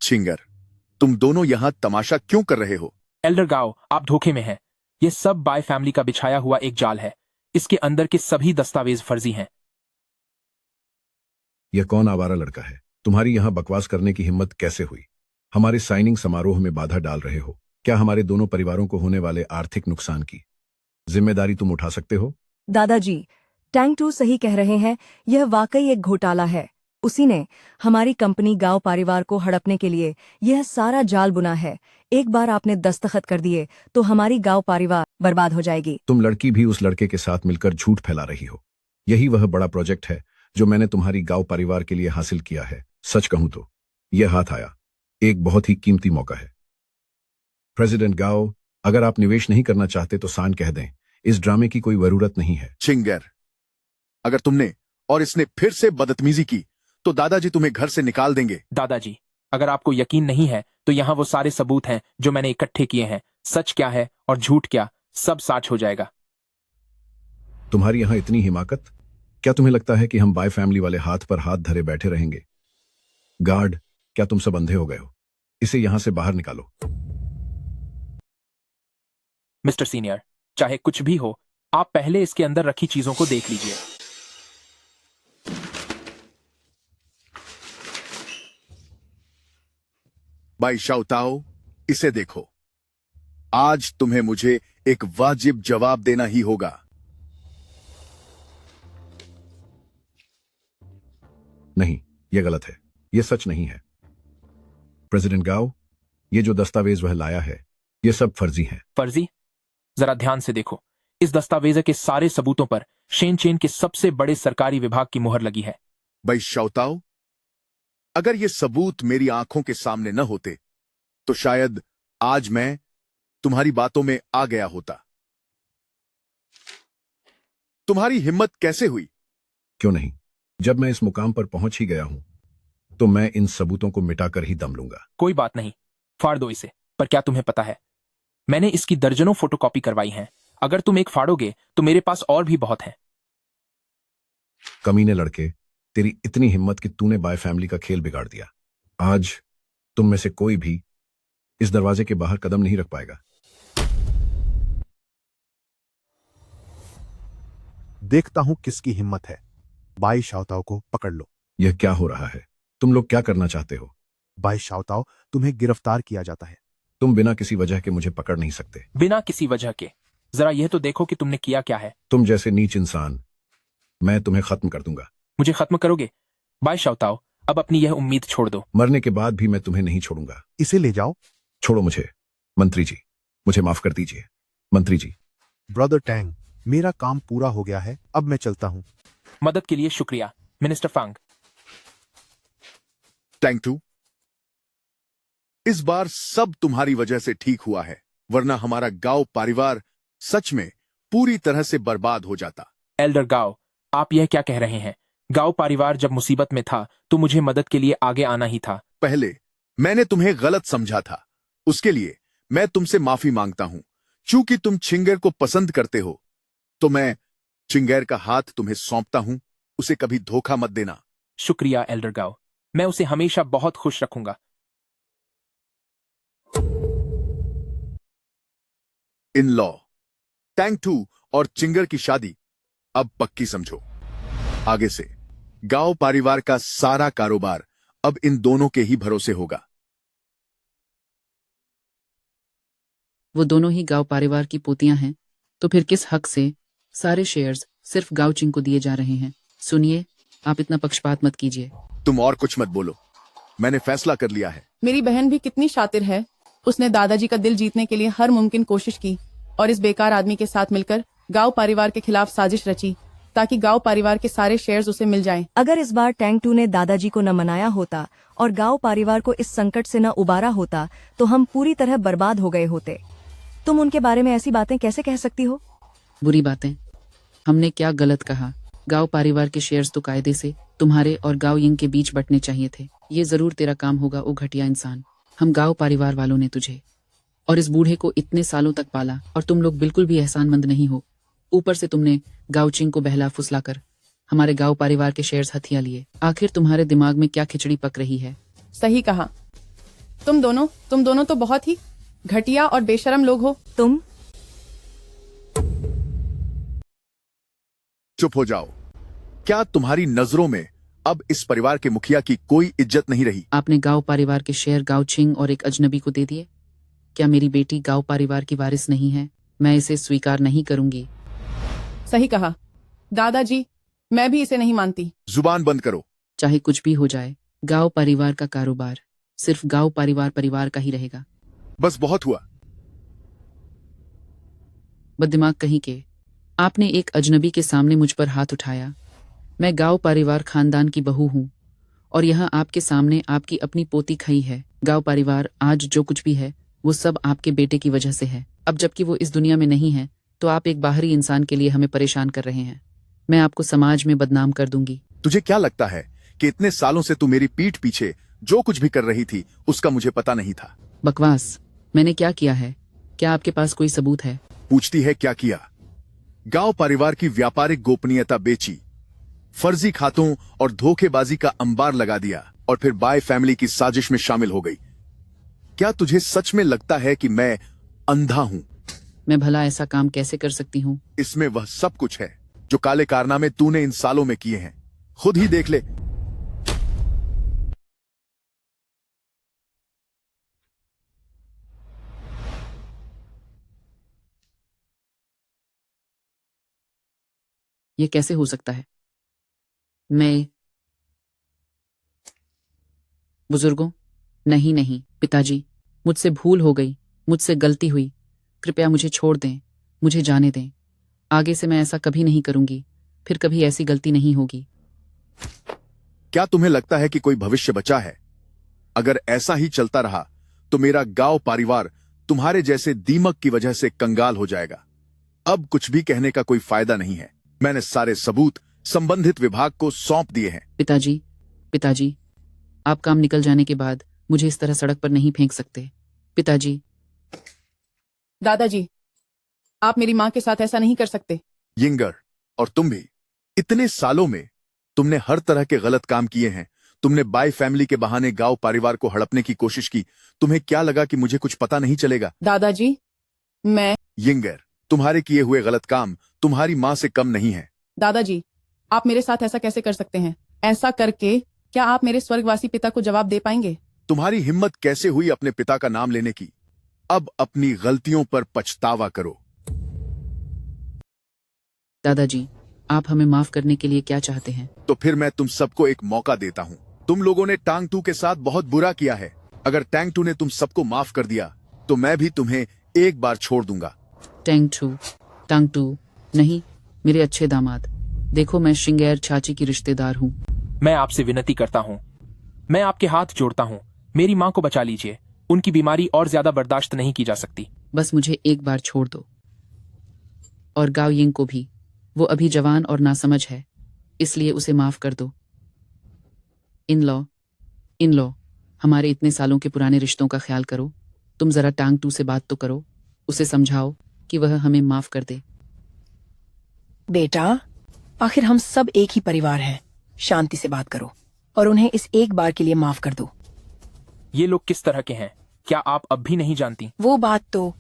C: छिंगर, तुम दोनों यहां तमाशा क्यों कर रहे हो?
A: एल्डर गाओ, आप धोखे में हैं। यह सब बाय फैमिली का बिछाया हुआ एक जाल है। इसके अंदर के सभी दस्तावेज फर्जी हैं।
D: यह कौन आवारा लड़का है? तुम्हारी यहां बकवास करने की हिम्मत कैसे हुई? हमारे साइनिंग समारोह में बाधा डाल रहे हो। क्या हमारे दोनों परिवारों को होने वाले आर्थिक नुकसान की जिम्मेदारी तुम उठा सकते हो?
F: दादाजी, टैंग 2 सही कह रहे हैं। यह वाकई एक घोटाला है। उसी ने हमारी कंपनी गांव परिवार को हड़पने के लिए यह सारा जाल बुना है। एक बार आपने दस्तखत कर दिए तो हमारी गांव परिवार बर्बाद हो जाएगी।
D: तुम लड़की भी उस लड़के के साथ मिलकर झूठ फैला रही हो। यही वह बड़ा प्रोजेक्ट है जो मैंने तुम्हारी गांव परिवार के लिए हासिल किया है। सच कहूं तो यह हाथ आया एक बहुत ही कीमती मौका है। प्रेसिडेंट गाओ, अगर आप निवेश नहीं करना चाहते तो सान कह दें। इस ड्रामे की कोई जरूरत नहीं है।
C: छिंगर, अगर तुमने और इसने फिर से बदतमीजी की तो दादाजी तुम्हें घर से निकाल देंगे।
A: दादाजी, अगर आपको यकीन नहीं है तो यहाँ वो सारे सबूत हैं जो मैंने इकट्ठे किए हैं। सच क्या है और झूठ क्या, सब साच हो जाएगा।
D: तुम्हारी यहां इतनी हिमाकत? क्या तुम्हें लगता है कि हम बाय फैमिली वाले हाथ पर हाथ धरे बैठे रहेंगे? गार्ड, क्या तुम सब अंधे हो गए हो? इसे यहां से बाहर निकालो।
A: मिस्टर सीनियर, चाहे कुछ भी हो, आप पहले इसके अंदर रखी चीजों को देख लीजिए।
C: बाई शाओताओ, इसे देखो। आज तुम्हें मुझे एक वाजिब जवाब देना ही होगा।
D: नहीं, यह गलत है। यह सच नहीं है। प्रेसिडेंट गाओ, ये जो दस्तावेज वह लाया है, ये सब फर्जी हैं।
A: फर्जी? जरा ध्यान से देखो। इस दस्तावेज के सारे सबूतों पर शेनचेन के सबसे बड़े सरकारी विभाग की मुहर लगी है।
C: बाई शाओताओ, अगर ये सबूत मेरी आंखों के सामने न होते तो शायद आज मैं तुम्हारी बातों में आ गया होता। तुम्हारी हिम्मत कैसे हुई?
D: क्यों नहीं, जब मैं इस मुकाम पर पहुंच ही गया हूं तो मैं इन सबूतों को मिटाकर ही दम लूंगा।
A: कोई बात नहीं, फाड़ दो इसे। पर क्या तुम्हें पता है, मैंने इसकी दर्जनों फोटोकॉपी करवाई हैं। अगर तुम एक फाड़ोगे तो मेरे पास और भी बहुत हैं।
D: कमीने लड़के, तेरी इतनी हिम्मत कि तूने बाय फैमिली का खेल बिगाड़ दिया। आज तुम में से कोई भी इस दरवाजे के बाहर कदम नहीं रख पाएगा।
S: देखता हूं किसकी हिम्मत है। बाई शाओताओ को पकड़ लो।
D: यह क्या हो रहा है? तुम लोग क्या करना चाहते हो?
S: बाई शाओताओ, तुम्हें गिरफ्तार किया जाता है।
D: तुम बिना किसी वजह के मुझे पकड़ नहीं सकते।
A: बिना किसी वजह के? जरा यह तो देखो कि तुमने किया क्या है।
D: तुम जैसे नीच इंसान, मैं तुम्हें खत्म कर दूंगा।
A: मुझे खत्म करोगे? बाय शाओताओ, अब अपनी यह उम्मीद छोड़ दो।
D: मरने के बाद भी मैं तुम्हें नहीं छोड़ूंगा।
S: इसे ले जाओ।
D: छोड़ो मुझे। मंत्री जी, मुझे माफ कर दीजिए। मंत्री जी।
S: ब्रदर टैंग, मेरा काम पूरा हो गया है। अब मैं चलता हूं।
A: मदद के लिए शुक्रिया, मिनिस्टर फैंग।
C: टैंग 2, इस बार सब तुम्हारी वजह से ठीक हुआ है, वरना हमारा गांव परिवार सच में पूरी तरह से बर्बाद हो जाता।
A: एल्डर गाओ, आप यह क्या कह रहे हैं? गांव परिवार जब मुसीबत में था तो मुझे मदद के लिए आगे आना ही था।
C: पहले मैंने तुम्हें गलत समझा था, उसके लिए मैं तुमसे माफी मांगता हूं। चूंकि तुम छिंगर को पसंद करते हो तो मैं चिंगैर का हाथ तुम्हें सौंपता हूं, उसे कभी धोखा मत देना।
A: शुक्रिया एल्डर गाओ, मैं उसे हमेशा बहुत खुश रखूंगा।
C: इन लॉ, टैंग टू और चिंगर की शादी अब पक्की समझो। आगे से गांव परिवार का सारा कारोबार अब इन दोनों के ही भरोसे होगा।
E: वो दोनों ही गांव परिवार की पोतियां हैं, तो फिर किस हक से सारे शेयर्स सिर्फ गांव चिंग को दिए जा रहे हैं? सुनिए, आप इतना पक्षपात मत कीजिए।
C: तुम और कुछ मत बोलो, मैंने फैसला कर लिया है।
B: मेरी बहन भी कितनी शातिर है, उसने दादाजी का दिल जीतने के लिए हर मुमकिन कोशिश की और इस बेकार आदमी के साथ मिलकर गांव परिवार के खिलाफ साजिश रची ताकि गांव परिवार के सारे शेयर्स उसे मिल जाएं।
F: अगर इस बार टैंग टू ने दादाजी को न मनाया होता और गांव परिवार को इस संकट से न उबारा होता तो हम पूरी तरह बर्बाद हो गए होते। तुम उनके बारे में ऐसी बातें कैसे कह सकती हो?
E: बुरी बातें? हमने क्या गलत कहा? गांव परिवार के शेयर्स तो कायदे से तुम्हारे और गांव यिंग के बीच बंटने चाहिए थे। ये जरूर तेरा काम होगा, ओ घटिया इंसान। हम गांव परिवार वालों ने तुझे और इस बूढ़े को इतने सालों तक पाला और तुम लोग बिल्कुल भी एहसानमंद नहीं हो। ऊपर से तुमने गांव चिंग को बहला फुसलाकर हमारे गांव परिवार के शेयर्स हथिया लिए। आखिर तुम्हारे दिमाग में क्या खिचड़ी पक रही है?
B: सही कहा। तुम दोनों तो बहुत ही घटिया और बेशरम लोग हो।
F: तुम
C: चुप हो जाओ। क्या तुम्हारी नजरों में अब इस परिवार के मुखिया की कोई इज्जत नहीं रही?
E: आपने गांव परिवार के शेयर गांव चिंग और एक अजनबी को दे दिए। क्या मेरी बेटी गांव परिवार की वारिस नहीं है? मैं इसे स्वीकार नहीं करूंगी।
B: सही कहा दादाजी, मैं भी इसे नहीं मानती।
C: जुबान बंद करो।
E: चाहे कुछ भी हो जाए, गांव परिवार का कारोबार सिर्फ गांव परिवार का ही रहेगा।
C: बस बहुत हुआ।
E: बददिमाग कहीं के, आपने एक अजनबी के सामने मुझ पर हाथ उठाया। मैं गांव परिवार खानदान की बहू हूं और यहाँ आपके सामने आपकी अपनी पोती खई है। गांव परिवार आज जो कुछ भी है वो सब आपके बेटे की वजह से है। अब जबकि वो इस दुनिया में नहीं है तो आप एक बाहरी इंसान के लिए हमें परेशान कर रहे हैं। मैं आपको समाज में बदनाम कर दूंगी।
C: तुझे क्या लगता है कि इतने सालों से तू मेरी पीठ पीछे जो कुछ भी कर रही थी उसका मुझे पता नहीं था?
E: बकवास। मैंने क्या किया है? क्या आपके पास कोई सबूत है?
C: पूछती है क्या किया? गांव परिवार की व्यापारिक गोपनीयता बेची, फर्जी खातों और धोखेबाजी का अंबार लगा दिया और फिर बाय फैमिली की साजिश में शामिल हो गई। क्या तुझे सच में लगता है कि मैं अंधा हूं?
E: मैं भला ऐसा काम कैसे कर सकती हूँ?
C: इसमें वह सब कुछ है जो काले कारनामे तूने इन सालों में किए हैं। खुद ही देख ले।
E: ये कैसे हो सकता है? मैं बुजुर्गों, नहीं पिताजी, मुझसे भूल हो गई, मुझसे गलती हुई। कृपया मुझे छोड़ दें, मुझे जाने दें। आगे से मैं ऐसा कभी नहीं करूंगी, फिर कभी ऐसी गलती नहीं होगी।
C: क्या तुम्हें लगता है कि कोई भविष्य बचा है? अगर ऐसा ही चलता रहा तो मेरा गांव परिवार तुम्हारे जैसे दीमक की वजह से कंगाल हो जाएगा। अब कुछ भी कहने का कोई फायदा नहीं है। मैंने सारे सबूत संबंधित विभाग को सौंप दिए हैं।
E: पिताजी, आप काम निकल जाने के बाद मुझे इस तरह सड़क पर नहीं फेंक सकते। पिताजी।
B: दादाजी, आप मेरी माँ के साथ ऐसा नहीं कर सकते।
C: यिंगर, और तुम भी। इतने सालों में तुमने हर तरह के गलत काम किए हैं। तुमने बाय फैमिली के बहाने गांव परिवार को हड़पने की कोशिश की। तुम्हें क्या लगा कि मुझे कुछ पता नहीं चलेगा?
B: दादाजी, मैं
C: यिंगर, तुम्हारे किए हुए गलत काम तुम्हारी माँ से कम नहीं है।
B: दादाजी, आप मेरे साथ ऐसा कैसे कर सकते हैं? ऐसा करके क्या आप मेरे स्वर्गवासी पिता को जवाब दे पाएंगे?
C: तुम्हारी हिम्मत कैसे हुई अपने पिता का नाम लेने की? अब अपनी गलतियों पर पछतावा करो।
E: दादाजी, आप हमें माफ करने के लिए क्या चाहते हैं?
C: तो फिर मैं तुम सबको एक मौका देता हूँ। तुम लोगों ने टांग टू के साथ बहुत बुरा किया है। अगर टैंग टू ने तुम सबको माफ कर दिया तो मैं भी तुम्हें एक बार छोड़ दूंगा।
E: टांग टू नहीं, मेरे अच्छे दामाद। देखो, मैं श्रृंगेर चाची की रिश्तेदार हूँ।
A: मैं आपसे विनती करता हूँ, मैं आपके हाथ जोड़ता हूँ, मेरी माँ को बचा लीजिए। उनकी बीमारी और ज्यादा बर्दाश्त नहीं की जा सकती।
E: बस मुझे एक बार छोड़ दो। और गाओ यिंग को भी। वो अभी जवान और नासमझ है, इसलिए उसे माफ कर दो। इन लॉ, हमारे इतने सालों के पुराने रिश्तों का ख्याल करो। तुम जरा टांग टू से बात तो करो, उसे समझाओ कि वह हमें माफ कर दे।
J: बेटा, आखिर हम सब एक ही परिवार हैं। शांति से बात करो और उन्हें इस एक बार के लिए माफ कर दो।
A: ये लोग किस तरह के हैं, क्या आप अब भी नहीं जानती?
J: वो बात तो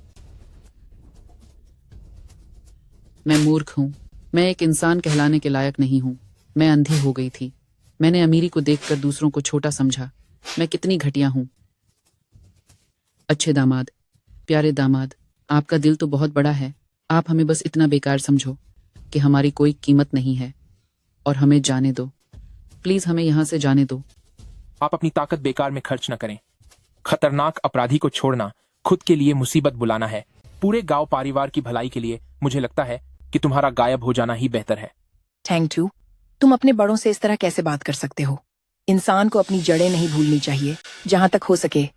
E: मैं मूर्ख हूँ। मैं एक इंसान कहलाने के लायक नहीं हूँ। मैं अंधी हो गई थी। मैंने अमीरी को देखकर दूसरों को छोटा समझा। मैं कितनी घटिया हूँ। अच्छे दामाद, प्यारे दामाद, आपका दिल तो बहुत बड़ा है। आप हमें बस इतना बेकार समझो कि हमारी कोई कीमत नहीं है और हमें जाने दो। प्लीज हमें यहाँ से जाने दो।
A: आप अपनी ताकत बेकार में खर्च न करें। खतरनाक अपराधी को छोड़ना खुद के लिए मुसीबत बुलाना है। पूरे गांव परिवार की भलाई के लिए मुझे लगता है कि तुम्हारा गायब हो जाना ही बेहतर है।
J: Thank you. तुम अपने बड़ों से इस तरह कैसे बात कर सकते हो? इंसान को अपनी जड़ें नहीं भूलनी चाहिए। जहां तक हो सके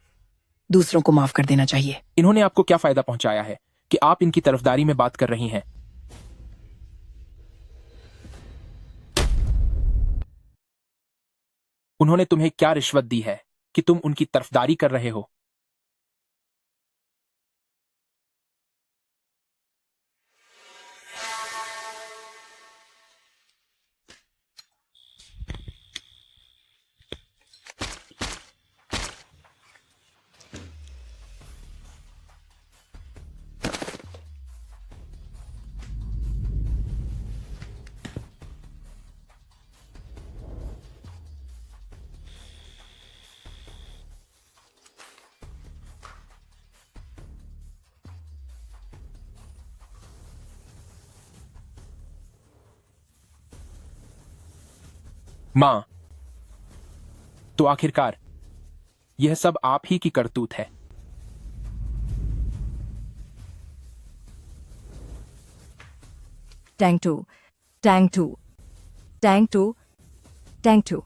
J: दूसरों को माफ कर देना चाहिए।
A: इन्होंने आपको क्या फायदा पहुंचाया है कि आप इनकी तरफदारी में बात कर रही हैं? उन्होंने तुम्हें क्या रिश्वत दी है कि तुम उनकी तरफदारी कर रहे हो? मां, तो आखिरकार यह सब आप ही की करतूत है।
F: टैंक टू, टैंक टू, टैंक टू, टैंक टू।